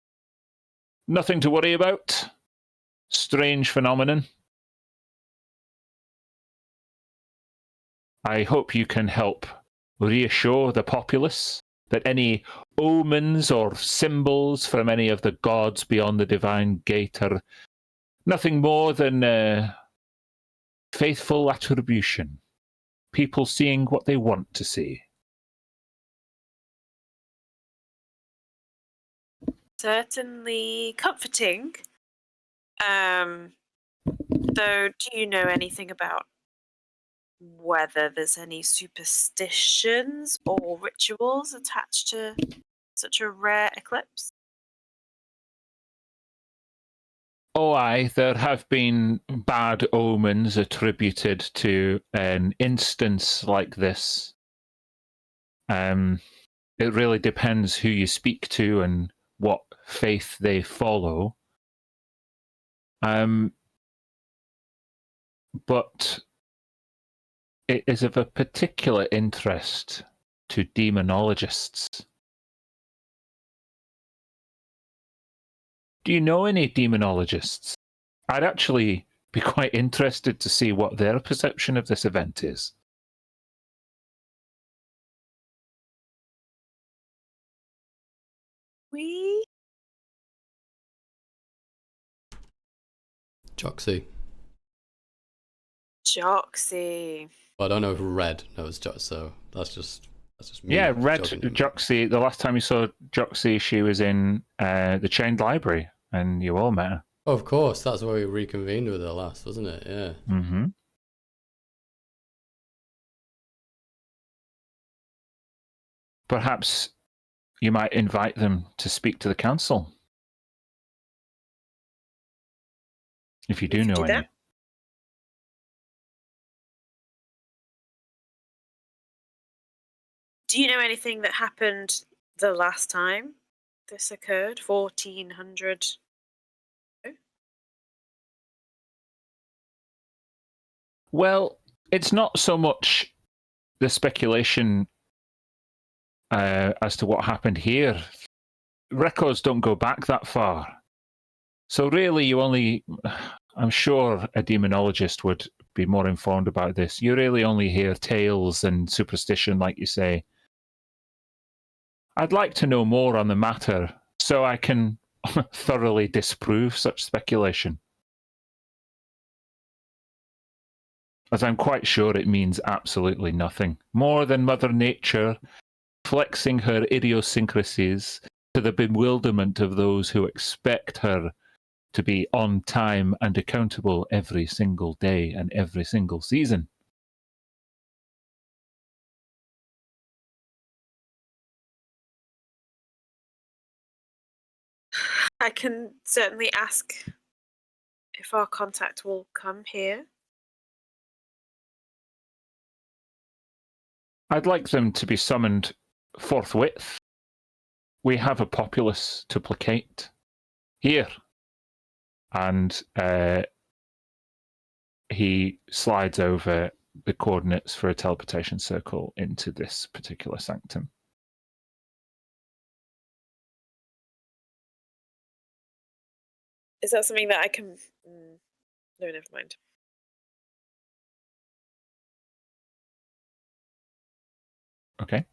S1: Nothing to worry about. Strange phenomenon. I hope you can help reassure the populace that any omens or symbols from any of the gods beyond the divine gate are nothing more than faithful attribution. People seeing what they want to see.
S5: Certainly comforting. So, do you know anything about whether there's any superstitions or rituals attached to such a rare eclipse?
S1: Oh, aye, there have been bad omens attributed to an instance like this. It really depends who you speak to and what faith they follow. But it is of a particular interest to demonologists. Do you know any demonologists? I'd actually be quite interested to see what their perception of this event is.
S5: We
S4: Joxy.
S5: Joxy.
S4: Well, I don't know if Red knows Joxy, so that's just me.
S1: Yeah, Red
S4: joking.
S1: Joxy. The last time you saw Joxy, she was in the Chained Library, and you all met her.
S4: Oh, of course, that's where we reconvened with her last, wasn't it? Yeah.
S1: Mm-hmm. Perhaps you might invite them to speak to the council. If you do know any.
S5: That. Do you know anything that happened the last time this occurred? 1400.
S1: Well, it's not so much the speculation as to what happened here. Records don't go back that far. So really, I'm sure a demonologist would be more informed about this. You really only hear tales and superstition, like you say. I'd like to know more on the matter so I can thoroughly disprove such speculation. As I'm quite sure it means absolutely nothing. More than Mother Nature flexing her idiosyncrasies to the bewilderment of those who expect her to be on time and accountable every single day and every single season.
S5: I can certainly ask if our contact will come here.
S1: I'd like them to be summoned forthwith. We have a populace to placate here. And he slides over the coordinates for a teleportation circle into this particular sanctum.
S5: Is that something that I can... No, never mind.
S1: Okay.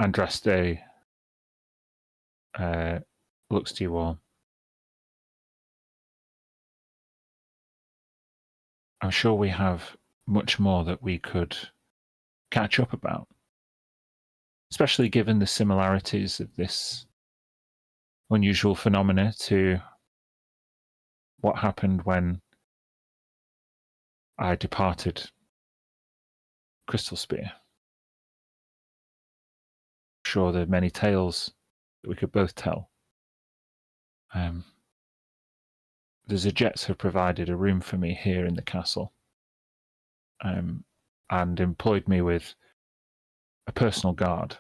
S1: Andraste looks to you all. I'm sure we have much more that we could catch up about, especially given the similarities of this unusual phenomena to what happened when I departed Crystal Spear. I'm sure there are many tales that we could both tell. The Zajets have provided a room for me here in the castle, and employed me with a personal guard.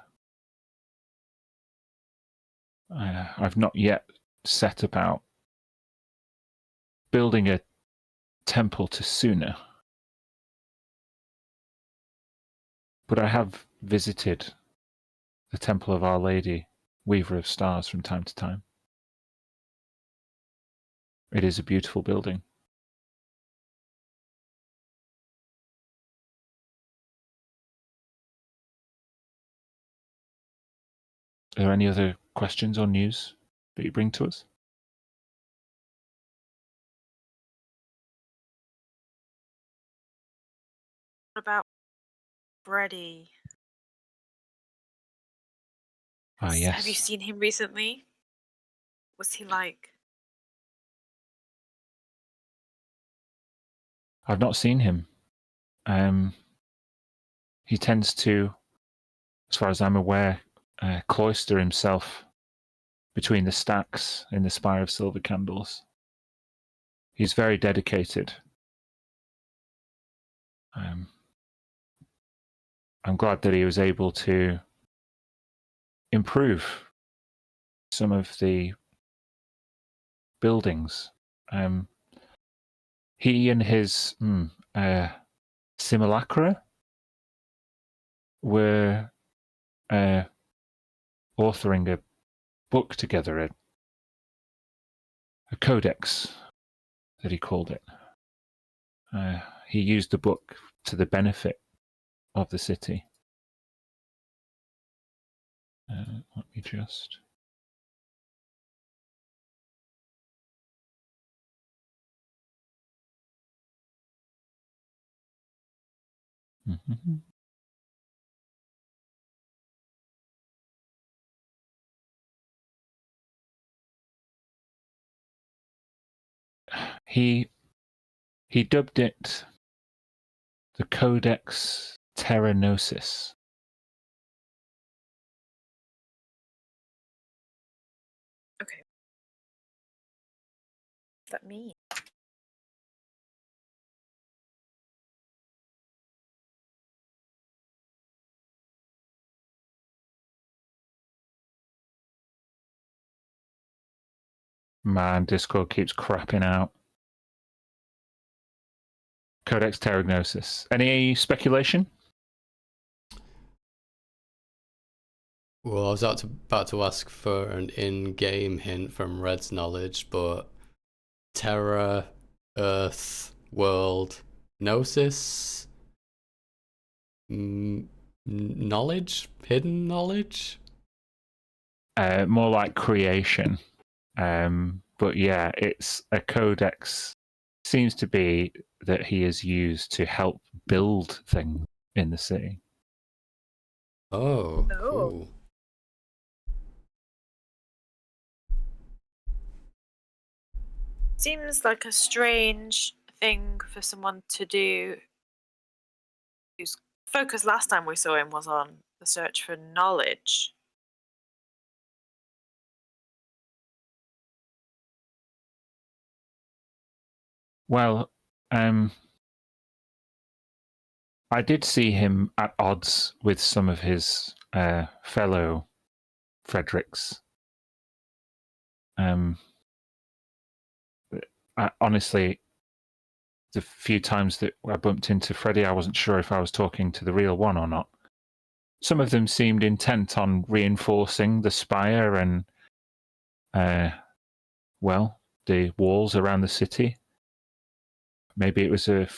S1: I've not yet set about building a temple to Suna, but I have visited the Temple of Our Lady, Weaver of Stars, from time to time. It is a beautiful building. Are there any other questions or news that you bring to us?
S5: What about Freddy?
S1: Yes.
S5: Have you seen him recently? What's he like?
S1: I've not seen him. He tends to, as far as I'm aware, cloister himself between the stacks in the Spire of Silver Candles. He's very dedicated. I'm glad that he was able to improve some of the buildings. He and his simulacra were authoring a book together, a codex that he called it. He used the book to the benefit of the city. Let me just... He dubbed it the Codex Terranosis.
S5: Okay. What's that mean?
S1: Man, Discord keeps crapping out. Codex Terranosis. Any speculation?
S4: Well, I was about to ask for an in-game hint from Red's knowledge, but Terra, Earth, World, Gnosis, knowledge, hidden knowledge.
S1: More like creation. But yeah, it's a codex. Seems to be that he is used to help build things in the city.
S4: Oh, cool.
S5: Seems like a strange thing for someone to do whose focus last time we saw him was on the search for knowledge.
S1: Well, I did see him at odds with some of his fellow Fredericks. Honestly, the few times that I bumped into Freddie, I wasn't sure if I was talking to the real one or not. Some of them seemed intent on reinforcing the spire and, well, the walls around the city. Maybe it was to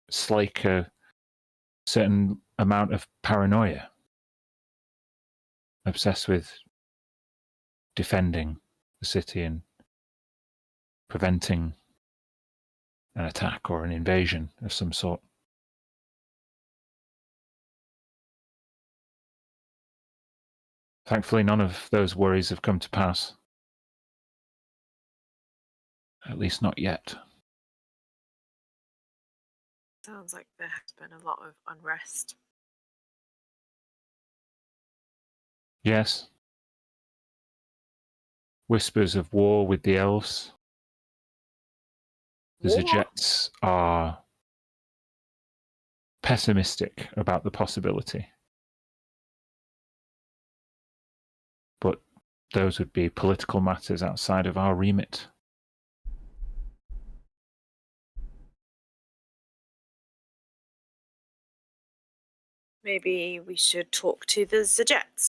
S1: slake a certain amount of paranoia. Obsessed with defending the city and preventing an attack or an invasion of some sort. Thankfully, none of those worries have come to pass. At least not yet.
S5: Sounds like there has been a lot of unrest.
S1: Yes, whispers of war with the elves. The
S5: War?
S1: Zajets are pessimistic about the possibility. But those would be political matters outside of our remit.
S5: Maybe we should talk to the Zajets.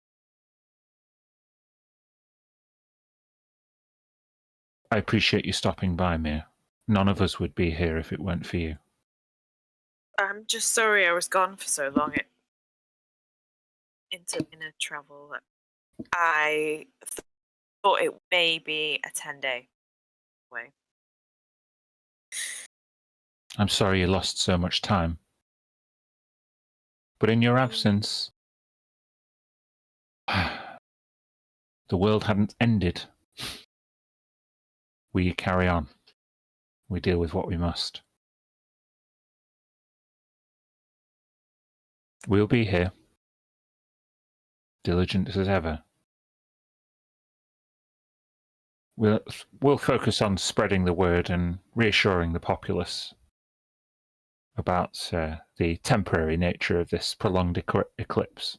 S1: I appreciate you stopping by, Mir. None of us would be here if it weren't for you.
S5: I'm just sorry I was gone for so long. Into travel. I thought it may be a 10-day way.
S1: I'm sorry you lost so much time. But in your absence, the world hadn't ended. We carry on. We deal with what we must. We'll be here, diligent as ever. We'll focus on spreading the word and reassuring the populace about the temporary nature of this prolonged eclipse.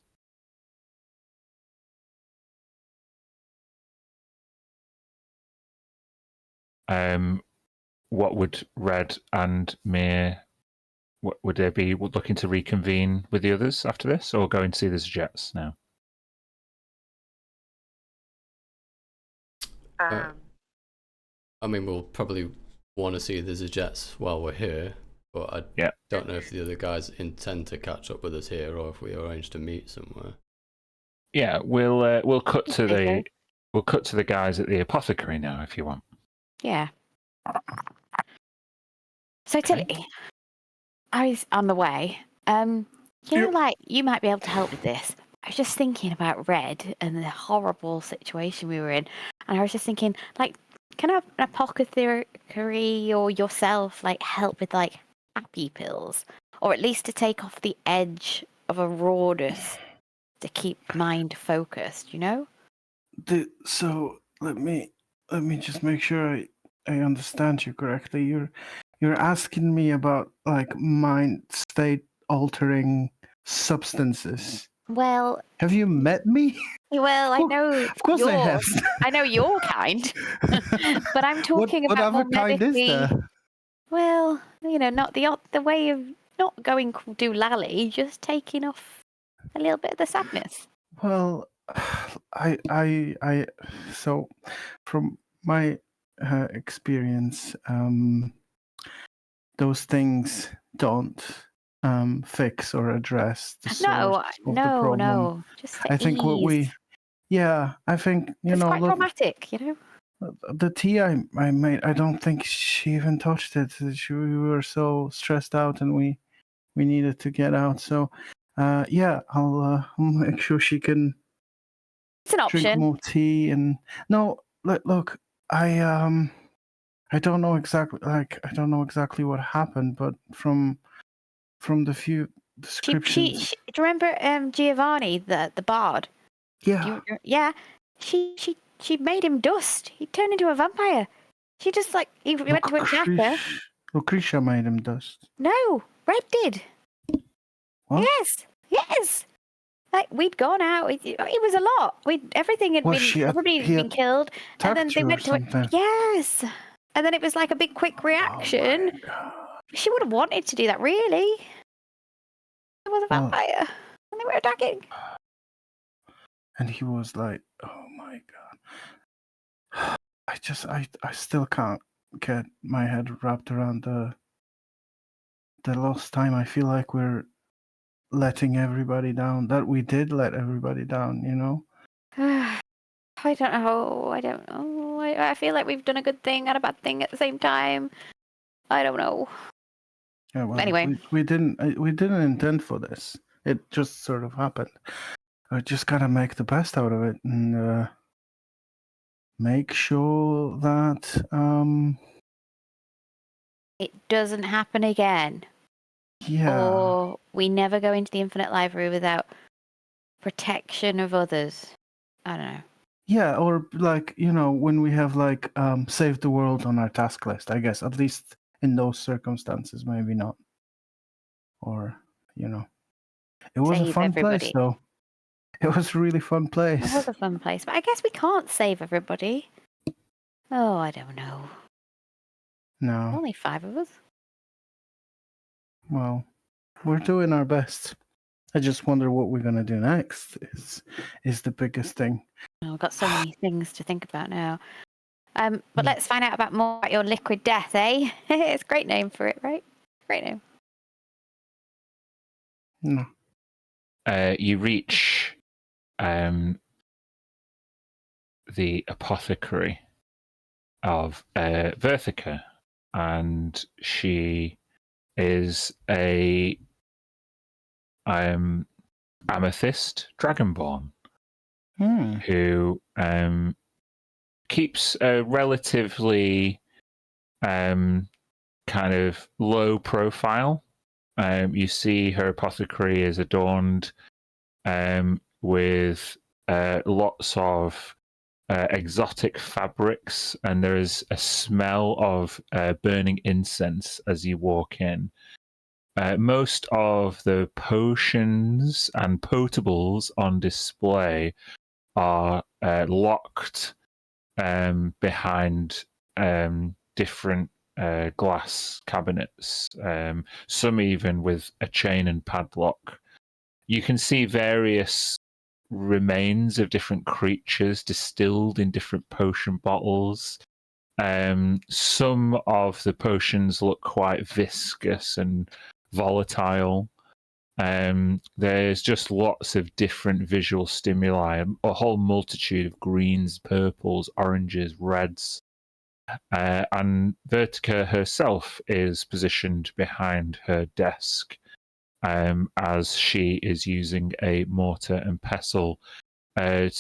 S1: What would Red and Mir, would they be looking to reconvene with the others after this, or go and see the Jets now?
S4: I mean, we'll probably want to see the Zajets while we're here, but I don't know if the other guys intend to catch up with us here or if we arrange to meet somewhere.
S1: Yeah, we'll cut to the guys at the apothecary now, if you want.
S3: Yeah. So Tilly, I was on the way. Like you might be able to help with this. I was just thinking about Red and the horrible situation we were in, and I was just thinking, like, can an apothecary or yourself like help with like happy pills, or at least to take off the edge of a rawness to keep mind focused, you know?
S2: So let me just make sure I understand you correctly. You're asking me about like mind state altering substances.
S3: Well,
S2: have you met me?
S3: Well, I know.
S2: Of course I have.
S3: I know your kind, but I'm talking
S2: what
S3: about
S2: other
S3: more
S2: kind is
S3: medically.
S2: there?
S3: Well, not the way of not going doolally, just taking off a little bit of the sadness.
S2: Well, I so from my experience, those things don't fix or address the source of the problem.
S3: No, just to
S2: I think
S3: ease.
S2: I think
S3: It's quite dramatic,
S2: The tea I made, I don't think she even touched it. We were so stressed out, and we needed to get out. So, I'll make sure she can.
S3: It's an option.
S2: Drink more tea and no. Look, I don't know exactly what happened, but from the few descriptions.
S3: Do you remember Giovanni, the bard?
S2: Yeah.
S3: She made him dust. He turned into a vampire. She just he went to attack her.
S2: Lucretia made him dust.
S3: No, Red did.
S2: What?
S3: Yes. Like we'd gone out. It was a lot. Everything had been killed, and then they went to it. Yes, and then it was like a big quick reaction. She would have wanted to do that, really. It was a vampire, and they were attacking.
S2: And he was like, "Oh my god!" I still can't get my head wrapped around the lost time. I feel like we're letting everybody down. That we did let everybody down,
S3: I don't know. I feel like we've done a good thing and a bad thing at the same time. I don't know.
S2: Yeah, well,
S3: anyway,
S2: we didn't intend for this. It just sort of happened. I just gotta make the best out of it and make sure that
S3: it doesn't happen again.
S2: Yeah.
S3: Or we never go into the infinite library without protection of others. I don't know.
S2: Yeah, or like, when we have like save the world on our task list, I guess, at least in those circumstances, maybe not. Or, it was a
S3: Save
S2: fun place
S3: everybody.
S2: though. It was a really fun place.
S3: It was a fun place, but I guess we can't save everybody. Oh, I don't know.
S2: No,
S3: Only 5 of us.
S2: well, we're doing our best. I just wonder what we're gonna do next. Is the biggest thing.
S3: Oh, I've got so many things to think about now. But let's find out more about your liquid death, eh? It's a great name for it, right? Great name.
S2: No.
S1: You reach the apothecary of Verthica, and she is a amethyst dragonborn who keeps a relatively kind of low profile. You see her apothecary is adorned with lots of exotic fabrics, and there is a smell of burning incense as you walk in. Most of the potions and potables on display are locked behind different glass cabinets, some even with a chain and padlock. You can see various remains of different creatures distilled in different potion bottles. Some of the potions look quite viscous and volatile. There's just lots of different visual stimuli, a whole multitude of greens, purples, oranges, reds. And Vertica herself is positioned behind her desk as she is using a mortar and pestle. And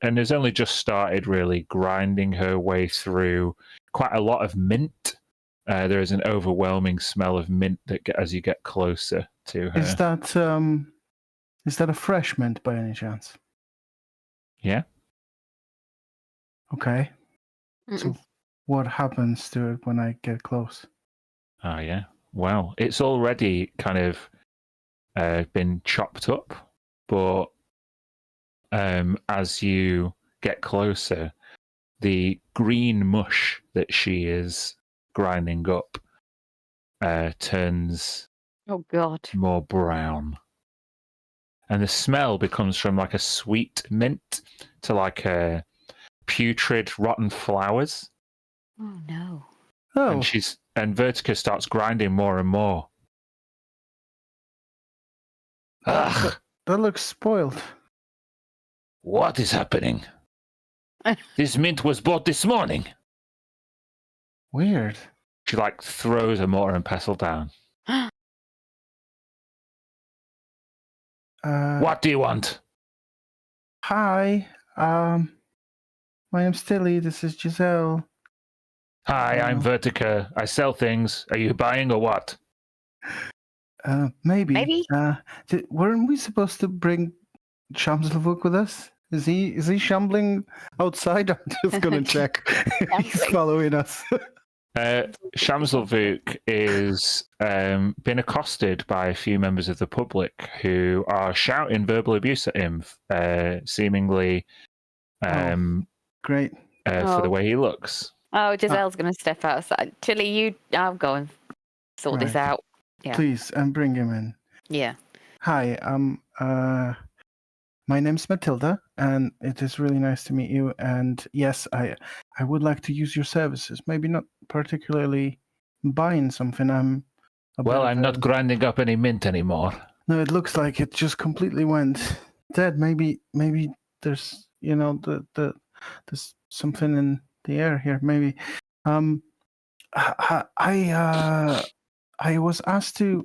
S1: has only just started really grinding her way through quite a lot of mint. There is an overwhelming smell of mint as you get closer to her.
S2: Is that a fresh mint by any chance?
S1: Yeah.
S2: Okay. So what happens to it when I get close?
S1: Oh, yeah. Well, it's already kind of been chopped up, but as you get closer, the green mush that she is grinding up turns
S3: Oh, God.
S1: more brown. And the smell becomes from like a sweet mint to like a putrid, rotten flowers.
S3: Oh, no.
S2: Oh,
S1: And Vertica starts grinding more and more. Ugh,
S2: that looks spoiled.
S1: what is happening? This mint was bought this morning.
S2: Weird.
S1: She like throws a mortar and pestle down. What do you want?
S2: Hi. My name's Tilly. This is Giselle.
S1: Hi, I'm Vertica. I sell things. Are you buying or what?
S2: Maybe.
S3: Maybe.
S2: Weren't we supposed to bring Shamslavuk with us? Is he shambling outside? I'm just gonna check. He's following us.
S1: Shamslavuk is been accosted by a few members of the public who are shouting verbal abuse at him, seemingly
S2: great
S1: for the way he looks.
S3: Oh, Giselle's going to step outside. Tilly, I'll go and sort this out. Yeah.
S2: Please, and bring him in.
S3: Yeah.
S2: Hi, my name's Matilda, and it is really nice to meet you. And yes, I would like to use your services. Maybe not particularly buying something. I'm
S1: not grinding up any mint anymore.
S2: No, it looks like it just completely went dead. Maybe there's there's something in the air here. Maybe I was asked to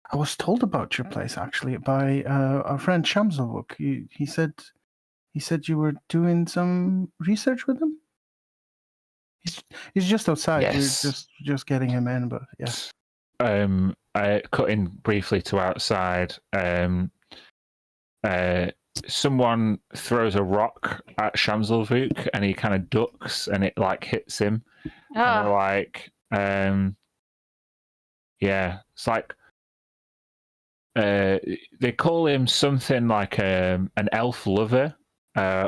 S2: I was told about your place actually by our friend Shamslavuk. He said you were doing some research with him. He's just outside.
S1: Yes.
S2: We're just getting him in, but yeah.
S1: I cut in briefly to outside. someone throws a rock at Shamselvuk and he kind of ducks and it like hits him. And they're
S3: Oh,
S1: like, yeah, it's like they call him something like an elf lover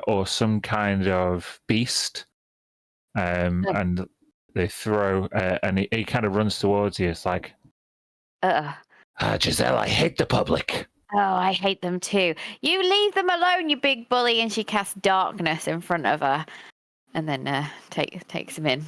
S1: or some kind of beast. And they throw, and he kind of runs towards you. It's like, Giselle, I hate the public.
S3: oh, I hate them too. You leave them alone, you big bully. And she casts darkness in front of her, and then takes him in.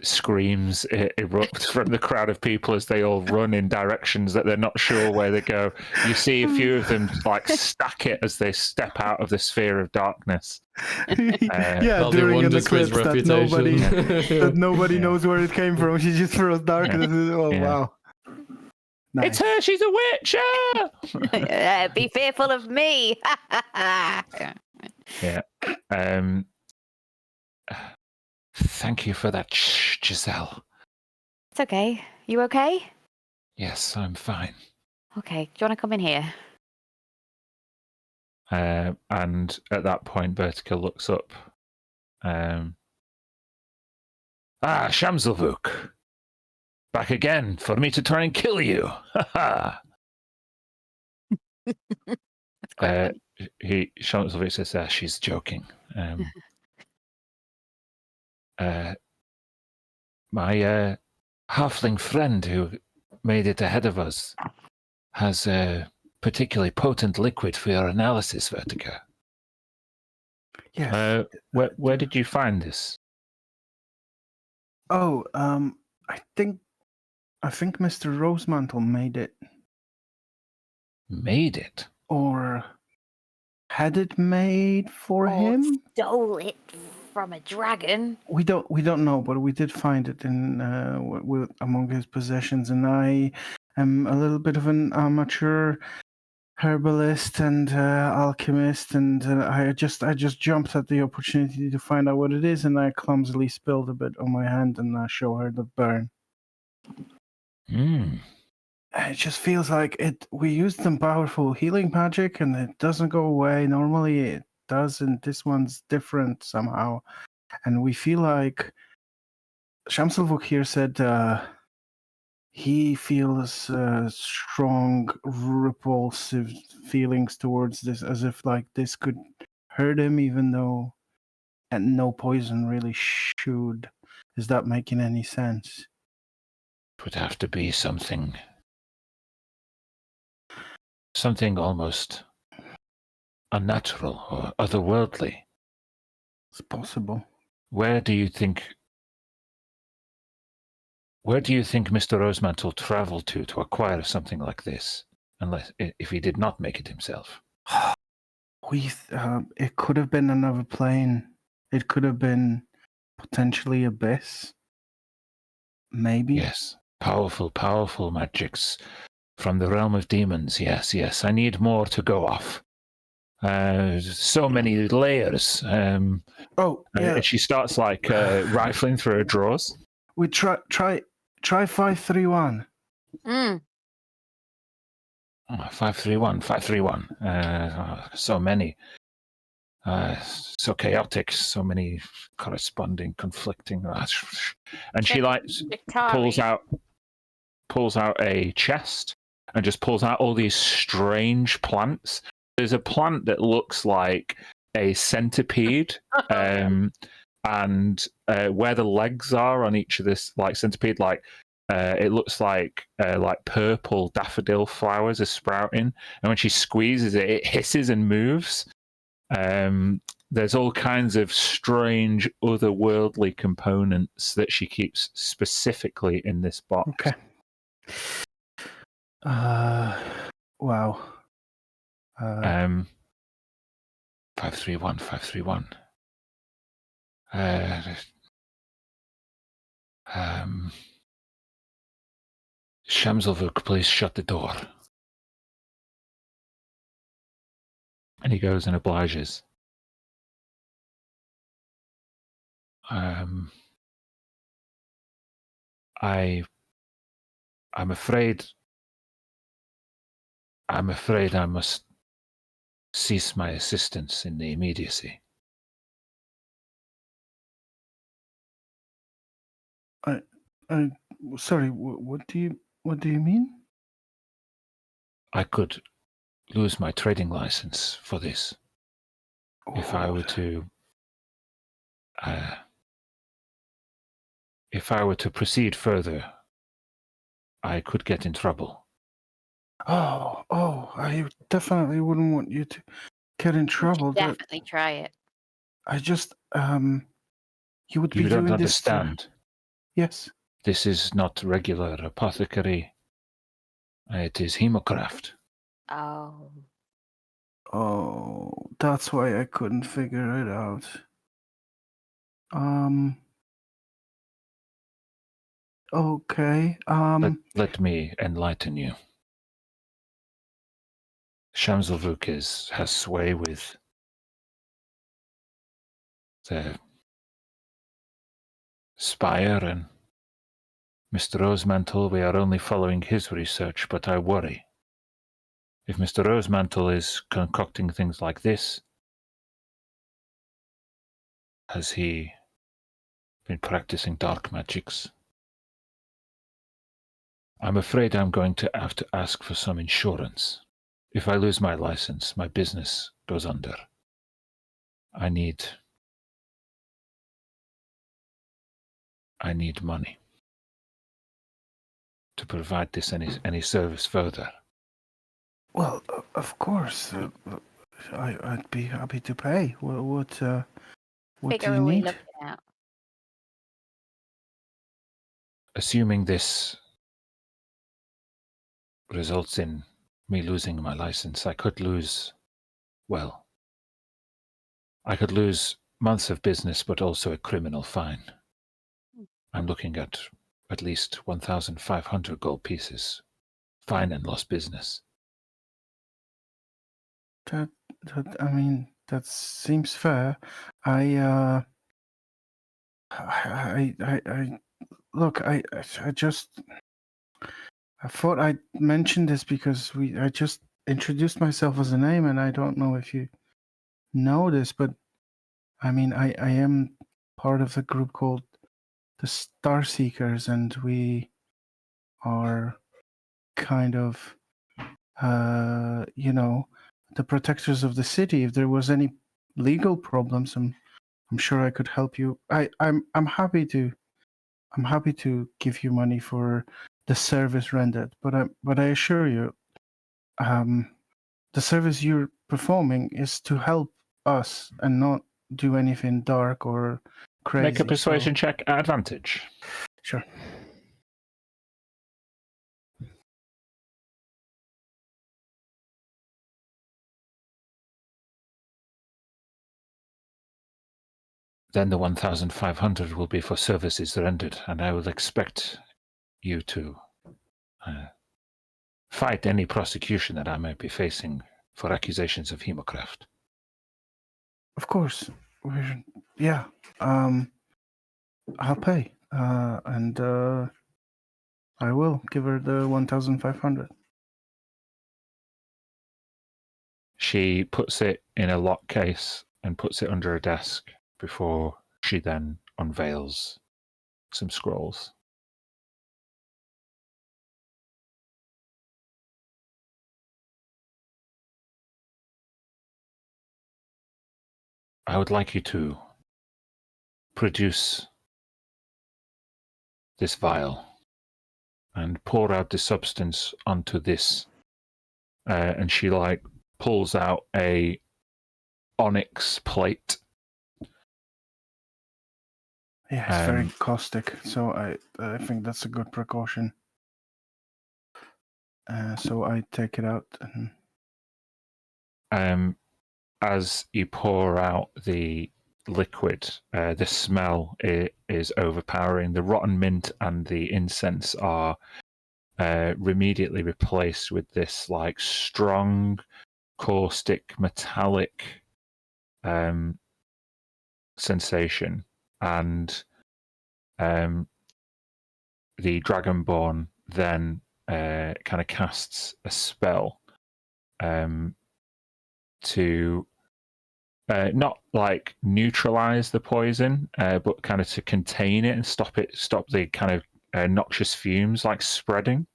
S1: Screams erupt from the crowd of people as they all run in directions that they're not sure where they go. You see a few of them like stack it as they step out of the sphere of darkness.
S2: Yeah,
S4: That'll do
S2: during an
S4: wonders for his
S2: eclipse that
S4: reputation.
S2: nobody
S1: Yeah.
S2: knows where it came from. She just throws darkness. Oh
S1: Yeah.
S2: wow!
S1: It's
S2: Nice.
S1: her. She's a witch. Ah!
S3: Be fearful of me.
S1: Yeah. Thank you for that, Giselle.
S3: It's okay. You okay?
S1: Yes, I'm fine.
S3: Okay. Do you want to come in here?
S1: And at that point, Vertica looks up. Shamselvuk. Back again for me to try and kill you. Ha
S3: That's quite funny.
S1: Shamselvuk says, she's joking. My halfling friend who made it ahead of us has a particularly potent liquid for your analysis, Vertica.
S2: Yes.
S1: Where did you find this?
S2: Oh, I think Mr. Rosemantle made it,
S1: Made it?
S2: or had it made for him.
S3: Stole it from a dragon.
S2: We don't know, but we did find it in among his possessions, and I am a little bit of an amateur herbalist and alchemist, and I just jumped at the opportunity to find out what it is, and I clumsily spilled a bit on my hand, and I show her the burn. It just feels like it. We used some powerful healing magic, and it doesn't go away. Normally, it does, and this one's different somehow. And we feel like Shamselvuk here said he feels strong, repulsive feelings towards this, as if like this could hurt him, even though and no poison really should. Is that making any sense?
S1: It would have to be something almost unnatural or otherworldly.
S2: It's possible.
S1: Where do you think Mr. Rosemantle traveled to acquire something like this, unless if he did not make it himself?
S2: It could have been another plane. It could have been potentially Abyss. Maybe.
S1: Yes. Powerful magics from the realm of demons. Yes. I need more to go off. So many layers.
S2: Yeah.
S1: And she starts like rifling through her drawers.
S2: We try 531.
S1: 531. So many. So chaotic. So many corresponding, conflicting. And she like pulls out a chest and just pulls out all these strange plants. There's a plant that looks like a centipede, and where the legs are on each of this like centipede, like it looks like purple daffodil flowers are sprouting, and when she squeezes it, it hisses and moves. There's all kinds of strange, otherworldly components that she keeps specifically in this box.
S2: Okay. Wow.
S1: 531. Shamselvuk, please shut the door. And he goes and obliges. I'm afraid I must cease my assistance in the immediacy.
S2: Sorry. What do you mean?
S1: I could lose my trading license for this if I were to. If I were to proceed further, I could get in trouble.
S2: Oh! I definitely wouldn't want you to get in trouble.
S3: Definitely try it.
S2: I just you would be
S1: You don't
S2: doing this.
S1: understand.
S2: Yes.
S1: This is not regular apothecary. It is hemocraft.
S3: Oh.
S2: Oh, that's why I couldn't figure it out. Okay.
S1: Let me enlighten you. Shamselvuk has sway with the Spire and Mr. Rosemantle. We are only following his research, but I worry. If Mr. Rosemantle is concocting things like this, has he been practicing dark magics? I'm afraid I'm going to have to ask for some insurance. If I lose my license, my business goes under. I need money to provide this any service further.
S2: Well, of course. I'd be happy to pay. What do
S3: Figure
S2: you
S3: we
S2: need?
S3: looking at.
S1: Assuming this results in me losing my license, I could lose months of business, but also a criminal fine. I'm looking at least 1,500 gold pieces. Fine and lost business.
S2: That seems fair. I look. I thought I'd mention this because I just introduced myself as a name, and I don't know if you know this, but I am part of a group called the Star Seekers, and we are kind of, the protectors of the city. If there was any legal problems, I'm sure I could help you. I'm happy to give you money for the service rendered, but I assure you, the service you're performing is to help us and not do anything dark or crazy.
S1: Make a persuasion check at advantage.
S2: Sure.
S1: Then the 1,500 will be for services rendered, and I will expect you to fight any prosecution that I might be facing for accusations of hemocraft.
S2: Of course. I'll pay. And I will give her the 1,500.
S1: She puts it in a lock case and puts it under a desk before she then unveils some scrolls. I would like you to produce this vial and pour out the substance onto this. And she pulls out a onyx plate.
S2: Yeah, it's very caustic, so I think that's a good precaution. So I take it out.
S1: And as you pour out the liquid, the smell is overpowering. The rotten mint and the incense are immediately replaced with this strong, caustic, metallic sensation, and the Dragonborn then kind of casts a spell to not like neutralize the poison, but kind of to contain it and stop the kind of noxious fumes like spreading.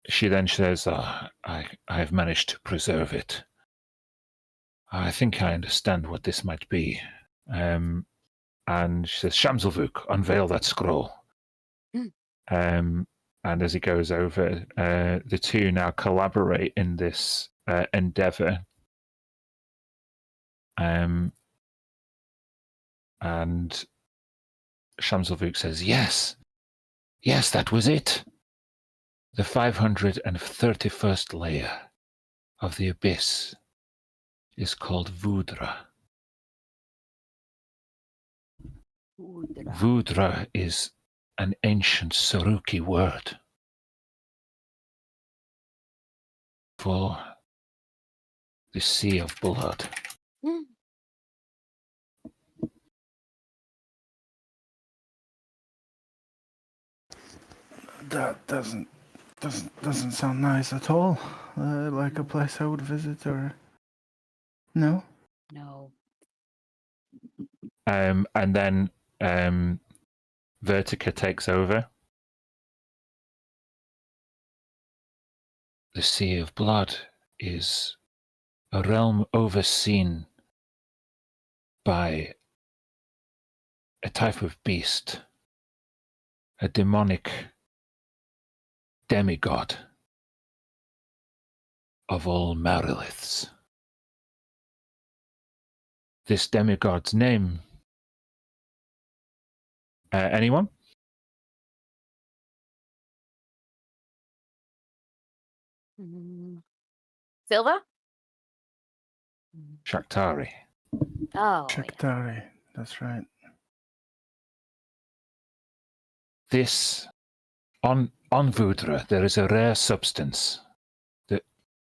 S1: She then says, I have managed to preserve it. I think I understand what this might be. And she says, Shamselvuk, unveil that scroll. And as he goes over, the two now collaborate in this endeavor. And Shamselvuk says, yes, that was it. The 531st layer of the abyss is called Vudra. Vudra is an ancient Saruki word for the sea of blood.
S2: That doesn't sound nice at all. Like a place I would visit, or no?
S3: No.
S1: And then Vertica takes over. The Sea of Blood is a realm overseen by a type of beast, a demonic demigod of all Mariliths. This demigod's name... anyone?
S3: Silver?
S1: Shaktari.
S3: Oh,
S2: Shaktari, that's right.
S1: This, on Vudra, there is a rare substance, that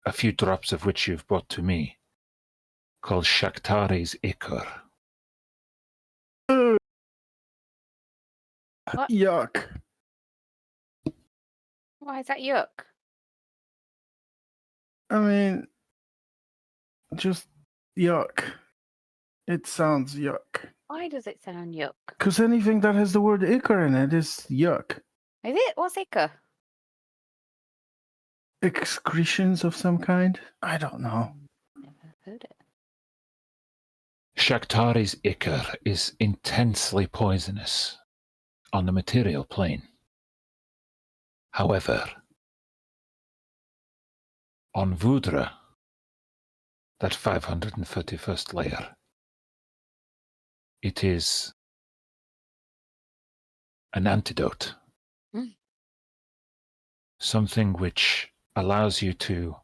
S1: a few drops of which you've brought to me, called Shaktari's ichor.
S3: What?
S2: Yuck.
S3: Why is that yuck?
S2: I mean, just yuck. It sounds yuck.
S3: Why does it sound yuck?
S2: Because anything that has the word ichor in it is yuck.
S3: Is it? What's ichor?
S2: Excretions of some kind? I don't know.
S3: Never heard it.
S1: Shaktari's ichor is intensely poisonous on the material plane. However, on Vudra, that 531st layer, it is an antidote. Something which allows you to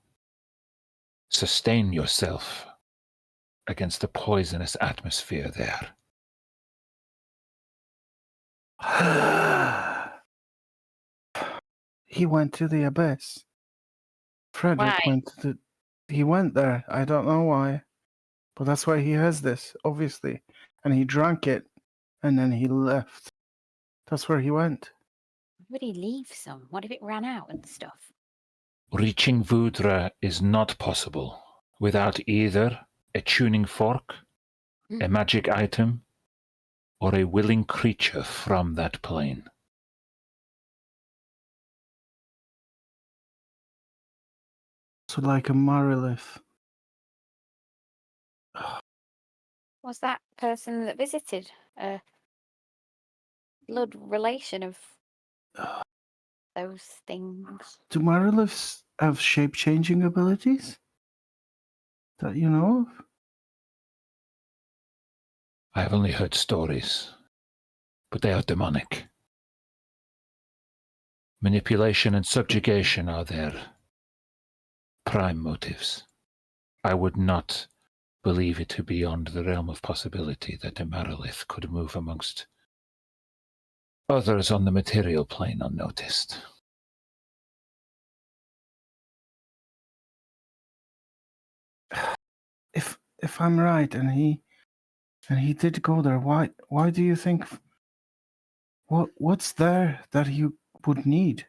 S1: sustain yourself against the poisonous atmosphere there.
S2: He went to the abyss. Frederick
S3: Why?
S2: He went there. I don't know why. But that's why he has this, obviously. And he drank it, and then he left. That's where he went.
S3: Why would he leave some? What if it ran out and stuff?
S1: Reaching Vudra is not possible without either a tuning fork, a magic item, or a willing creature from that plane.
S2: So like a Marilith.
S3: Was that person that visited a blood relation of those things?
S2: Do Mariliths have shape-changing abilities? That you know of?
S1: I have only heard stories, but they are demonic. Manipulation and subjugation are their prime motives. I would not believe it to be beyond the realm of possibility that a Marilith could move amongst others on the material plane unnoticed.
S2: If I'm right, and he did go there, why do you think? What's there that he would need?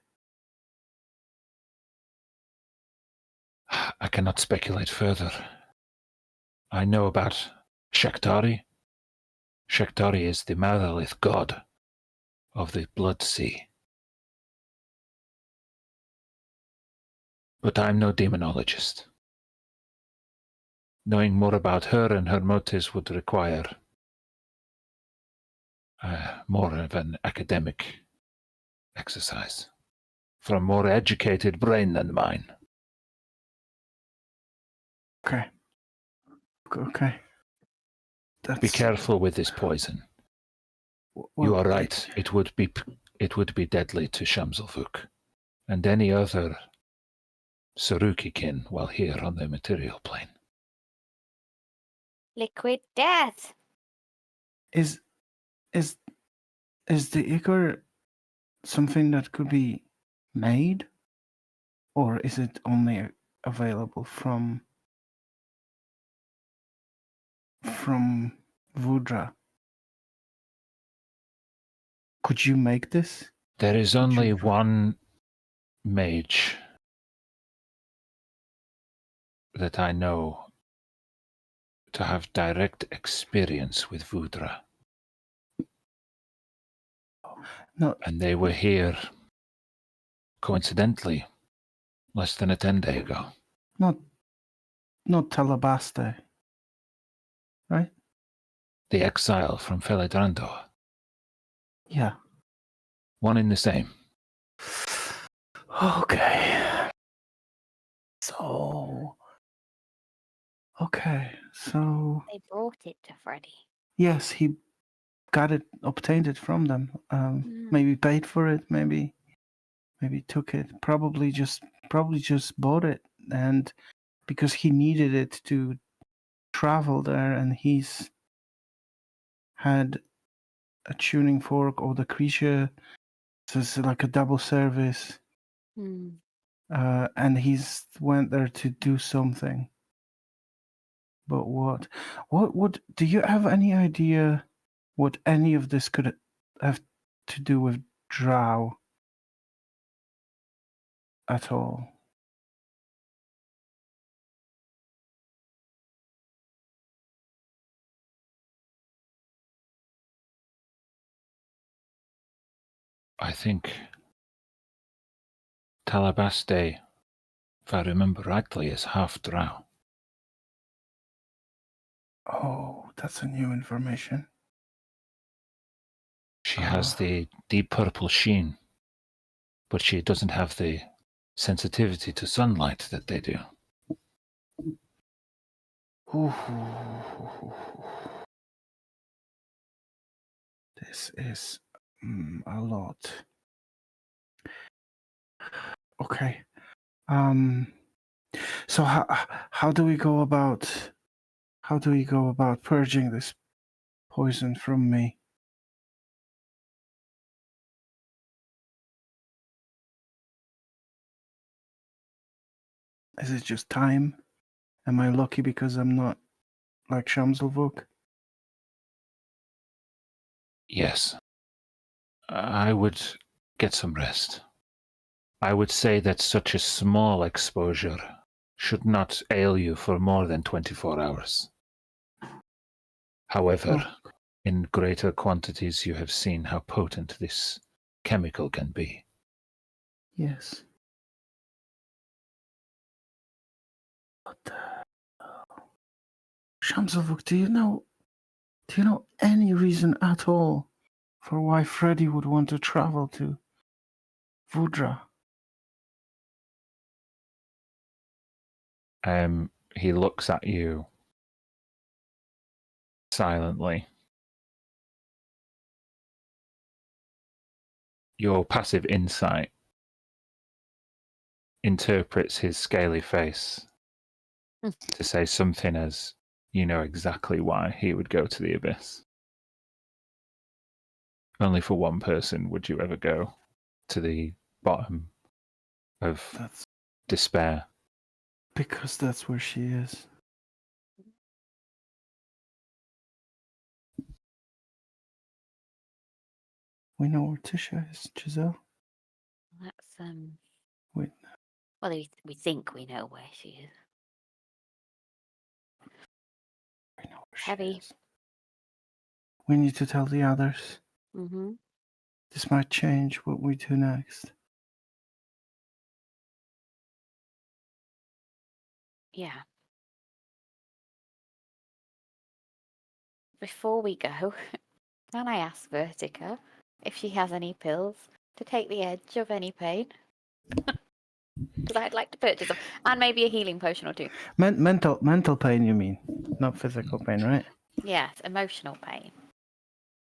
S1: I cannot speculate further. I know about Shaktari. Shaktari is the Matherlith god of the Blood Sea. But I'm no demonologist. Knowing more about her and her motives would require more of an academic exercise for a more educated brain than mine.
S2: Okay. Okay. That's,
S1: Be careful with this poison.
S2: well,
S1: You are right. It would be deadly to Shamselvuk and any other Saruki-kin while here on the material plane.
S3: Liquid death.
S2: Is the ichor something that could be made, or is it only available from Vudra? Could you make this?
S1: There is
S2: Could
S1: only
S2: you-
S1: one mage that I know to have direct experience with Vudra.
S2: No,
S1: And they were here, coincidentally, less than a 10-day ago.
S2: not Talabaste, right?
S1: The exile from Feledrando.
S2: Yeah.
S1: One in the same.
S2: Okay. So. Okay. So.
S3: They brought it to Freddy.
S2: Yes, he obtained it from them.
S3: Mm.
S2: Maybe paid for it. Maybe took it. Probably just bought it, and because he needed it to travel there, and he's had a tuning fork or the creature, so it's like a double service.
S3: Mm.
S2: And he's went there to do something. But what? What? Do you have any idea what any of this could have to do with Drow at all?
S1: I think Talabaste, if I remember rightly, is half drow.
S2: Oh, that's a new information.
S1: She has the deep purple sheen, but she doesn't have the sensitivity to sunlight that they do.
S2: This is a lot. Okay. So how do we go about purging this poison from me? Is it just time? Am I lucky because I'm not like Shamselvuk?
S1: Yes. I would get some rest. I would say that such a small exposure should not ail you for more than 24 hours. However, in greater quantities, you have seen how potent this chemical can be.
S2: Yes. What the Shamselvuk, do you know any reason at all for why Freddy would want to travel to Vudra?
S1: He looks at you silently. Your passive insight interprets his scaly face to say something as, you know exactly why he would go to the abyss. Only for one person would you ever go to the bottom of
S2: That's
S1: despair.
S2: because that's where she is. We know where Tisha is, Giselle.
S3: That's
S2: Wait.
S3: Well, we think we know where she is. Looks heavy.
S2: We need to tell the others.
S3: Mm-hmm.
S2: This might change what we do next.
S3: Yeah. Before we go, can I ask Vertica if she has any pills to take the edge of any pain? Because I'd like to purchase them. And maybe a healing potion or two.
S2: Mental pain, you mean? Not physical pain, right?
S3: Yes, emotional pain.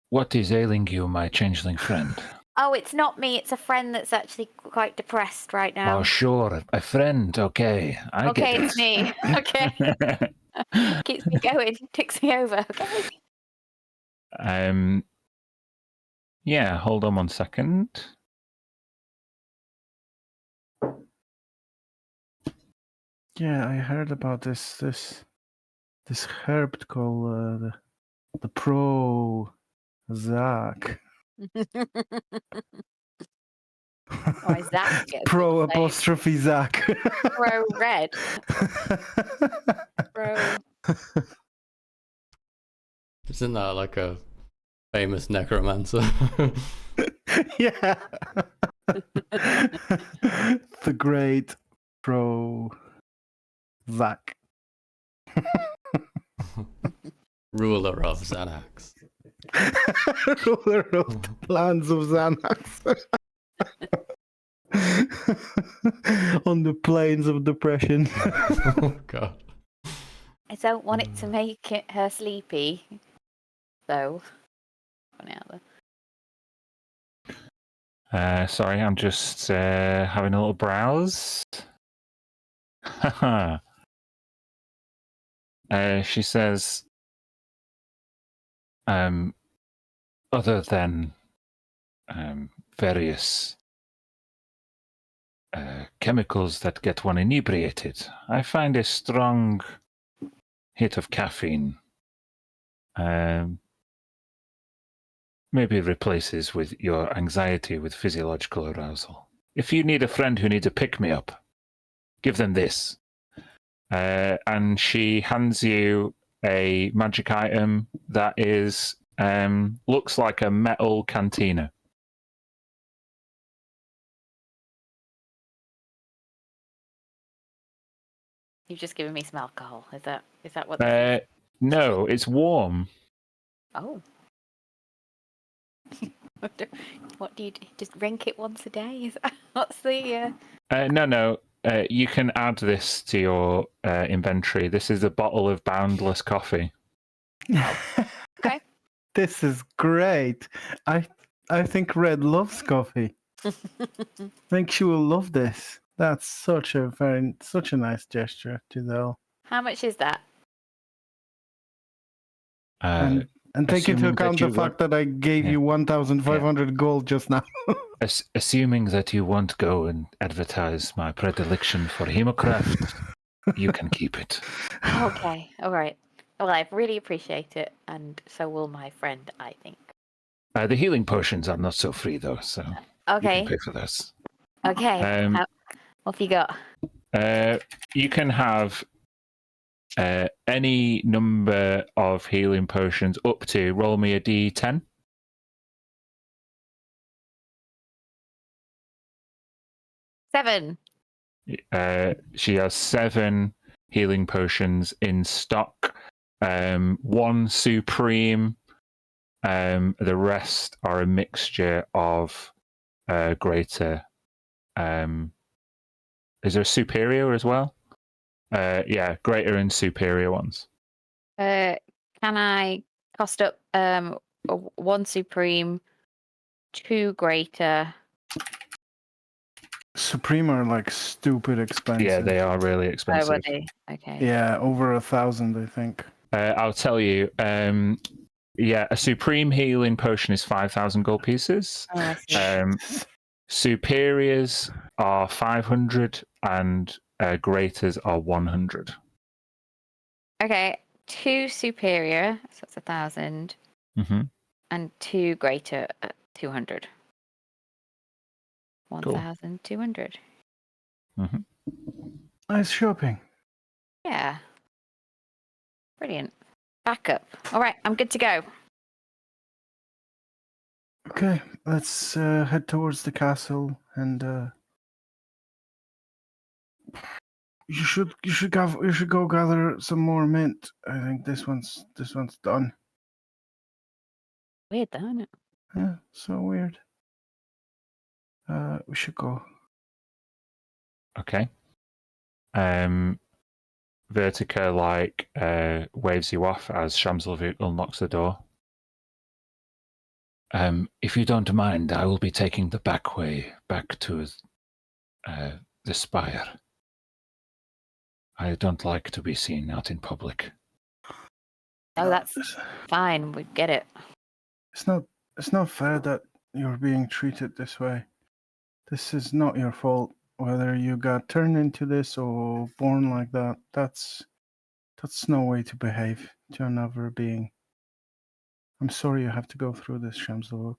S1: What is ailing you, my changeling friend?
S3: Oh, it's not me. It's a friend that's actually quite depressed right now.
S1: Oh, sure. A friend. Okay. I
S3: Okay,
S1: get
S3: it's me. Okay. Keeps me going. Ticks me over. Okay.
S1: Yeah, hold on 1 second.
S2: Yeah, I heard about this herb called the Pro Zac.
S3: Why Zach gets
S2: Pro
S3: all the
S2: apostrophe Zac.
S3: Pro red. Pro.
S4: Isn't that like a famous necromancer?
S2: Yeah. The great Pro Zac.
S4: Ruler of Xanax.
S2: Ruler of the plans of Xanax. On the plains of depression.
S4: Oh god.
S3: I don't want it to make her sleepy, though. For now, though.
S1: Sorry, I'm just having a little browse. She says, other than various chemicals that get one inebriated, I find a strong hit of caffeine maybe replaces with your anxiety with physiological arousal. If you need a friend who needs a pick-me-up, give them this. And she hands you a magic item that is looks like a metal cantina.
S3: You've just given me some alcohol. Is that what this is?
S1: No, it's warm.
S3: Oh. What do you do? Just drink it once a day? Is that, what's the...
S1: No. You can add this to your inventory. This is a bottle of boundless coffee.
S3: Okay.
S2: This is great. I think Red loves coffee. I think she will love this. That's such a nice gesture to the
S3: How much is that?
S2: and take into
S1: assuming
S2: account
S1: that
S2: the
S1: you
S2: fact that I gave
S1: Yeah.
S2: you 1,500 gold just now.
S1: assuming that you won't go and advertise my predilection for hemocraft, you can keep it.
S3: Okay. All right. Well, I really appreciate it, and so will my friend, I think.
S1: The healing potions are not so free, though, so you
S3: Okay.
S1: can pay for those.
S3: Okay. What have you got?
S1: You can have any number of healing potions up to roll me a d10.
S3: 7.
S1: She has 7 healing potions in stock. 1 supreme. The rest are a mixture of greater. Is there a superior as well? Yeah, greater and superior ones.
S3: Can I cost up 1 supreme, 2 greater?
S2: Supreme are like stupid expensive.
S1: Yeah, they are really
S3: Oh,
S1: expensive.
S3: were they? Okay.
S2: Yeah, over 1,000, I think.
S1: I'll tell you. Yeah, a supreme healing potion is 5,000 gold pieces.
S3: Oh, I see.
S1: Superiors are 500 and greaters are 100.
S3: Okay, 2 superior, so that's 1,000,
S1: Mm-hmm.
S3: and 2 greater, 200.
S1: Cool.
S3: 1,200.
S1: Mm-hmm.
S2: Nice shopping.
S3: Yeah. Brilliant. backup. All right, I'm good to go.
S2: Okay, let's head towards the castle, and you should go gather some more mint. I think this one's done.
S3: Weird, though, isn't it?
S2: Yeah, so weird. We should go.
S1: Okay. Vertica waves you off as Shamslavut unlocks the door. If you don't mind, I will be taking the back way back to the spire. I don't like to be seen out in public.
S3: Oh, that's fine. We get it.
S2: It's not fair that you're being treated this way. This is not your fault. Whether you got turned into this or born like that, that's no way to behave to another being. I'm sorry you have to go through this, Shamslavuk.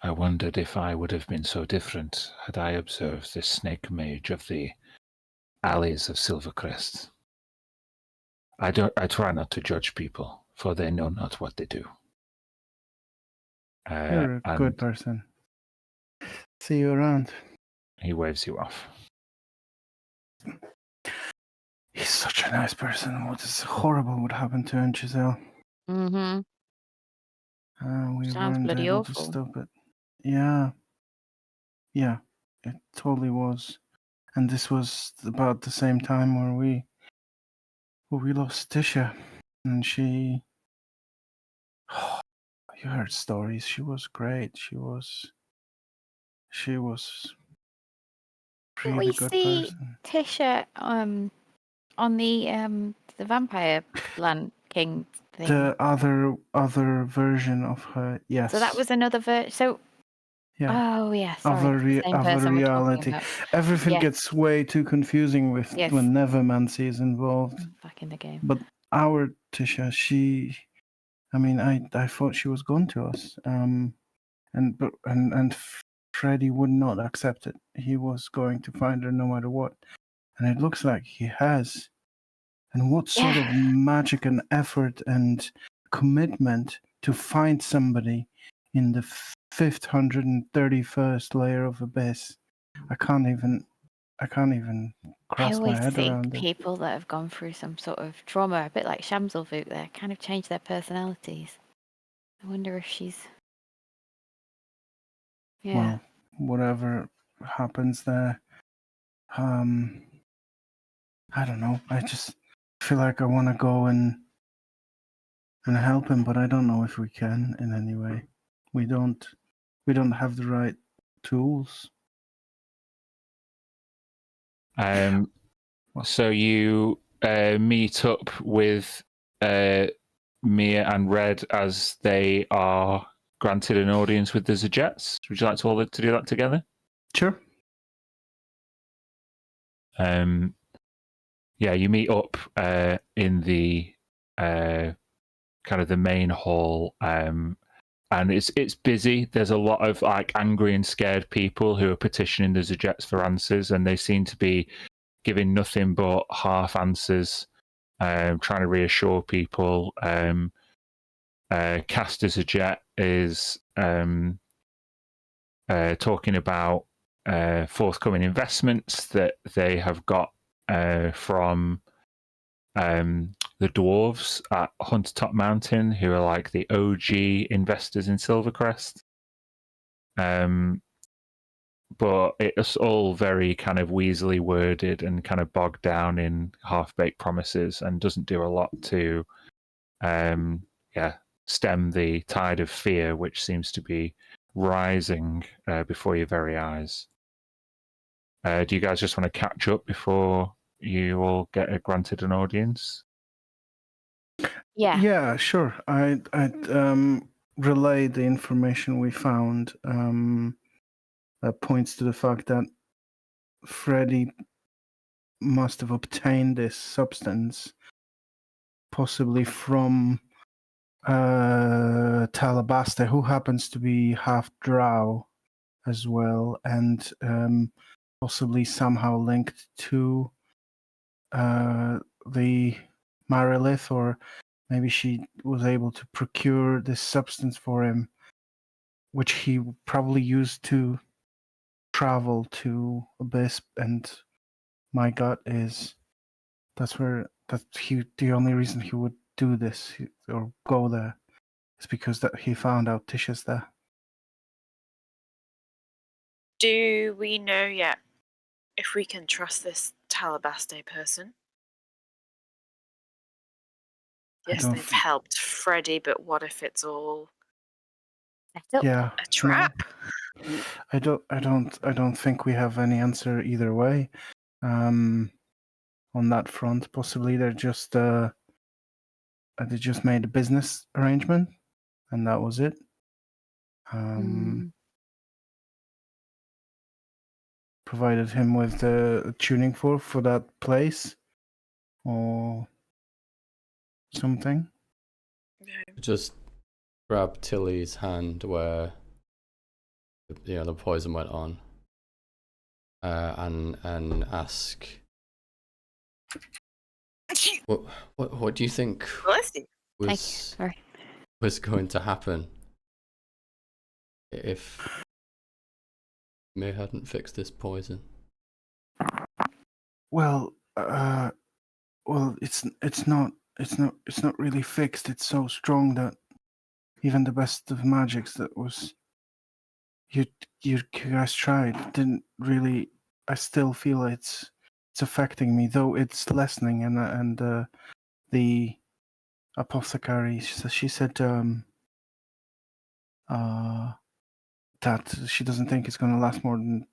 S1: I wondered if I would have been so different had I observed this snake mage of the alleys of Silvercrest. I try not to judge people, for they know not what they do.
S2: You're a good person. See you around.
S1: He waves you off.
S2: He's such a nice person. What is horrible would happen to him, Giselle.
S3: Mm-hmm.
S2: We
S3: Sounds
S2: weren't
S3: bloody
S2: able to
S3: awful.
S2: stop it. Yeah, it totally was. And this was about the same time where we lost Tisha, and she. You heard stories. She was great. She was
S3: Didn't
S2: really
S3: we
S2: good
S3: see
S2: person.
S3: Tisha on the Vampire Land King thing?
S2: The other version of her, yes.
S3: So that was another version. So
S2: yeah.
S3: oh yeah, sorry, it's the same
S2: Other
S3: person we're talking
S2: reality.
S3: about.
S2: Everything
S3: Yes.
S2: gets way too confusing with
S3: Yes.
S2: when Nevermancy is involved.
S3: Back in the game.
S2: But our Tisha, I thought she was gone to us. And Freddy would not accept it. He was going to find her no matter what. And it looks like he has. And what sort of magic and effort and commitment to find somebody in the 531st layer of Abyss. I can't even
S3: I
S2: cross my
S3: always
S2: head
S3: think
S2: around it.
S3: people that have gone through some sort of trauma, a bit like Shamslavuk there, kind of change their personalities. I wonder if she's... Yeah.
S2: Well, whatever happens there, I don't know. I just feel like I want to go and help him, but I don't know if we can in any way. We don't have the right tools.
S1: So you meet up with Mia and Red as they are granted an audience with the Zajets. Would you like to do that together?
S2: Sure.
S1: Yeah, you meet up in the kind of the main hall, and it's busy. There's a lot of angry and scared people who are petitioning the Zajets for answers, and they seem to be giving nothing but half answers, trying to reassure people. Castor Zajet is talking about forthcoming investments that they have got from the dwarves at Huntertop Mountain, who are like the OG investors in Silvercrest. But it's all very kind of weaselly worded and kind of bogged down in half-baked promises, and doesn't do a lot to stem the tide of fear which seems to be rising before your very eyes. Do you guys just want to catch up before you all get granted an audience?
S3: Yeah.
S2: Yeah, sure. I'd relay the information we found that points to the fact that Freddy must have obtained this substance possibly from Talabaster, who happens to be half drow as well, and possibly somehow linked to the Marilith, or maybe she was able to procure this substance for him, which he probably used to travel to Abyss. And my gut is the only reason he would do this or go there is because that he found out Tisha's there.
S5: Do we know yet if we can trust this Talabaste person? Yes,
S2: don't
S5: they've helped Freddy, but what if it's all
S3: Set up.
S2: Yeah,
S5: a trap?
S2: I don't think we have any answer either way. On that front, possibly they just made a business arrangement, and that was it. Provided him with the tuning fork for that place, or something.
S4: Just grab Tilly's hand where the poison went on, and ask, what do you think was going to happen if May hadn't fixed this poison?
S2: Well, it's not really fixed. It's so strong that even the best of magics that was you guys tried didn't really. I still feel it's affecting me, though it's lessening. And the apothecary, she said that she doesn't think it's going to last more than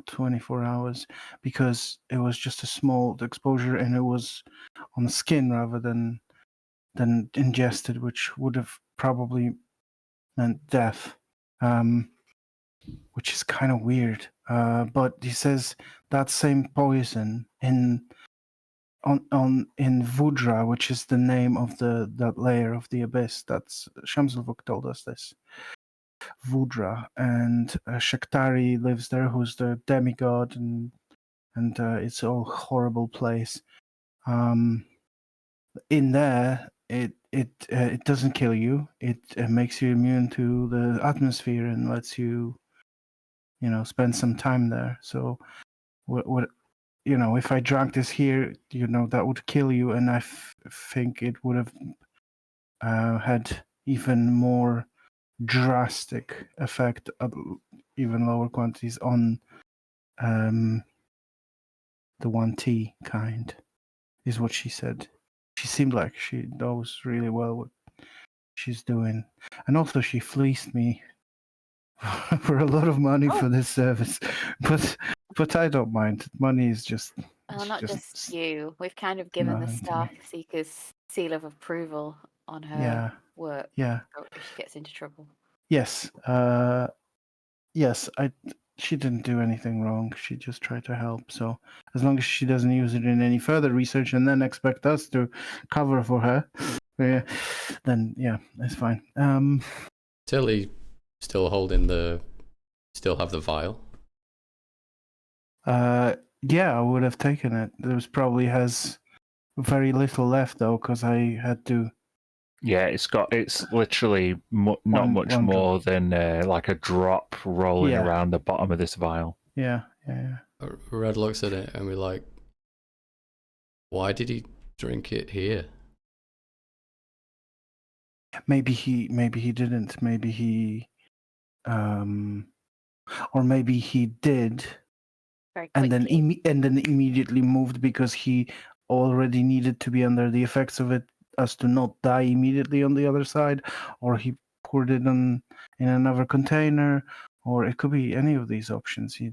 S2: 24 hours, because it was just a small exposure and it was on the skin rather than ingested, which would have probably meant death, which is kind of weird. But he says that same poison in Vudra, which is the name of that layer of the abyss. That's Shamsulvuk told us this. Vudra, and Shaktari lives there, who's the demigod, and it's a horrible place. In there, it doesn't kill you. It makes you immune to the atmosphere and lets you, spend some time there. So, what if I drank this here, that would kill you, and I think it would have had even more drastic effect at even lower quantities on the 1T kind, is what she said. She seemed like she knows really well what she's doing. And also she fleeced me for a lot of money for this service. But I don't mind. Money is just...
S3: Well, not just you. We've kind of given the Star Seeker's seal of approval on her work.
S2: Yeah.
S3: If she gets into trouble.
S2: Yes. Yes, she didn't do anything wrong. She just tried to help. So as long as she doesn't use it in any further research and then expect us to cover for her, then it's fine.
S4: Tilly still have the vial?
S2: Yeah, I would have taken it. Probably has very little left though, because I had to.
S1: Yeah, it's literally not much more than like a drop rolling around the bottom of this vial.
S2: Yeah.
S4: Red looks at it and we're like, why did he drink it here?
S2: Maybe he didn't. Maybe he, or maybe he did, and then immediately moved because he already needed to be under the effects of it, as to not die immediately on the other side, or he poured it in another container, or it could be any of these options.
S3: You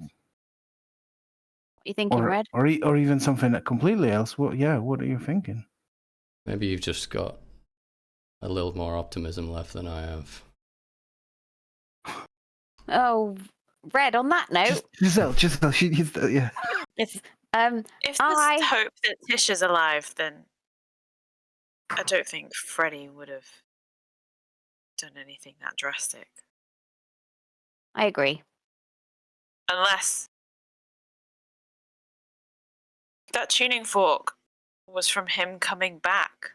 S3: thinking, Red?
S2: Or even something completely else. Well, what are you thinking?
S4: Maybe you've just got a little more optimism left than I have.
S3: Oh, Red, on that note...
S2: Giselle, yeah.
S3: It's,
S5: if there's hope that Tisha's alive, then I don't think Freddy would have done anything that drastic.
S3: I agree.
S5: Unless that tuning fork was from him coming back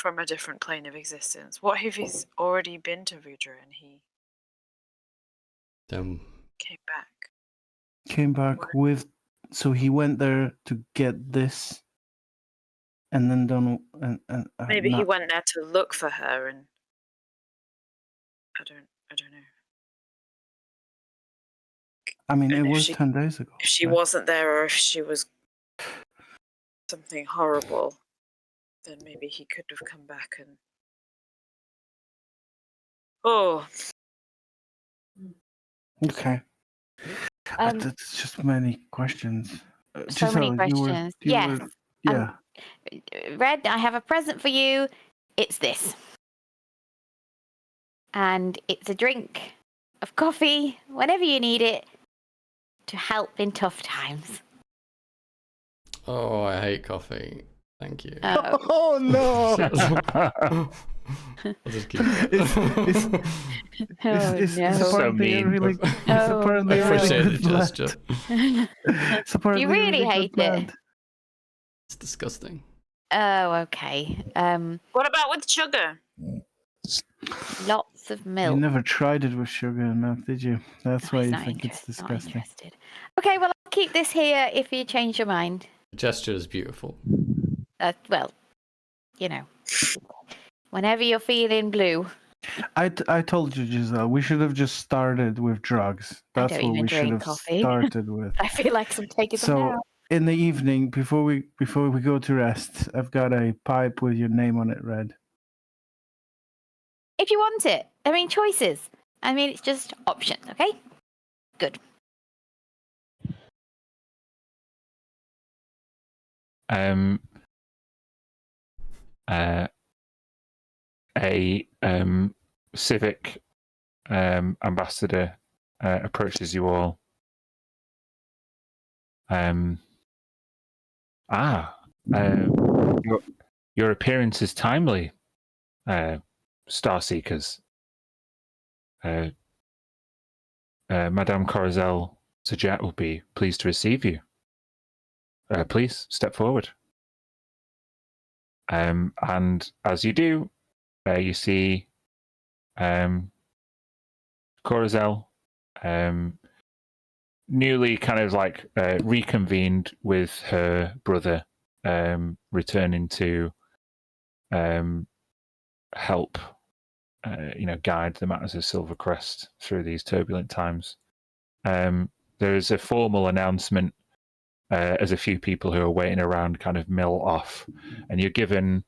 S5: from a different plane of existence? What if he's already been to Rudra and he
S4: Then
S5: came back?
S2: Came back with. So he went there to get this, and then done. And
S5: Maybe he
S2: not,
S5: went there to look for her, and I don't know.
S2: I mean,
S5: And
S2: it
S5: if
S2: was
S5: she-
S2: 10 days ago.
S5: If she
S2: right?
S5: wasn't there, or if she was something horrible, then maybe he could have come back and. Oh,
S2: Okay. That's just many questions.
S3: So many
S2: Giselle,
S3: questions.
S2: You
S3: Yes.
S2: were, yeah.
S3: Red, I have a present for you. It's this. And it's a drink of coffee whenever you need it to help in tough times.
S4: oh, I hate coffee. Thank you.
S2: Oh no!
S4: I'll just keep it.
S2: It's
S3: no.
S2: apparently
S1: So
S2: a
S1: mean.
S2: really, it's
S3: Oh,
S2: apparently
S3: no.
S2: a really
S4: Appreciate the
S2: good blend.
S4: gesture.
S2: It's apparently
S3: You
S2: a
S3: really
S2: really
S3: hate
S2: good blend.
S3: it.
S4: It's disgusting.
S3: Oh, okay.
S5: what about with sugar?
S3: Lots of milk.
S2: You never tried it with sugar and milk, did you? That's
S3: No,
S2: why
S3: he's
S2: you
S3: not
S2: think it's
S3: not
S2: disgusting.
S3: interested. Okay, well, I'll keep this here if you change your mind.
S4: The gesture is beautiful.
S3: Well, you know, whenever you're feeling blue.
S2: I told you, Giselle, we should have just started with drugs.
S3: I
S2: That's
S3: don't
S2: what
S3: even
S2: we should
S3: drink
S2: have
S3: coffee.
S2: started with.
S3: I feel like I'm taking some
S2: So
S3: now.
S2: in the evening, before we go to rest, I've got a pipe with your name on it, Red.
S3: If you want it. I mean, choices. I mean, it's just options, okay? Good.
S1: A civic ambassador approaches you all. Your appearance is timely, Starseekers. Madame Corazel Sajet will be pleased to receive you. Please step forward. And as you do, you see Corazel newly kind of like reconvened with her brother, returning to help guide the matters of Silvercrest through these turbulent times. There is a formal announcement as a few people who are waiting around kind of mill off, and you're given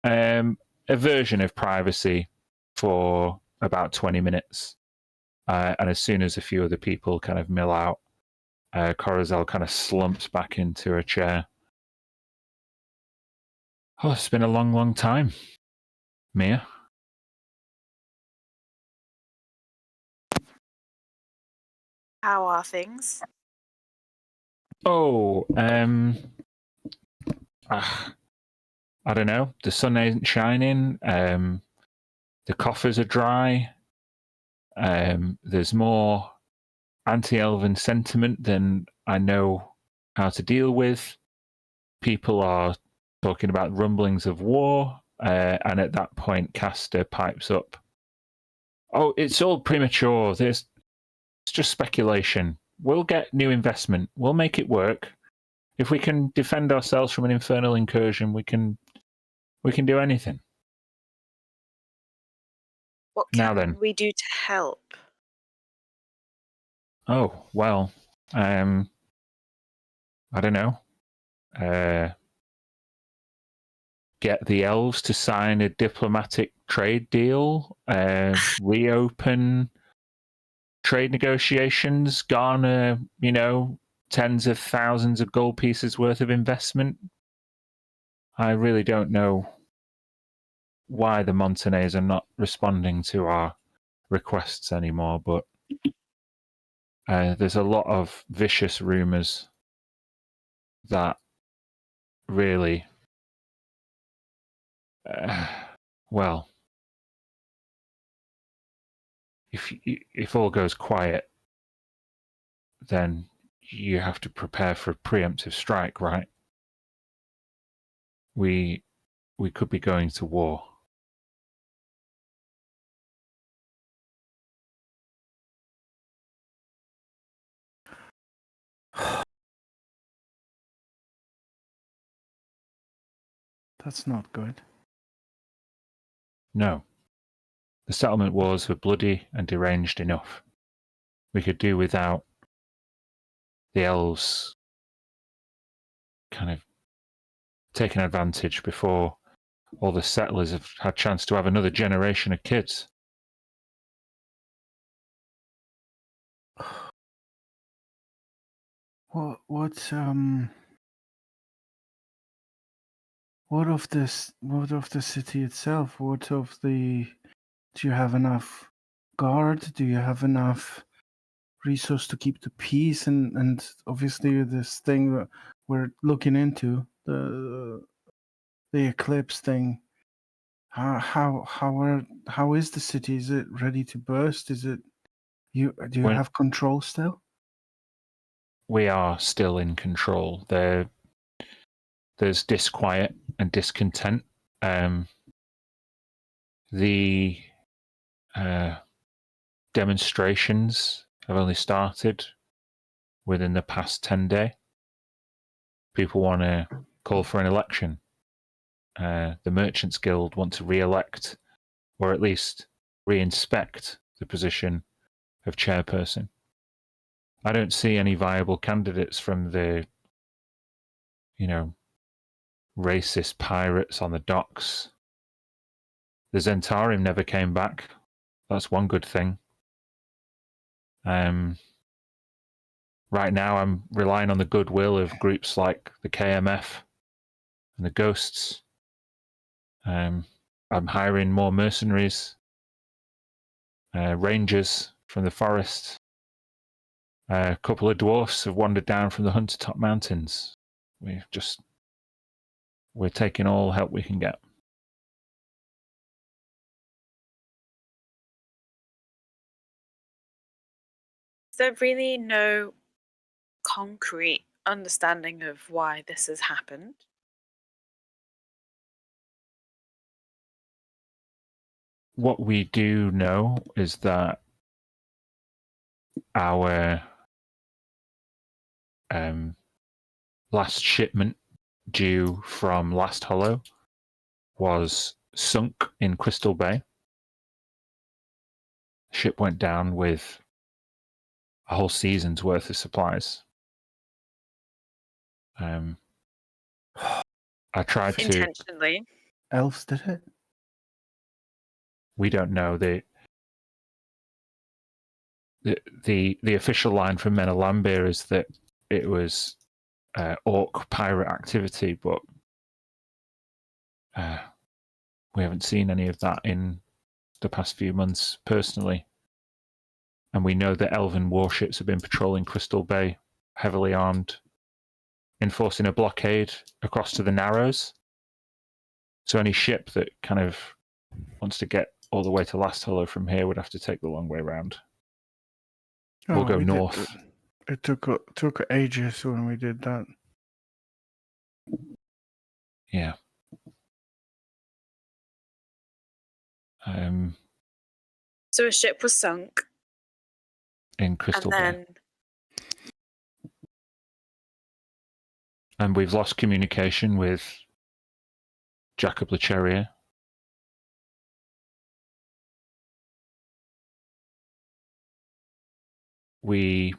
S1: a version of privacy for about 20 minutes. And as soon as a few of the people kind of mill out, Corazel kind of slumps back into her chair. Oh, it's been a long, long time, Mia.
S5: How are things?
S1: Oh, I don't know. The sun ain't shining. The coffers are dry. There's more anti-elven sentiment than I know how to deal with. People are talking about rumblings of war, and at that point, Castor pipes up. Oh, it's all premature. It's just speculation. We'll get new investment. We'll make it work. If we can defend ourselves from an infernal incursion, we can do anything.
S5: What
S1: Now
S5: can
S1: then.
S5: we do to help?
S1: Oh, well, I don't know. Get the elves to sign a diplomatic trade deal, reopen trade negotiations, garner, tens of thousands of gold pieces worth of investment. I really don't know why the Montanets are not responding to our requests anymore, but there's a lot of vicious rumors that really, well, if all goes quiet, then you have to prepare for a preemptive strike, right? We we could be going to war.
S2: That's not good.
S1: No. The settlement wars were bloody and deranged enough. We could do without the elves kind of taking advantage before all the settlers have had a chance to have another generation of kids.
S2: What of this? What of the city itself? What of the? Do you have enough guard? Do you have enough resource to keep the peace? And obviously this thing that we're looking into, the eclipse thing. How is the city? Is it ready to burst? Is it do you have control still?
S1: We are still in control. There's disquiet and discontent. The demonstrations have only started within the past 10 days. People want to call for an election. The Merchants Guild want to re-elect, or at least re-inspect the position of chairperson. I don't see any viable candidates from the, racist pirates on the docks. The Zentarim never came back. That's one good thing. Right now, I'm relying on the goodwill of groups like the KMF and the Ghosts. I'm hiring more mercenaries, rangers from the forest. A couple of dwarfs have wandered down from the Hunter Top Mountains. We're taking all help we can get.
S5: Is there really no concrete understanding of why this has happened?
S1: What we do know is that our last shipment due from Last Hollow was sunk in Crystal Bay. The ship went down with a whole season's worth of supplies. I tried to.
S5: Intentionally.
S2: Elves did it?
S1: We don't know. The official line from Menelambir is that it was orc pirate activity, but we haven't seen any of that in the past few months personally. And we know that elven warships have been patrolling Crystal Bay, heavily armed, enforcing a blockade across to the Narrows. So any ship that kind of wants to get all the way to Last Hollow from here would have to take the long way round. We'll go north.
S2: It took ages when we did that.
S1: Yeah.
S5: So a ship was sunk
S1: In Crystal Bay.
S5: then
S1: And we've lost communication with Jacob Lecheria. We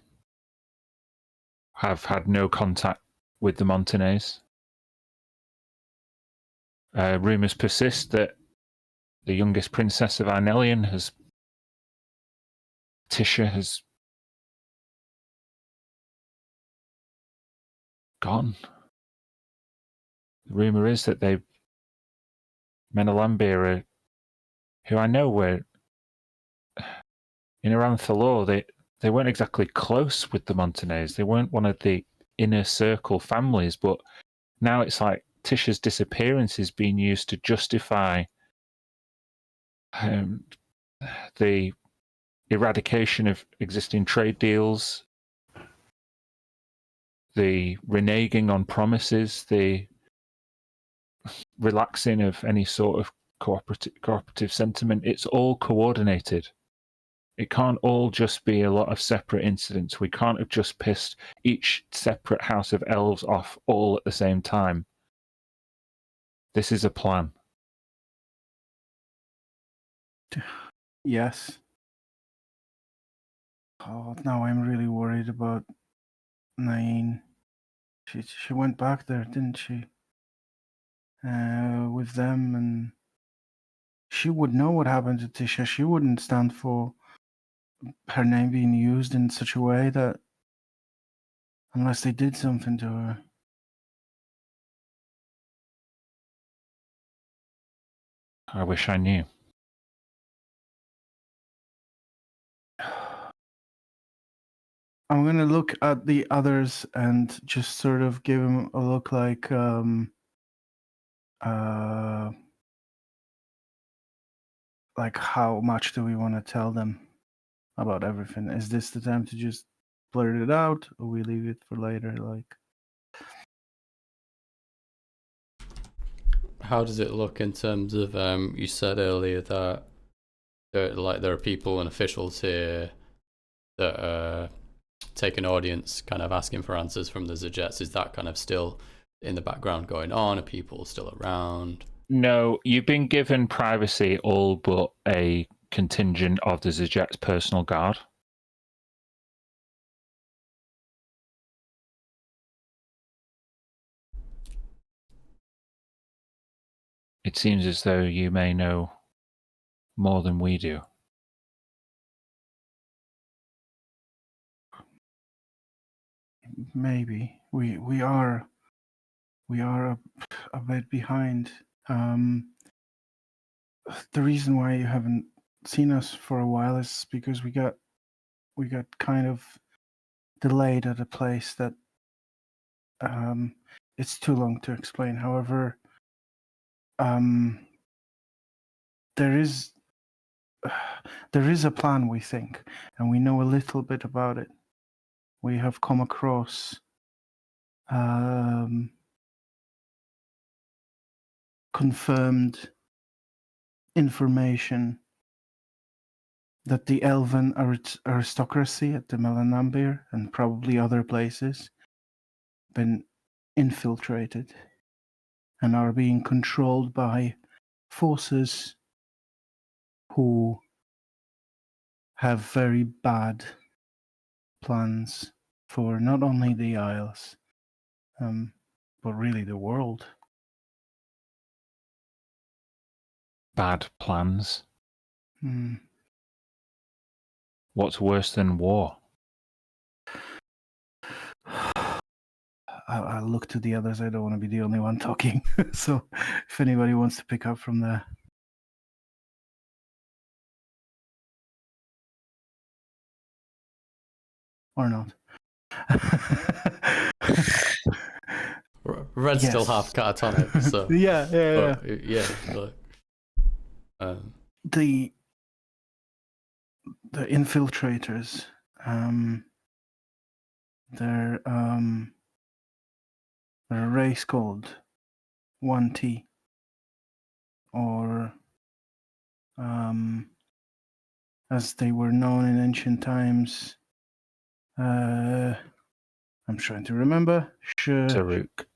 S1: have had no contact with the Montagnais. Rumours persist that the youngest princess of Arnelian Tisha has gone. The rumour is that Menelambir, who I know were in around Thalor, they weren't exactly close with the Montagnais. They weren't one of the inner circle families, but now it's like Tisha's disappearance is being used to justify the eradication of existing trade deals, the reneging on promises, the relaxing of any sort of cooperative sentiment. It's all coordinated. It can't all just be a lot of separate incidents. We can't have just pissed each separate house of elves off all at the same time. This is a plan.
S2: Yes. Oh, now I'm really worried about Nain. She went back there, didn't she? With them, and she would know what happened to Tisha. She wouldn't stand for her name being used in such a way that, unless they did something to her.
S1: I wish I knew.
S2: I'm gonna look at the others and just sort of give them a look like, like how much do we want to tell them about everything? Is this the time to just blurt it out, or we leave it for later? Like,
S4: How does it look in terms of you said earlier that there are people and officials here that take an audience, kind of asking for answers from the Zajets. Is that kind of still in the background going on? Are people still around?
S1: No, you've been given privacy all but a contingent of the Zajet's personal guard. It seems as though you may know more than we do.
S2: maybe we are a bit behind. The reason why you haven't seen us for a while is because we got kind of delayed at a place that it's too long to explain. However, there is a plan, we think, and we know a little bit about it. We have come across confirmed information that the elven aristocracy at the Melanambir and probably other places been infiltrated and are being controlled by forces who have very bad plans for not only the Isles, but really the world.
S1: Bad plans.
S2: Hmm.
S1: What's worse than war?
S2: I'll look to the others. I don't want to be the only one talking. So if anybody wants to pick up from there. Or not.
S4: Red's still
S2: Yes.
S4: half catatonic, so
S2: yeah. The infiltrators, they're a race called 1T, or as they were known in ancient times. I'm trying to remember.
S1: Saruk.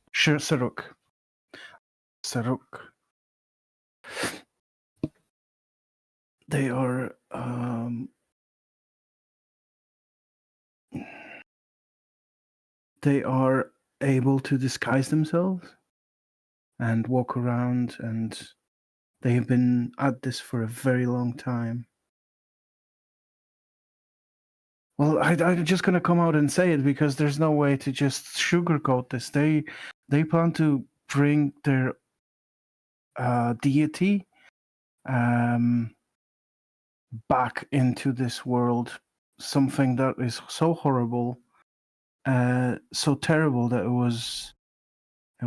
S2: Saruk. They are able to disguise themselves and walk around, and they have been at this for a very long time. Well, I'm just going to come out and say it because there's no way to just sugarcoat this. They plan to bring their deity back into this world, something that is so horrible, so terrible that it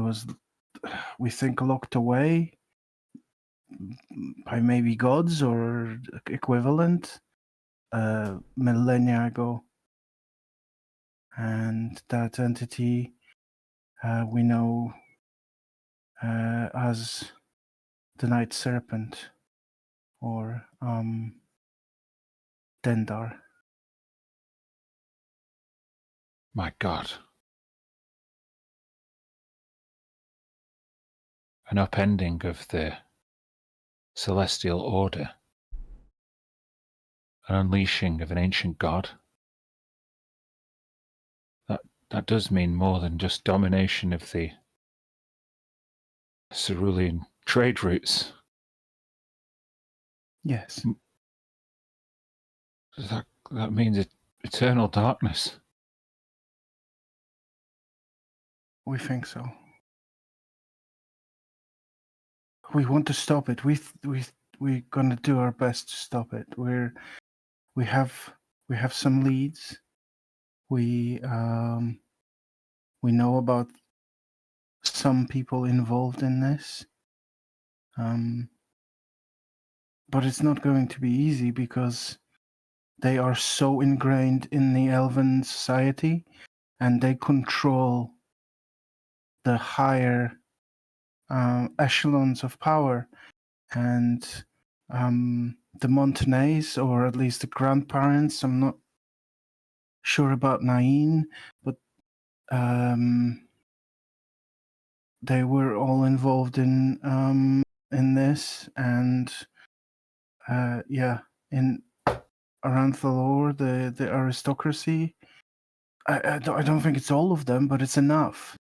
S2: was, we think, locked away by maybe gods or equivalent millennia ago. And that entity, we know, as the Night Serpent or Dendar.
S1: My God. An upending of the celestial order. An unleashing of an ancient god. That does mean more than just domination of the Cerulean trade routes.
S2: Yes,
S1: That means eternal darkness.
S2: we think so. We want to stop it. We're gonna do our best to stop it. We have some leads. We know about some people involved in this. But it's not going to be easy because they are so ingrained in the elven society and they control the higher echelons of power. And the Montagnais, or at least the grandparents, I'm not sure about Nain, but they were all involved in this, and in around Thalor, the aristocracy. I don't think it's all of them, but it's enough.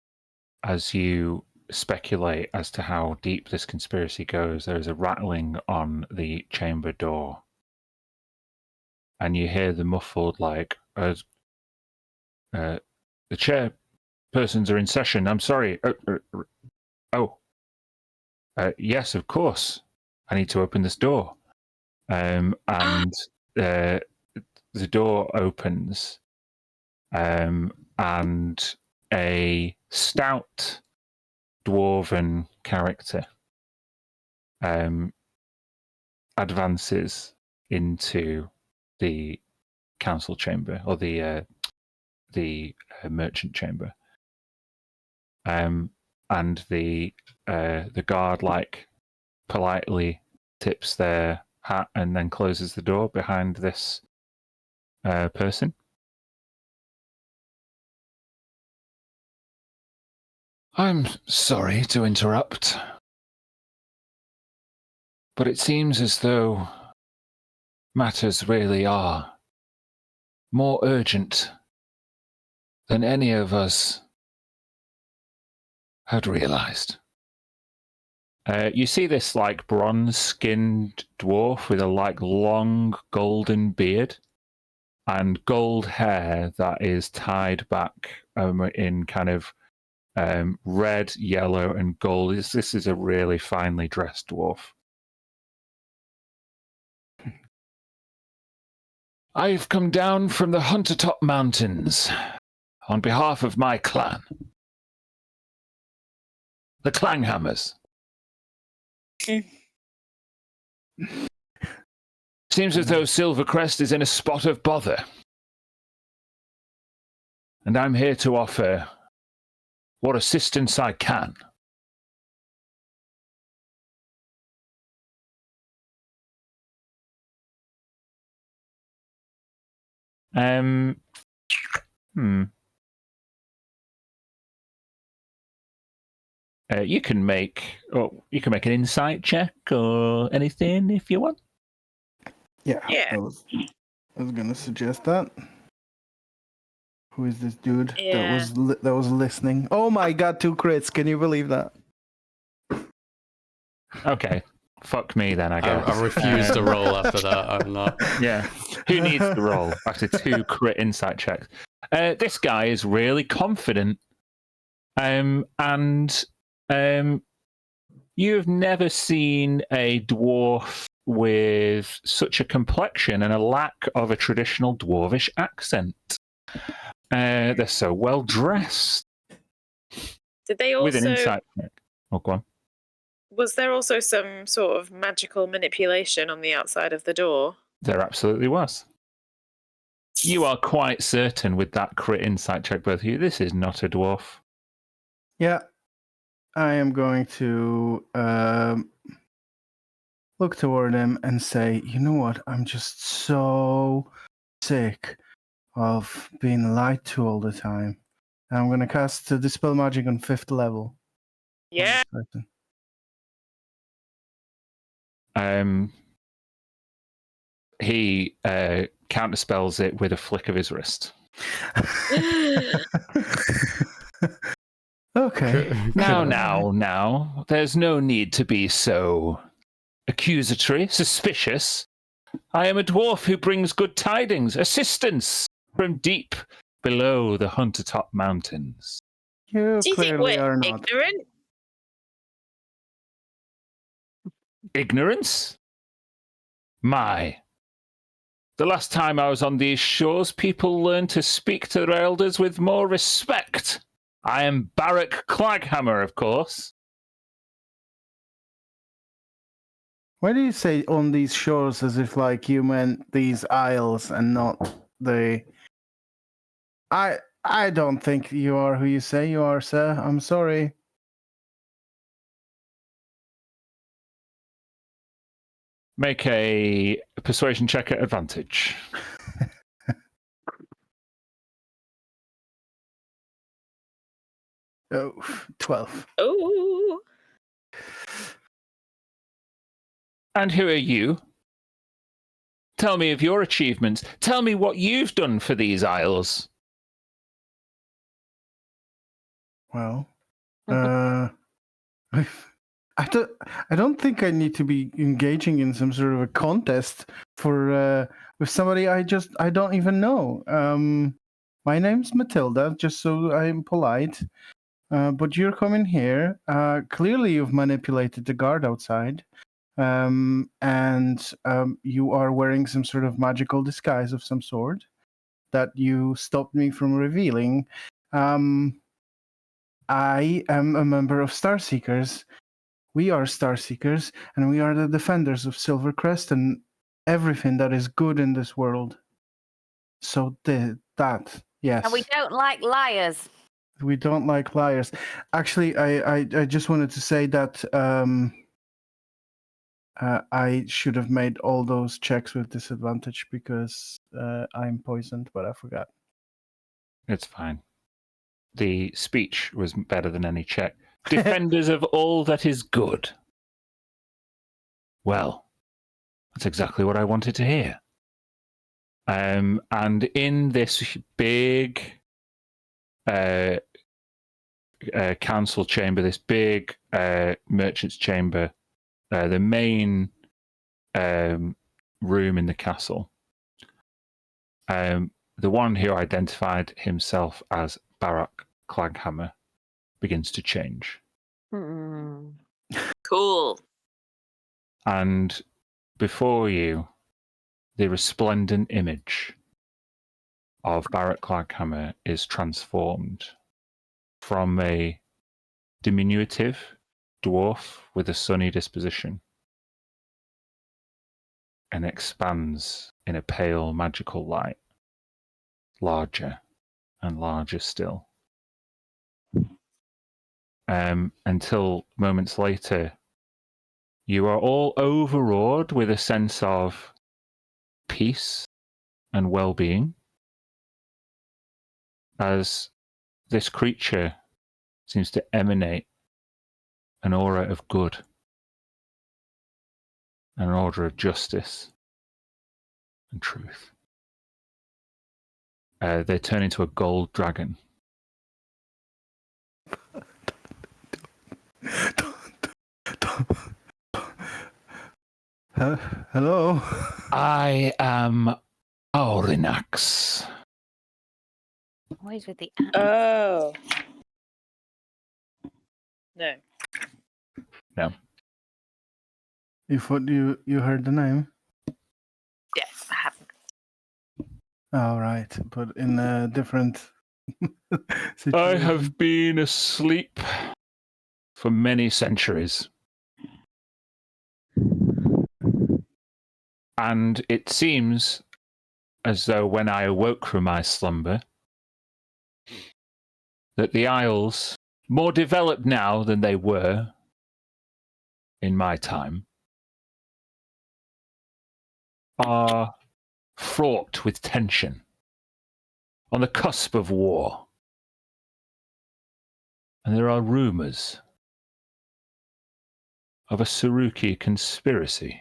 S1: As you speculate as to how deep this conspiracy goes, there is a rattling on the chamber door. And you hear the muffled, the chairpersons are in session. I'm sorry. Yes, of course. I need to open this door. And the door opens, and a stout dwarven character advances into the council chamber, or the merchant chamber, and the guard politely tips their hat and then closes the door behind this person. I'm sorry to interrupt, but it seems as though matters really are more urgent than any of us had realized. You see this bronze-skinned dwarf with a long golden beard and gold hair that is tied back in kind of red, yellow, and gold. This is a really finely dressed dwarf. I've come down from the Huntertop Mountains on behalf of my clan, the Clanghammers. Seems as though Silvercrest is in a spot of bother, and I'm here to offer what assistance I can. You can make an insight check or anything if you want.
S2: Yeah.
S5: Yeah.
S2: I was gonna suggest that. Who is this dude that was listening? Oh my god, 2 crits! Can you believe that?
S1: Okay, fuck me then, I guess.
S4: I refuse to roll after that. I'm not.
S1: Yeah, who needs to roll after 2 crit insight checks? This guy is really confident, and you've never seen a dwarf with such a complexion and a lack of a traditional dwarvish accent. They're so well dressed.
S5: Did they also?
S1: With an insight check. Oh, go on.
S5: Was there also some sort of magical manipulation on the outside of the door?
S1: There absolutely was. You are quite certain with that crit insight check, both of you, this is not a dwarf.
S2: Yeah. I am going to look toward him and say, you know what? I'm just so sick of being lied to all the time. I'm going to cast Dispel Magic on 5th level. on
S5: Yeah.
S2: this person.
S1: He counterspells it with a flick of his wrist.
S2: Okay.
S1: Now, there's no need to be so accusatory, suspicious. I am a dwarf who brings good tidings, assistance from deep below the Huntertop Mountains.
S2: You
S5: Do you think
S2: clearly
S5: we're
S2: are not.
S5: ignorant?
S1: Ignorance? My. The last time I was on these shores, people learned to speak to their elders with more respect. I am Barak Claghammer, of course.
S2: Why do you say on these shores as if like you meant these isles and not the... I don't think you are who you say you are, sir. I'm sorry.
S1: Make a persuasion check at advantage.
S2: Oh, 12.
S5: Oh.
S1: And who are you? Tell me of your achievements. Tell me what you've done for these isles.
S2: Well, I don't think I need to be engaging in some sort of a contest for with somebody I don't even know. My name's Matilda, just so I'm polite. But you're coming here. Clearly, you've manipulated the guard outside, and you are wearing some sort of magical disguise of some sort that you stopped me from revealing. I am a member of Starseekers. We are Starseekers, and we are the defenders of Silvercrest and everything that is good in this world. So that, yes.
S3: And we don't like liars.
S2: We don't like liars. Actually, I just wanted to say that I should have made all those checks with disadvantage because I'm poisoned, but I forgot.
S1: It's fine. The speech was better than any check. Defenders of all that is good. Well, that's exactly what I wanted to hear. And in this big council chamber, this big merchant's chamber, the main room in the castle, the one who identified himself as Barak Claghammer begins to change.
S5: Cool.
S1: And before you, the resplendent image of Barak Claghammer is transformed from a diminutive dwarf with a sunny disposition and expands in a pale magical light, larger and larger still. Until moments later, you are all overawed with a sense of peace and well-being as this creature seems to emanate an aura of good, an aura of justice and truth. They turn into a gold dragon.
S2: Hello?
S1: I am Aurinax.
S3: Always with the
S5: Oh. No.
S1: No.
S2: You heard the name?
S5: Yes, I haven't.
S2: All right, but in a different situation.
S1: I have been asleep for many centuries. And it seems as though when I awoke from my slumber, that the Isles more developed now than they were in my time, are fraught with tension, on the cusp of war. And there are rumors of a Cerulea conspiracy.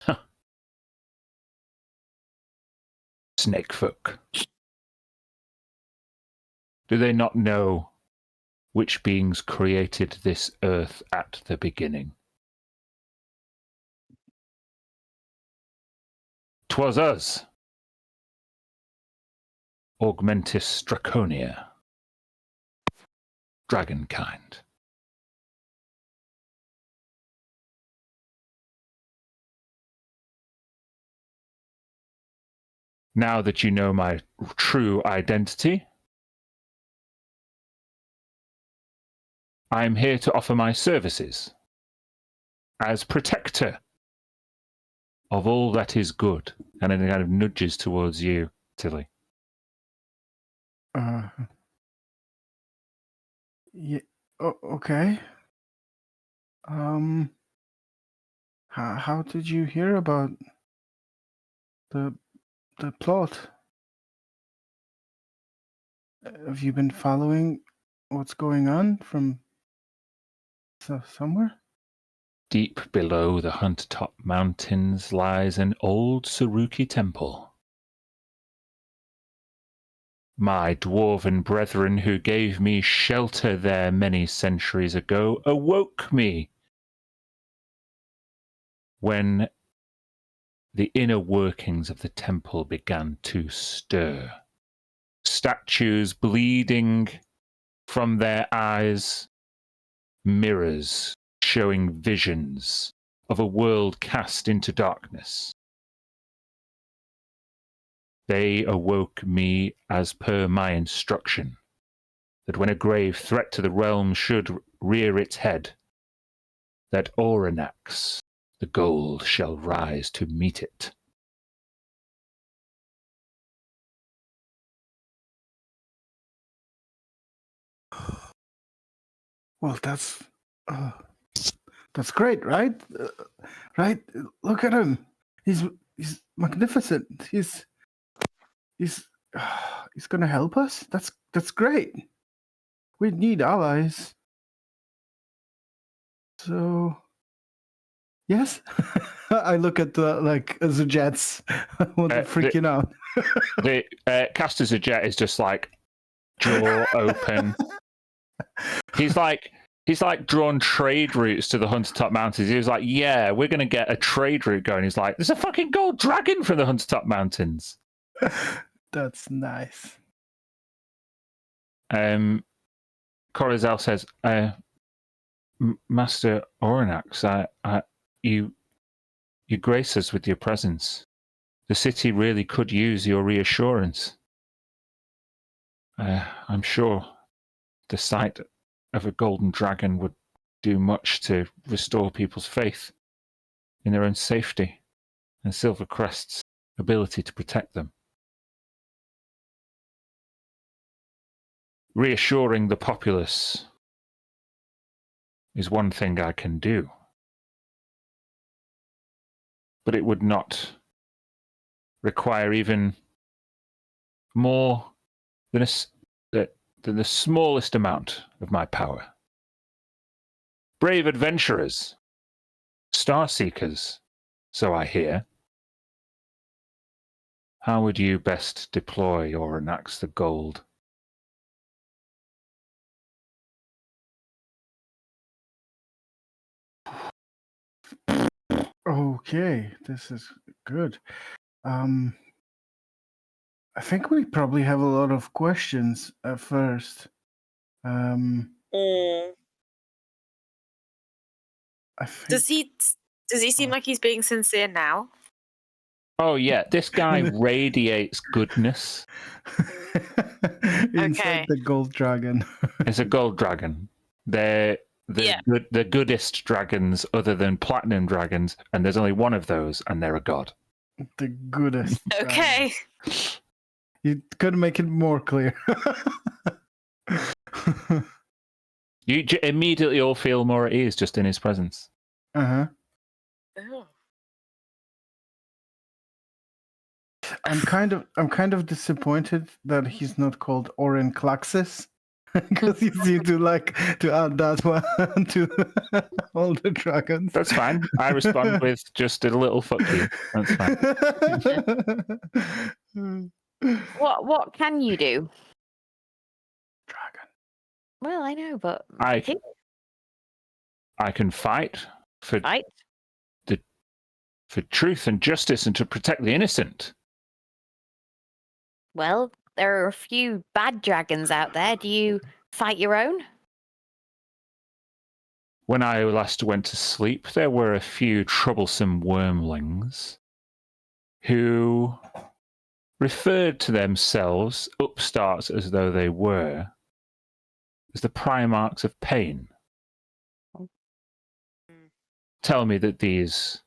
S1: Huh. Snakefolk. Do they not know which beings created this earth at the beginning? 'Twas us. Augmentis Draconia. Dragonkind. Now that you know my true identity, I am here to offer my services as protector of all that is good. And then it kind of nudges towards you, Tilly.
S2: Yeah. Okay. How did you hear about the plot? Have you been following what's going on from somewhere?
S1: Deep below the Hunt-Top Mountains lies an old Cerulea temple. My dwarven brethren who gave me shelter there many centuries ago awoke me when the inner workings of the temple began to stir. Statues bleeding from their eyes, mirrors showing visions of a world cast into darkness. They awoke me as per my instruction, that when a grave threat to the realm should rear its head, that Oranax, the gold, shall rise to meet it.
S2: Well, that's great, right? Right? Look at him. He's magnificent. He's gonna help us. That's great. We need allies. So, yes. I look at the jets. I want to freaking out.
S1: The Caster Jet is just like jaw open. He's like drawn trade routes to the Hunter-Top Mountains. He was like, yeah, we're going to get a trade route going. He's like, there's a fucking gold dragon from the Hunter-Top Mountains.
S2: That's nice.
S1: Corazel says, Master Oranax, you grace us with your presence. The city really could use your reassurance. I'm sure the sight of a golden dragon would do much to restore people's faith in their own safety and Silvercrest's ability to protect them. Reassuring the populace is one thing I can do, but it would not require even more than the smallest amount of my power. Brave adventurers, star seekers, so I hear. How would you best deploy Oranax the Gold?
S2: Okay, this is good. I think we probably have a lot of questions at first. I think...
S5: Does he seem like he's being sincere now?
S1: Oh yeah, this guy radiates goodness.
S2: Inside the gold dragon.
S1: It's a gold dragon. They're the goodest dragons other than platinum dragons, and there's only one of those, and they're a god.
S2: The goodest.
S5: Okay.
S2: You could make it more clear.
S1: You immediately all feel more at ease just in his presence.
S2: Uh-huh.
S5: Oh.
S2: I'm kind of disappointed that he's not called Orin Klaxis. Because you seem to like to add that one to all the dragons.
S1: That's fine. I respond with just a little fuck you. That's fine.
S3: What can you do?
S2: Dragon.
S3: Well, I know, but
S1: I
S3: do
S1: can fight for
S3: fight.
S1: for truth and justice and to protect the innocent.
S3: Well, there are a few bad dragons out there. Do you fight your own?
S1: When I last went to sleep, there were a few troublesome wormlings who referred to themselves, upstarts as though they were, as the Primarchs of Pain. Tell me that these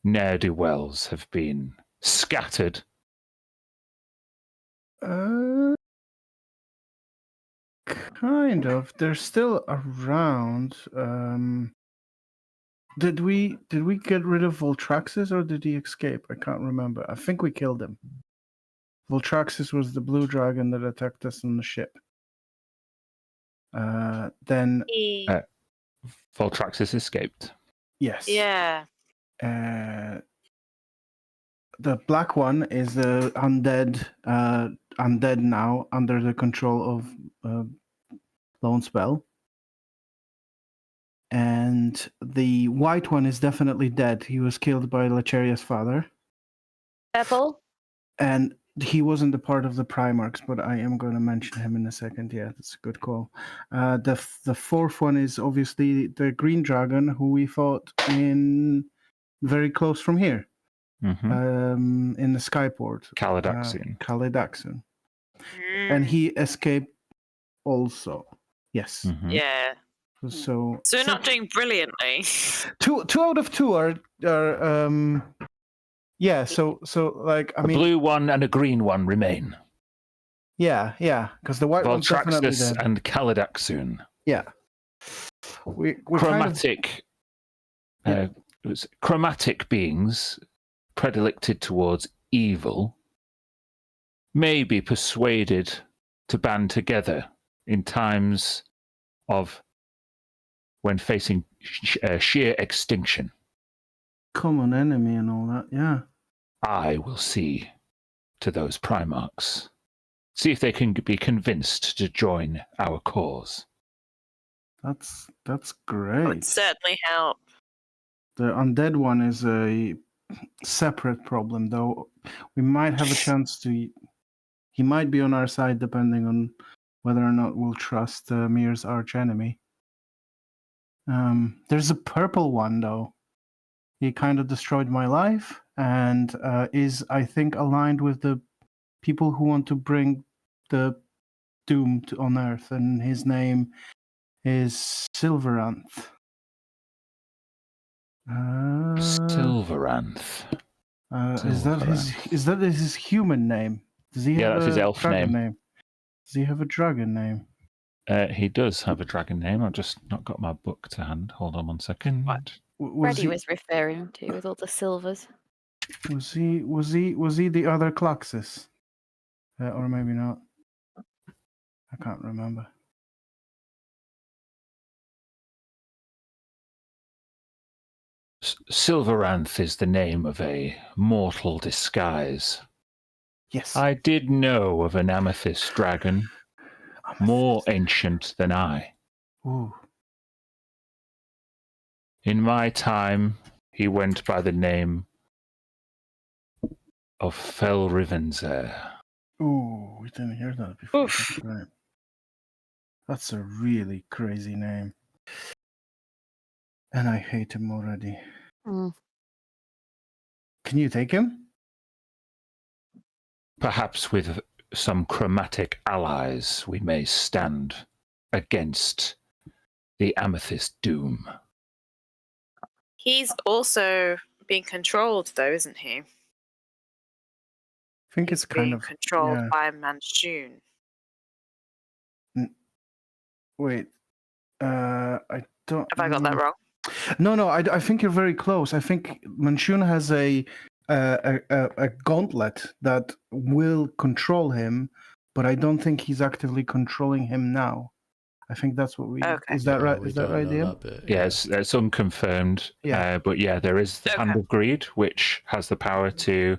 S1: ne'er-do-wells have been scattered.
S2: Kind of. They're still around. Did we get rid of Voltraxis or did he escape? I can't remember. I think we killed him. Voltraxis was the blue dragon that attacked us on the ship. Then
S1: Voltraxis escaped.
S2: yes.
S5: Yeah.
S2: The black one is undead now under the control of Lone Spell. And the white one is definitely dead. He was killed by Lecheria's father.
S3: Purple?
S2: And he wasn't a part of the Primarchs, but I am going to mention him in a second. Yeah, that's a good call. The fourth one is obviously the green dragon, who we fought in very close from here.
S1: Mm-hmm.
S2: In the Skyport.
S1: Kalidaxun.
S2: And he escaped also. Yes.
S1: Mm-hmm.
S5: Yeah.
S2: So
S5: we're not doing brilliantly.
S2: Two out of two are yeah. So like I
S1: a
S2: mean,
S1: blue one and a green one remain.
S2: Yeah, because the white one's definitely
S1: Voltraxis
S2: dead.
S1: and Kalidaxun.
S2: Yeah. We
S1: chromatic chromatic beings predilected towards evil may be persuaded to band together in times of when facing sheer extinction.
S2: Common enemy and all that, yeah.
S1: I will see to those Primarchs. See if they can be convinced to join our cause.
S2: That's
S5: That
S2: great.
S5: would certainly help.
S2: The undead one is a separate problem, though. We might have a chance to. He might be on our side, depending on whether or not we'll trust Mir's archenemy. There's a purple one, though. He kind of destroyed my life and is, I think, aligned with the people who want to bring the doom on Earth, and his name is Silveranth.
S1: Silveranth.
S2: Is that his human name? Does he have
S1: that's his elf
S2: dragon name? Does he have a dragon name?
S1: He does have a dragon name. I've just not got my book to hand. Hold on 1 second.
S3: What Freddie was referring to with all the silvers.
S2: Was he the other Klaxis? Or maybe not. I can't remember.
S1: Silveranth is the name of a mortal disguise.
S2: Yes.
S1: I did know of an amethyst dragon, more ancient than I.
S2: Ooh.
S1: In my time, he went by the name of Felrivenzer.
S2: Ooh, we didn't hear that before. That's right. That's a really crazy name. And I hate him already.
S3: Mm.
S2: Can you take him?
S1: Perhaps with some chromatic allies, we may stand against the amethyst doom.
S5: He's also being controlled, though, isn't he?
S2: I think
S5: He's
S2: it's kind
S5: being
S2: of
S5: controlled by Manchun.
S2: Wait. I don't.
S5: Have I got that wrong?
S2: No. I think you're very close. I think Manchun has a gauntlet that will control him, but I don't think he's actively controlling him now. I think that's what we.
S5: Okay.
S2: Is that right?
S4: We
S2: Is that
S4: don't
S2: right,
S4: know
S2: Ian?
S4: that bit.
S1: Yeah, it's unconfirmed.
S2: Yeah.
S1: But yeah, there is the Hand
S5: Okay.
S1: of Greed, which has the power to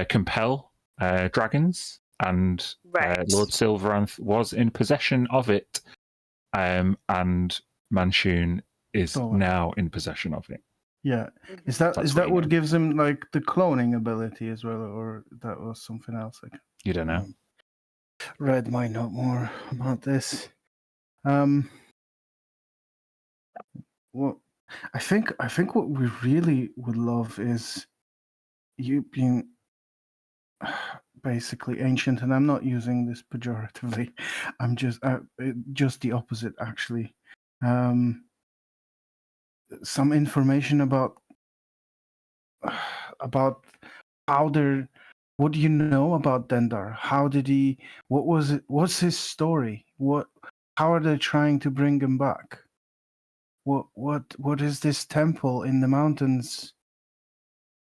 S1: compel dragons, and
S5: Right.
S1: Lord Silveranth was in possession of it, and Manchun is
S2: Stole it.
S1: now in possession of it.
S2: Yeah.
S5: Mhm.
S2: Is that
S1: That's
S2: that
S1: what you
S2: what
S1: know.
S2: gives him like the cloning ability as well, or that was something else? Like,
S1: You don't know.
S2: Red might know more about this. Well, I think what we really would love is you being basically ancient, and I'm not using this pejoratively. I'm just the opposite, actually. Some information about how they're. What do you know about Dendar? How did he? What was it? What's his story? How are they trying to bring him back? What is this temple in the mountains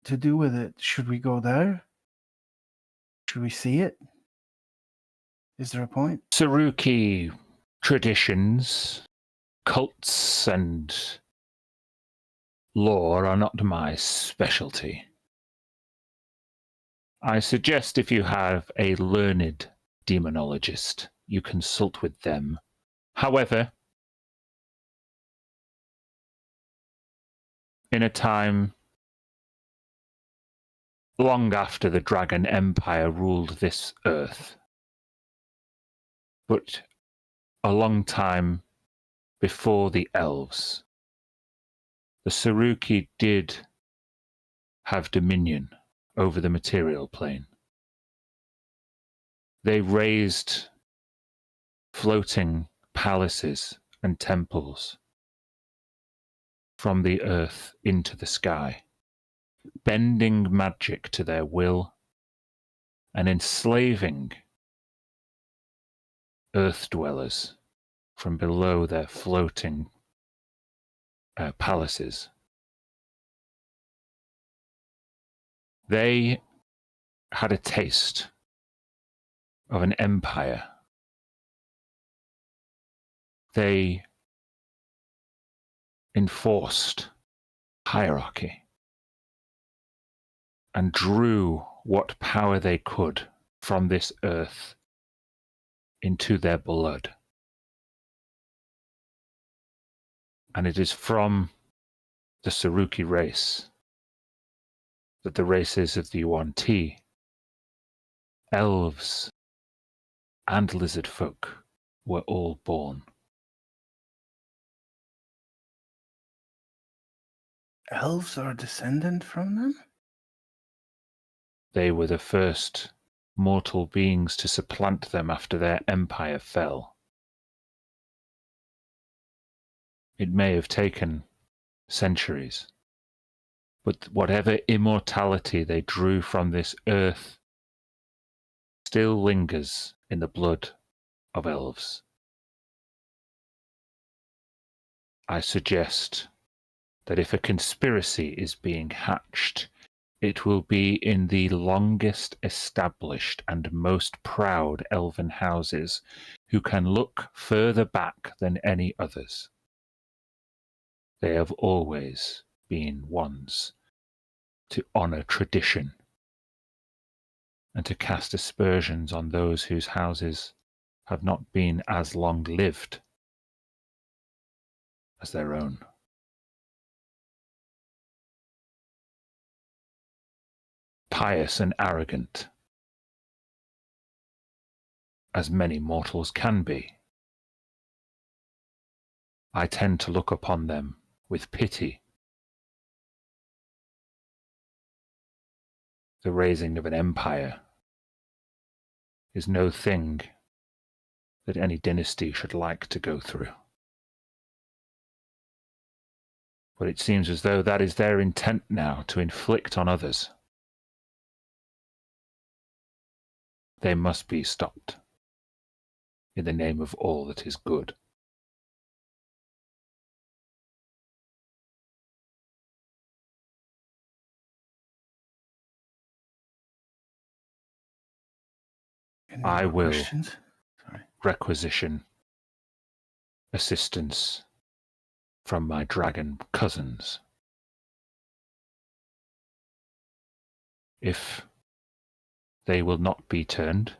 S2: to do with it? Should we go there? Should we see it? Is there a point?
S1: Saruki traditions, cults, and lore are not my specialty. I suggest if you have a learned demonologist, you consult with them. However, in a time long after the Dragon Empire ruled this earth, but a long time before the elves, the Saruki did have dominion over the material plane. They raised floating palaces and temples from the earth into the sky, bending magic to their will and enslaving earth dwellers from below their floating palaces. They had a taste of an empire. They enforced hierarchy and drew what power they could from this earth into their blood. And it is from the Saruki race that the races of the Yuan-Ti, elves, and lizard folk were all born.
S2: Elves are descendant from them?
S1: They were the first mortal beings to supplant them after their empire fell. It may have taken centuries, but whatever immortality they drew from this earth still lingers in the blood of elves. I suggest that if a conspiracy is being hatched, it will be in the longest established and most proud elven houses who can look further back than any others. They have always been ones to honour tradition and to cast aspersions on those whose houses have not been as long-lived as their own. Pious and arrogant, as many mortals can be, I tend to look upon them with pity. The raising of an empire is no thing that any dynasty should like to go through. But it seems as though that is their intent now, to inflict on others. They must be stopped in the name of all that is good.
S2: Any
S1: I
S2: more
S1: will
S2: questions? Sorry.
S1: requisition assistance from my dragon cousins. If they will not be turned,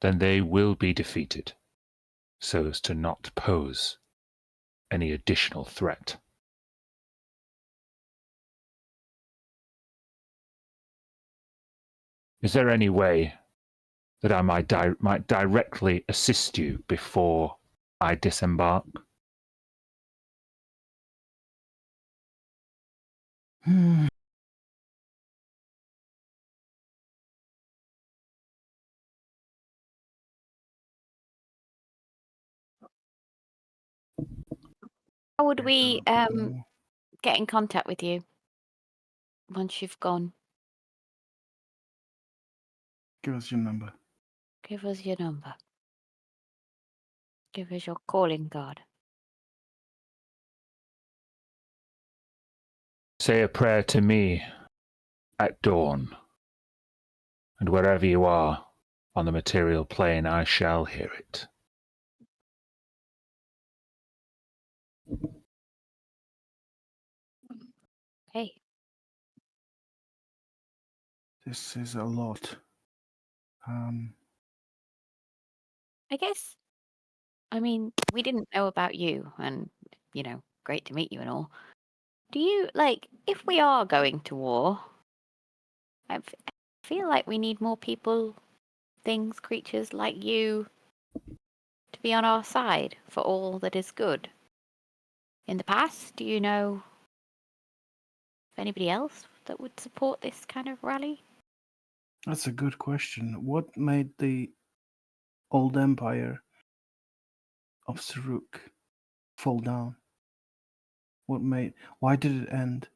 S1: then they will be defeated, so as to not pose any additional threat. Is there any way that I might directly assist you before I disembark?
S2: Hmm.
S3: How would we
S2: Mm,
S3: get in contact with you once you've gone?
S2: Give us your number.
S3: Give us your number. Give us your calling card.
S1: Say a prayer to me at dawn, and wherever you are on the material plane, I shall hear it.
S3: Okay.
S2: This is a lot.
S3: I guess, I mean, we didn't know about you, and, you know, great to meet you and all. Do you, like, if we are going to war, I feel like we need more people, things, creatures like you to be on our side for all that is good. In the past, do you know of anybody else that would support this kind of rally?
S2: That's a good question. What made the old empire of Saruk fall down? Why did it end?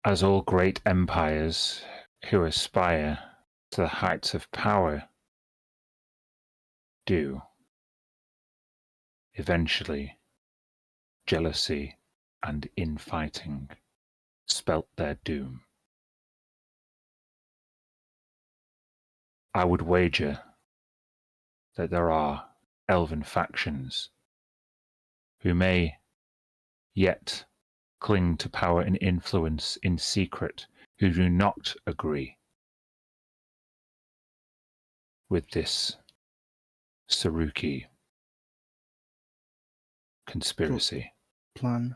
S1: As all great empires who aspire to the heights of power do, eventually jealousy and infighting spelt their doom. I would wager that there are elven factions who may yet cling to power and influence in secret, who do not agree with this Saruki conspiracy.
S2: Plan.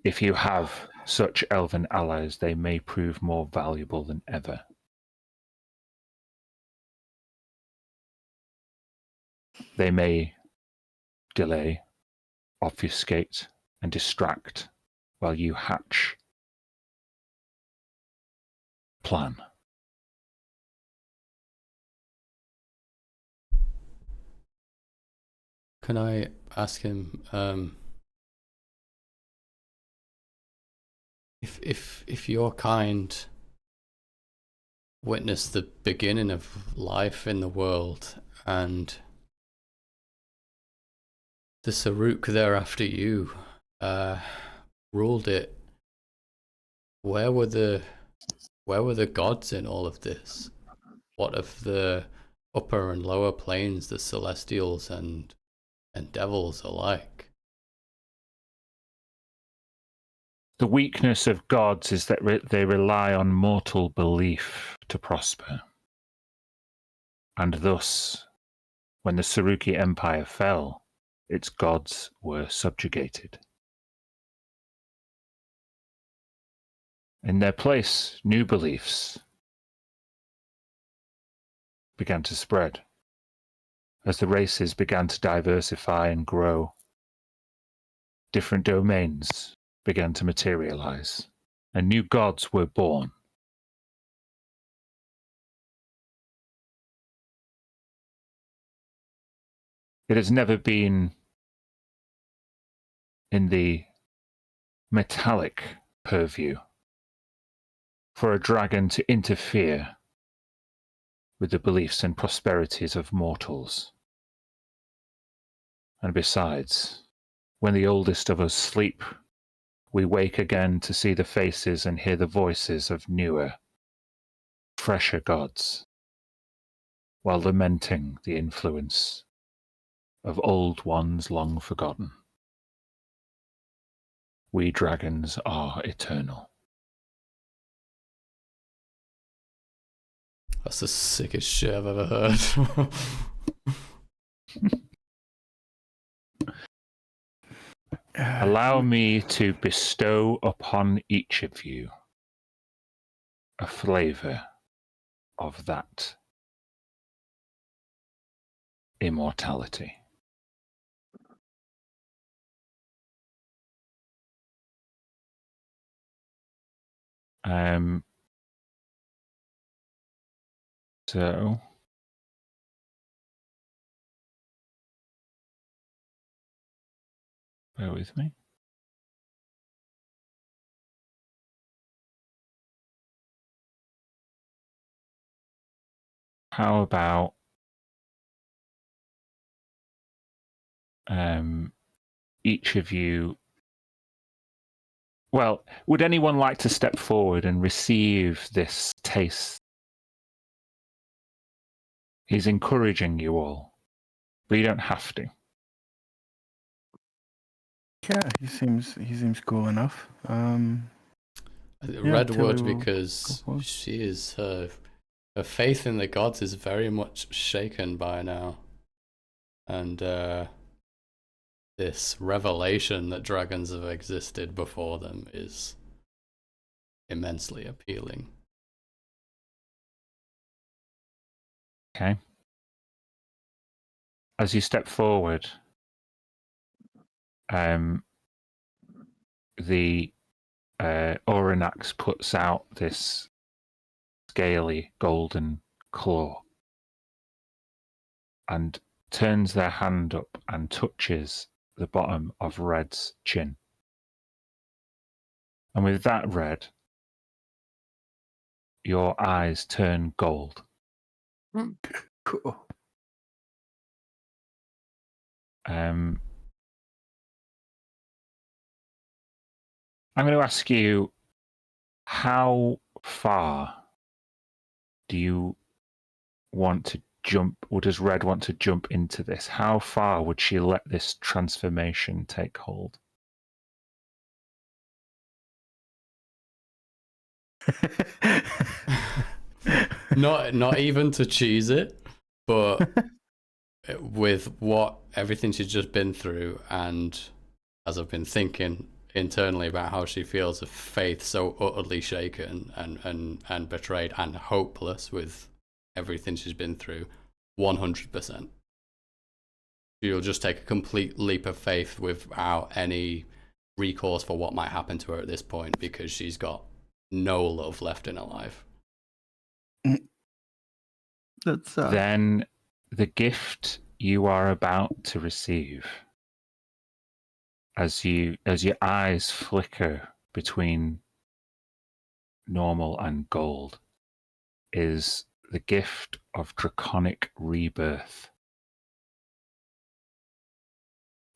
S1: If you have such elven allies, they may prove more valuable than ever. They may delay, obfuscate, and distract while you hatch plan.
S4: Can I ask him if your kind witnessed the beginning of life in the world and the Saruk there after you ruled it, where were the gods in all of this? What of the upper and lower planes, the celestials and devils alike?
S1: The weakness of gods is that they rely on mortal belief to prosper. And thus, when the Saruki Empire fell, its gods were subjugated. In their place, new beliefs began to spread as the races began to diversify and grow. Different domains began to materialize, and new gods were born. It has never been in the metallic purview for a dragon to interfere with the beliefs and prosperities of mortals. And besides, when the oldest of us sleep, we wake again to see the faces and hear the voices of newer, fresher gods, while lamenting the influence of old ones long forgotten. We dragons are eternal.
S4: That's the sickest shit I've ever heard.
S1: Allow me to bestow upon each of you a flavour of that immortality. So bear with me. How about each of you? Well, would anyone like to step forward and receive this taste? He's encouraging you all, but you don't have to.
S2: Yeah, he seems cool enough.
S4: Redwood,
S2: Tilly will
S4: because
S2: go forward.
S4: she is her faith in the gods is very much shaken by now, and this revelation that dragons have existed before them is immensely appealing.
S1: Okay. As you step forward, the Oranax puts out this scaly golden claw and turns their hand up and touches the bottom of Red's chin. And with that, Red, your eyes turn gold.
S2: Cool.
S1: I'm going to ask you, how far do you want to jump, or does Red want to jump into this? How far would she let this transformation take hold?
S4: Not even to choose it, but with everything she's just been through, and as I've been thinking internally about how she feels of faith so utterly shaken and betrayed and hopeless with everything she's been through, 100%. She'll just take a complete leap of faith without any recourse for what might happen to her at this point, because she's got no love left in her life.
S2: That's
S1: Then the gift you are about to receive, as your eyes flicker between normal and gold, is the gift of draconic rebirth.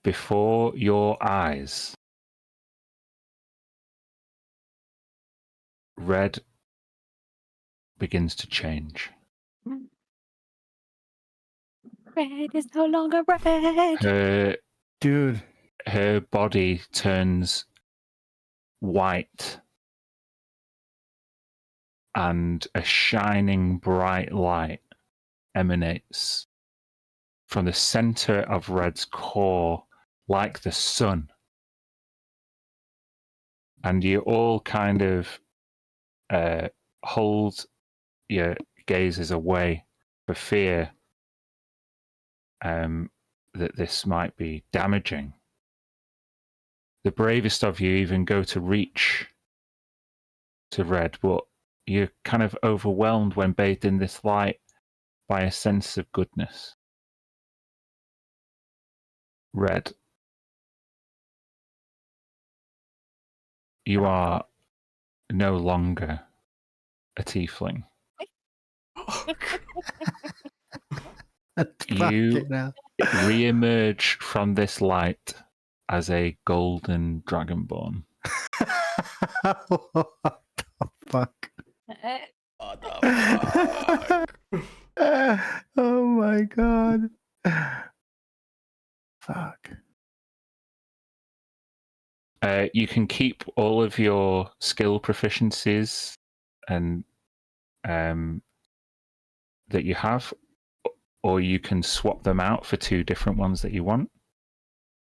S1: Before your eyes, Red begins to change.
S3: Red is no longer red.
S1: Her body turns white, and a shining bright light emanates from the center of Red's core, like the sun. And you all kind of hold your gazes away for fear that this might be damaging. The bravest of you even go to reach to Red, but you're kind of overwhelmed when bathed in this light by a sense of goodness. Red, you are no longer a tiefling. You re-emerge from this light as a golden dragonborn.
S2: What the fuck?
S4: What the fuck?
S2: Oh my god. Fuck.
S1: You can keep all of your skill proficiencies and that you have, or you can swap them out for 2 different ones that you want.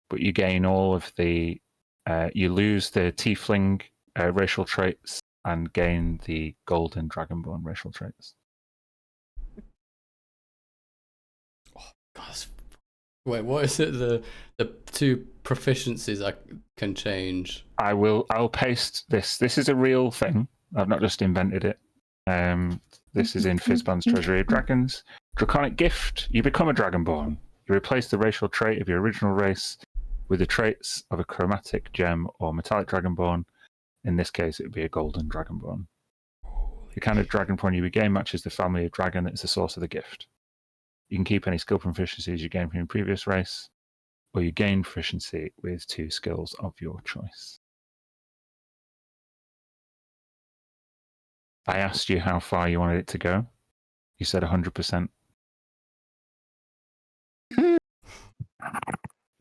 S1: But you gain all of the, you lose the tiefling racial traits and gain the golden dragonborn racial traits.
S4: Gosh. Wait, what is it? The 2 proficiencies I can change.
S1: I'll paste this. This is a real thing. I've not just invented it. This is in Fizban's Treasury of Dragons. Draconic gift. You become a dragonborn. You replace the racial trait of your original race with the traits of a chromatic gem or metallic dragonborn. In this case, it would be a golden dragonborn. The kind of dragonborn you gain matches the family of dragon that is the source of the gift. You can keep any skill proficiencies you gain from your previous race, or you gain proficiency with 2 skills of your choice. I asked you how far you wanted it to go. You said 100%.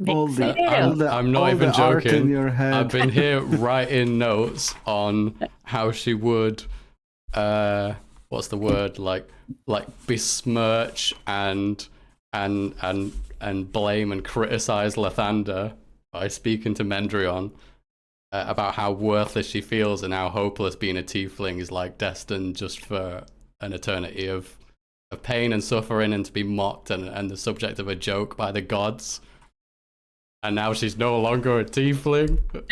S4: I'm not even joking.
S2: In your head.
S4: I've been here writing notes on how she would, what's the word, like besmirch and blame and criticize Lathander by speaking to Mendrion about how worthless she feels and how hopeless being a tiefling is like destined just for an eternity of pain and suffering and to be mocked and the subject of a joke by the gods. And now she's no longer a tiefling by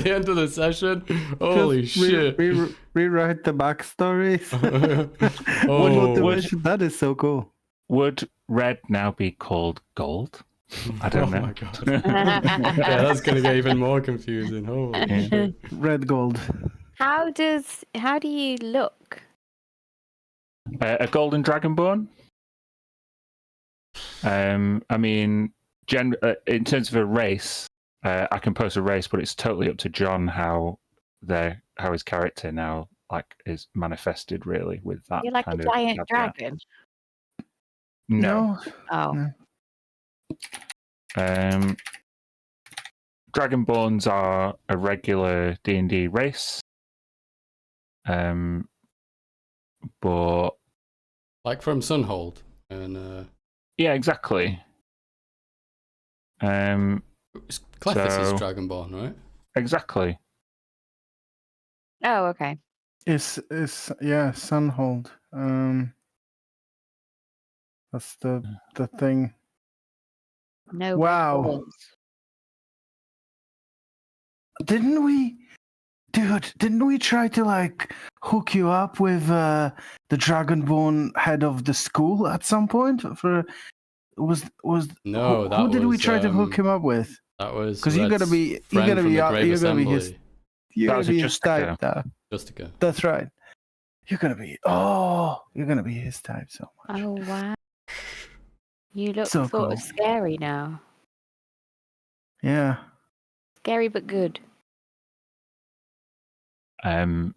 S4: the end of the session. Holy shit.
S2: Rewrite the backstories.
S4: Oh,
S2: that is so cool.
S1: Would red now be called gold? I don't know.
S4: My god. Yeah, that's going to get even more confusing. Holy shit.
S2: Red gold.
S3: How do you look?
S1: A golden dragonborn? I mean, in terms of a race, I can post a race, but it's totally up to John how his character now is manifested really with that.
S3: You're like a giant dragon.
S1: No.
S3: Oh.
S1: No. Dragonborns are a regular D&D race, but
S4: like from Sunhold and
S1: yeah, exactly.
S4: Clefis is Dragonborn, right?
S1: Exactly.
S3: Oh, okay.
S2: It's Sunhold. That's the thing.
S3: No.
S2: Wow.
S3: Balls.
S2: Didn't we try to hook you up with the Dragonborn head of the school at some point? Who did we try to hook him up with?
S4: That was
S2: because you're gonna be his type now.
S4: Justica.
S2: That's right. You're gonna be his type so much.
S3: Oh wow. You look
S2: So
S3: sort
S2: cool.
S3: of scary now.
S2: Yeah.
S3: Scary but good.
S1: As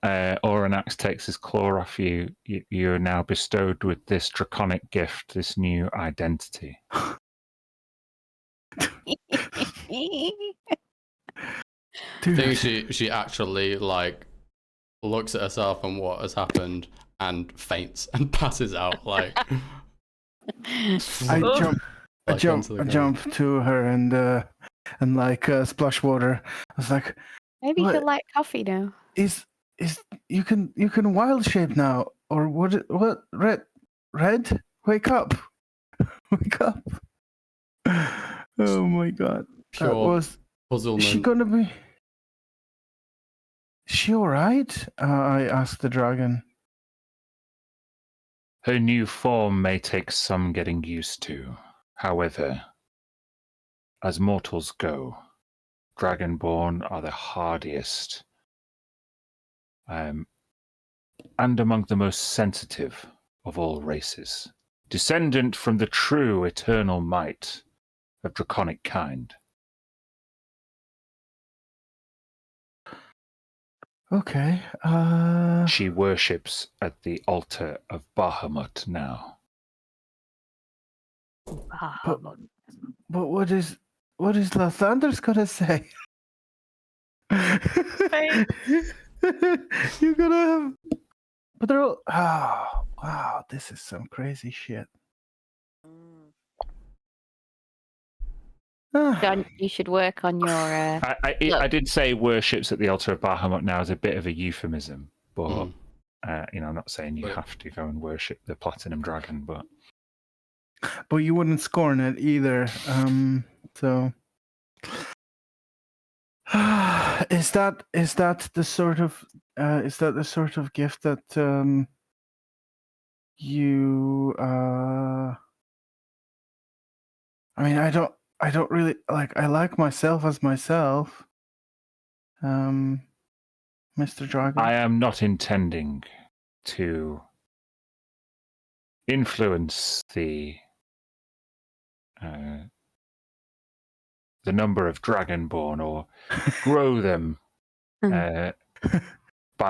S1: Oranax takes his claw off you, you are now bestowed with this draconic gift, this new identity.
S4: I think she actually looks at herself and what has happened and faints and passes out
S2: I jump to her and splash water. I was like,
S3: maybe you like coffee now.
S2: Is you can wild shape now, or what red wake up. Wake up. Oh my god.
S4: Pure
S2: was
S4: puzzlement.
S2: She all right? I asked the dragon.
S1: Her new form may take some getting used to. However, as mortals go, Dragonborn are the hardiest and among the most sensitive of all races. Descendant from the true eternal might, of draconic kind.
S2: Okay.
S1: She worships at the altar of Bahamut now.
S2: But what is Lathander's gonna say?
S5: Fake.
S2: You're gonna have. But they're all. Oh, wow! This is some crazy shit.
S5: Mm.
S2: Ah,
S3: John, you should work on your.
S1: I did say worships at the altar of Bahamut now as a bit of a euphemism, but I'm not saying you
S4: But-
S1: have to go and worship the platinum dragon, but
S2: but you wouldn't scorn it either. So. Is that the sort of gift that you I mean, I don't really like. I like myself as myself, Mr. Dragon.
S1: I am not intending to influence the number of dragonborn or grow them by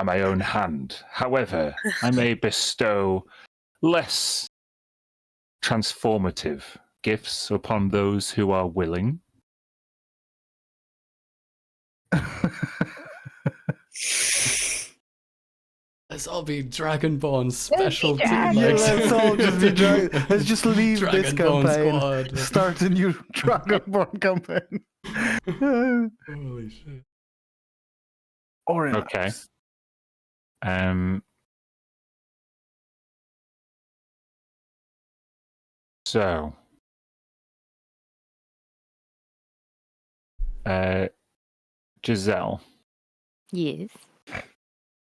S1: my own hand. However, I may bestow less transformative gifts upon those who are willing.
S4: Let's all be Dragonborn special team.
S3: dragons.
S2: Yeah,
S4: like-
S2: let's all just be dragon. Let's just leave this
S4: Dragonborn
S2: campaign.
S4: squad.
S2: Start a new Dragonborn campaign.
S4: Holy shit.
S2: Or in
S1: Okay. Um. So, Giselle,
S3: Yes.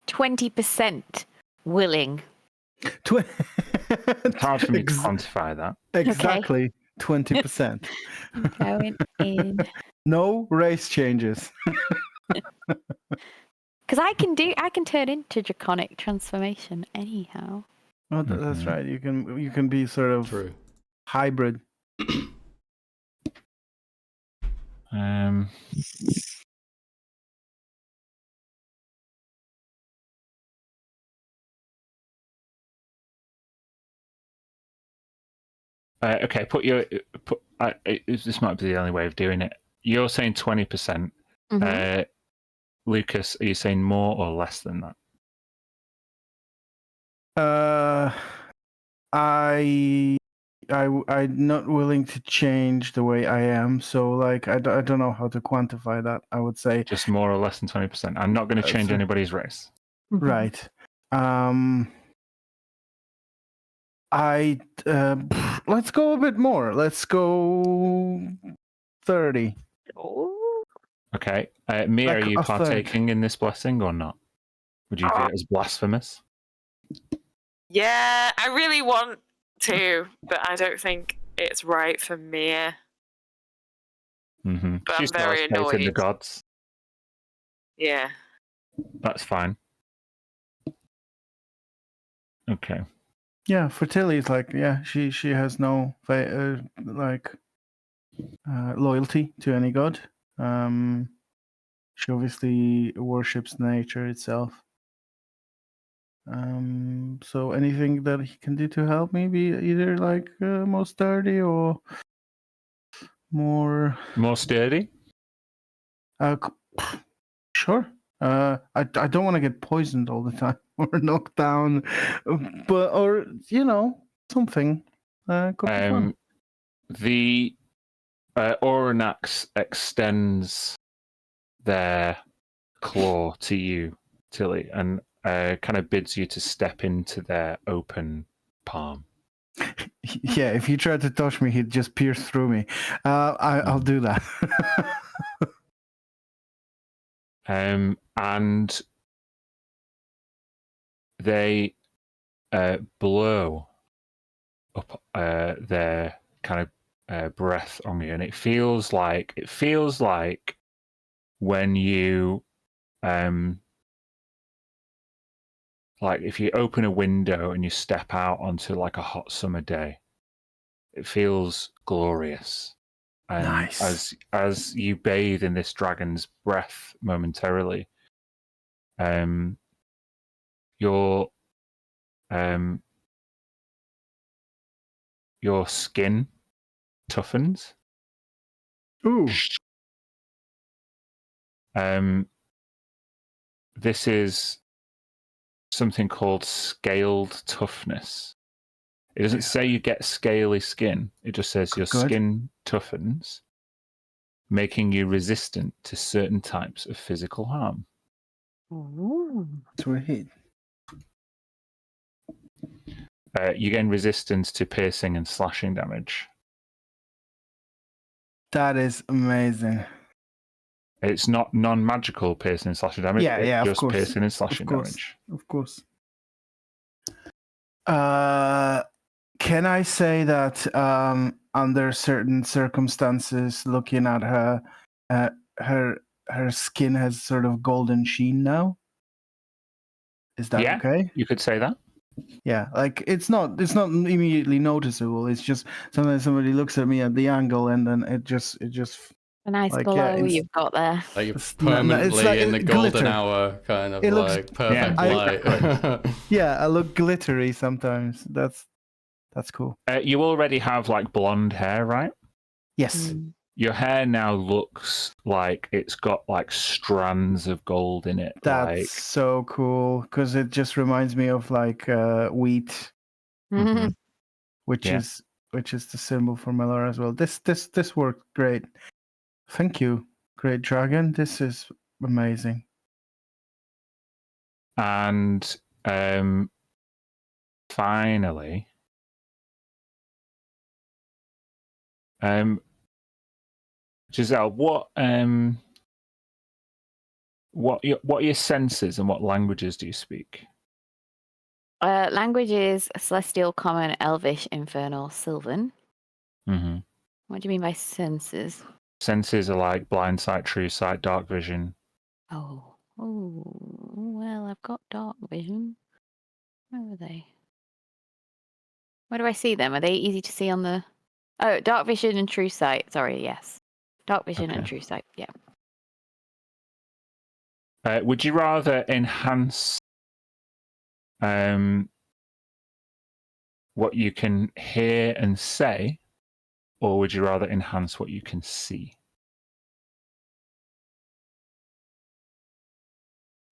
S3: 20% willing.
S1: it's hard for me to quantify that.
S2: Exactly 20%.
S3: Going in.
S2: No race changes.
S3: Because I can turn into draconic transformation anyhow.
S2: Oh, that's
S1: Mhm.
S2: right. You can be sort of
S4: True.
S2: hybrid.
S1: Okay, this might be the only way of doing it. You're saying 20%.
S3: Mhm.
S1: Lucas, are you saying more or less than that?
S2: I'm not willing to change the way I am, so like I don't know how to quantify that. I would say
S1: Just more or less than 20%. I'm not going to change
S2: so-
S1: anybody's race.
S2: right. Let's go a bit more. Let's go 30.
S3: Oh.
S1: Okay. Mia,
S2: Like
S1: are you
S2: a third.
S1: partaking in this blessing or not? Would you view it as blasphemous?
S5: Yeah, I really want to, but I don't think it's right for me.
S1: Mm-hmm.
S5: But
S1: She
S5: I'm
S1: still has
S5: very
S1: faith in the
S5: annoyed.
S1: gods.
S5: Yeah.
S1: That's fine. Okay.
S2: Yeah, for Tilly, it's like she has no loyalty to any god. She obviously worships nature itself. So anything that he can do to help me be either like more sturdy or more
S1: More sturdy?
S2: Sure. I don't want to get poisoned all the time or knocked down, but or something. Could be fun.
S1: The Oranax extends their claw to you, Tilly, and kind of bids you to step into their open palm.
S2: Yeah, if he tried to touch me, he'd just pierce through me. I'll do that.
S1: And they blow up their kind of breath on you, and it feels like when you like if you open a window and you step out onto like a hot summer day. It feels glorious.
S2: Nice.
S1: As you bathe in this dragon's breath momentarily, your skin toughens.
S2: Ooh.
S1: This is something called scaled toughness. It doesn't say you get scaly skin. It just says your
S2: Good.
S1: skin toughens, making you resistant to certain types of physical harm.
S2: Sweet.
S1: You gain resistance to piercing and slashing damage.
S2: That is amazing.
S1: It's not non-magical piercing and slashing damage.
S2: Yeah,
S1: it's
S2: yeah, of
S1: just
S2: course.
S1: piercing and slashing
S2: Of course.
S1: damage.
S2: Of course. Can I say that under certain circumstances, looking at her, her skin has sort of golden sheen now? Is that
S1: Yeah,
S2: okay?
S1: you could say that.
S2: Yeah, like it's not immediately noticeable. It's just sometimes somebody looks at me at the angle and then it just
S3: A nice
S2: like,
S3: glow
S2: yeah,
S3: you've got there.
S4: Like you're
S2: it's
S4: permanently
S2: like
S4: in the
S2: glitter.
S4: golden hour, kind of
S2: It looks-
S4: like perfect
S1: Yeah,
S4: light.
S2: Yeah, I look glittery sometimes. That's cool.
S1: You already have like blonde hair, right?
S2: Yes.
S3: Mm.
S1: Your hair now looks like it's got like strands of gold in it.
S2: That's so cool because it just reminds me of like wheat,
S1: Mhm.
S2: which
S1: Yeah.
S2: is the symbol for Melora as well. This worked great. Thank you, Great Dragon. This is amazing.
S1: And finally, Giselle, what are your senses and what languages do you speak?
S3: Languages: Celestial, Common, Elvish, Infernal, Sylvan.
S1: Mm-hmm.
S3: What do you mean by senses?
S1: Senses are like blind sight, true sight, dark vision.
S3: Oh, well, I've got dark vision. Where are they? Where do I see them? Are they easy to see on the... Oh, dark vision and true sight. Sorry, yes. Dark vision and
S1: Okay.
S3: true sight, yeah.
S1: Would you rather enhance what you can hear and say, or would you rather enhance what you can see?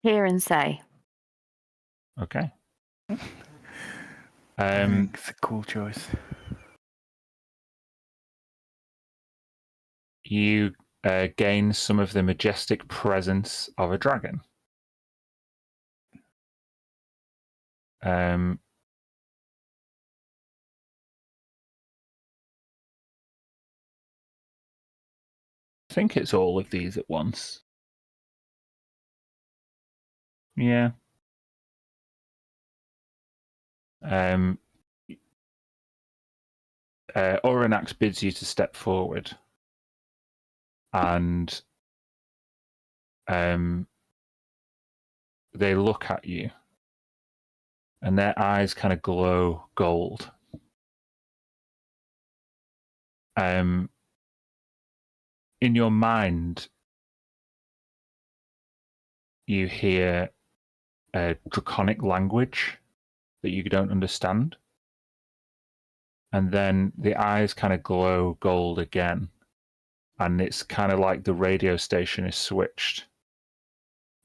S3: Hear and say.
S1: Okay.
S2: I think it's a cool choice.
S1: You gain some of the majestic presence of a dragon. I think it's all of these at once. Yeah. Oranax bids you to step forward, and they look at you, and their eyes kind of glow gold. In your mind, you hear a draconic language that you don't understand. And then the eyes kind of glow gold again. And it's kind of like the radio station is switched.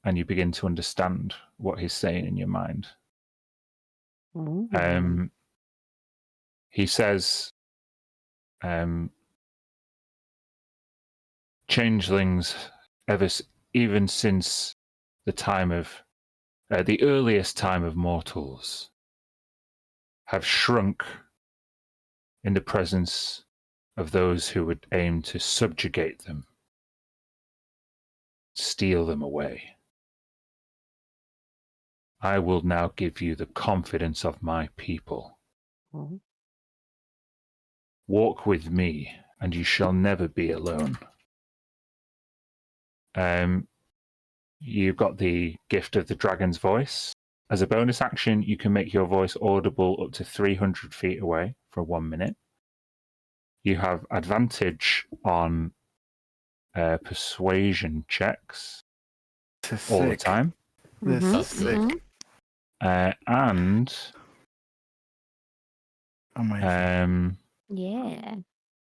S1: And you begin to understand what he's saying in your mind. He says, changelings, even since the time of the earliest time of mortals, have shrunk in the presence of those who would aim to subjugate them, steal them away. I will now give you the confidence of my people. Walk with me, and you shall never be alone. You've got the gift of the dragon's voice. As a bonus action, you can make your voice audible up to 300 feet away for 1 minute. You have advantage on persuasion checks
S2: This is
S1: all the
S2: sick.
S1: time.
S2: This
S3: Mhm,
S2: is
S4: That's good.
S2: sick.
S1: And
S2: Amazing.
S3: Yeah.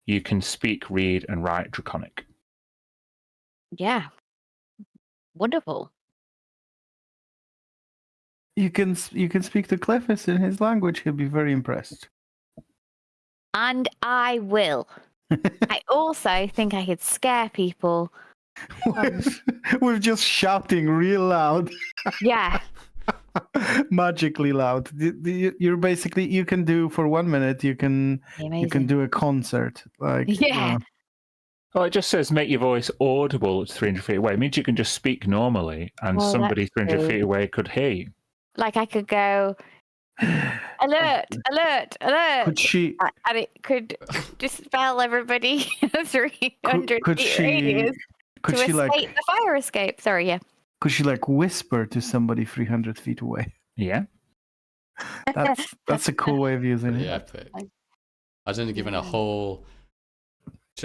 S1: you can speak, read, and write Draconic.
S3: Yeah. Wonderful.
S2: You can speak to Clefis in his language. He'll be very impressed.
S3: And I will. I also think I could scare people.
S2: We're just shouting real loud,
S3: Yeah.
S2: magically loud. You're basically you can do for 1 minute. You can
S3: Amazing.
S2: do a concert like you
S3: Yeah.
S2: know.
S1: Oh, it just says make your voice audible at 300 feet away. It means you can just speak normally, and
S3: Oh,
S1: somebody
S3: that's
S1: 300
S3: true.
S1: feet away could hear you.
S3: Like I could go, alert, alert, alert.
S2: Could she?
S3: And it could dispel everybody 300
S2: Could
S3: feet
S2: she?
S3: radius
S2: Could
S3: to
S2: she
S3: escape
S2: like?
S3: the fire escape. Sorry, yeah.
S2: Could she like whisper to somebody 300 feet away?
S1: Yeah.
S2: That's a cool way of using
S4: Pretty
S2: it.
S4: epic. Imagine giving a whole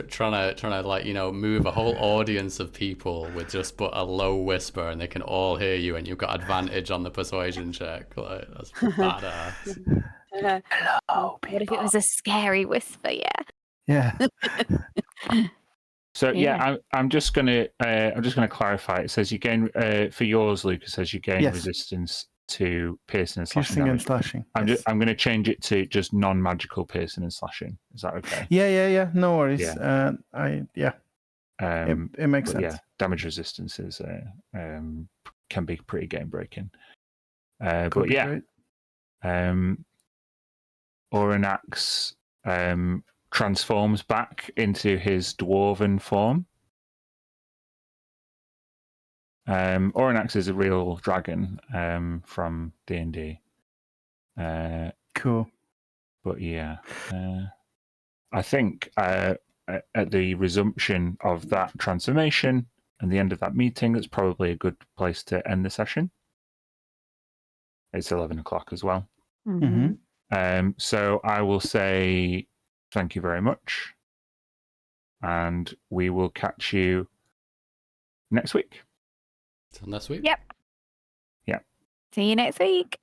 S4: trying to like move a whole audience of people with just but a low whisper, and they can all hear you, and you've got advantage on the persuasion check. Like that's badass.
S2: Hello,
S3: What if it was a scary whisper? Yeah.
S2: Yeah.
S1: So
S3: Yeah.
S1: I'm just gonna clarify. It says you gain for yours, Luke. It says you gain
S2: Yes.
S1: resistance to piercing and slashing
S2: Piercing and
S1: damage.
S2: slashing.
S1: I'm
S2: yes.
S1: going to change it to just non-magical piercing and slashing. Is that okay?
S2: Yeah. No worries.
S1: Yeah.
S2: It makes sense.
S1: Yeah, damage resistance is can be pretty game breaking. But yeah,
S2: Great.
S1: Oranax transforms back into his dwarven form. Oranax is a real dragon from D&D.
S2: Cool.
S1: But yeah, I think at the resumption of that transformation and the end of that meeting, that's probably a good place to end the session. It's 11 o'clock as well.
S2: Mm-hmm.
S1: So I will say thank you very much, and we will catch you next week.
S4: Till next week.
S3: Yep.
S1: Yeah.
S3: See you next week.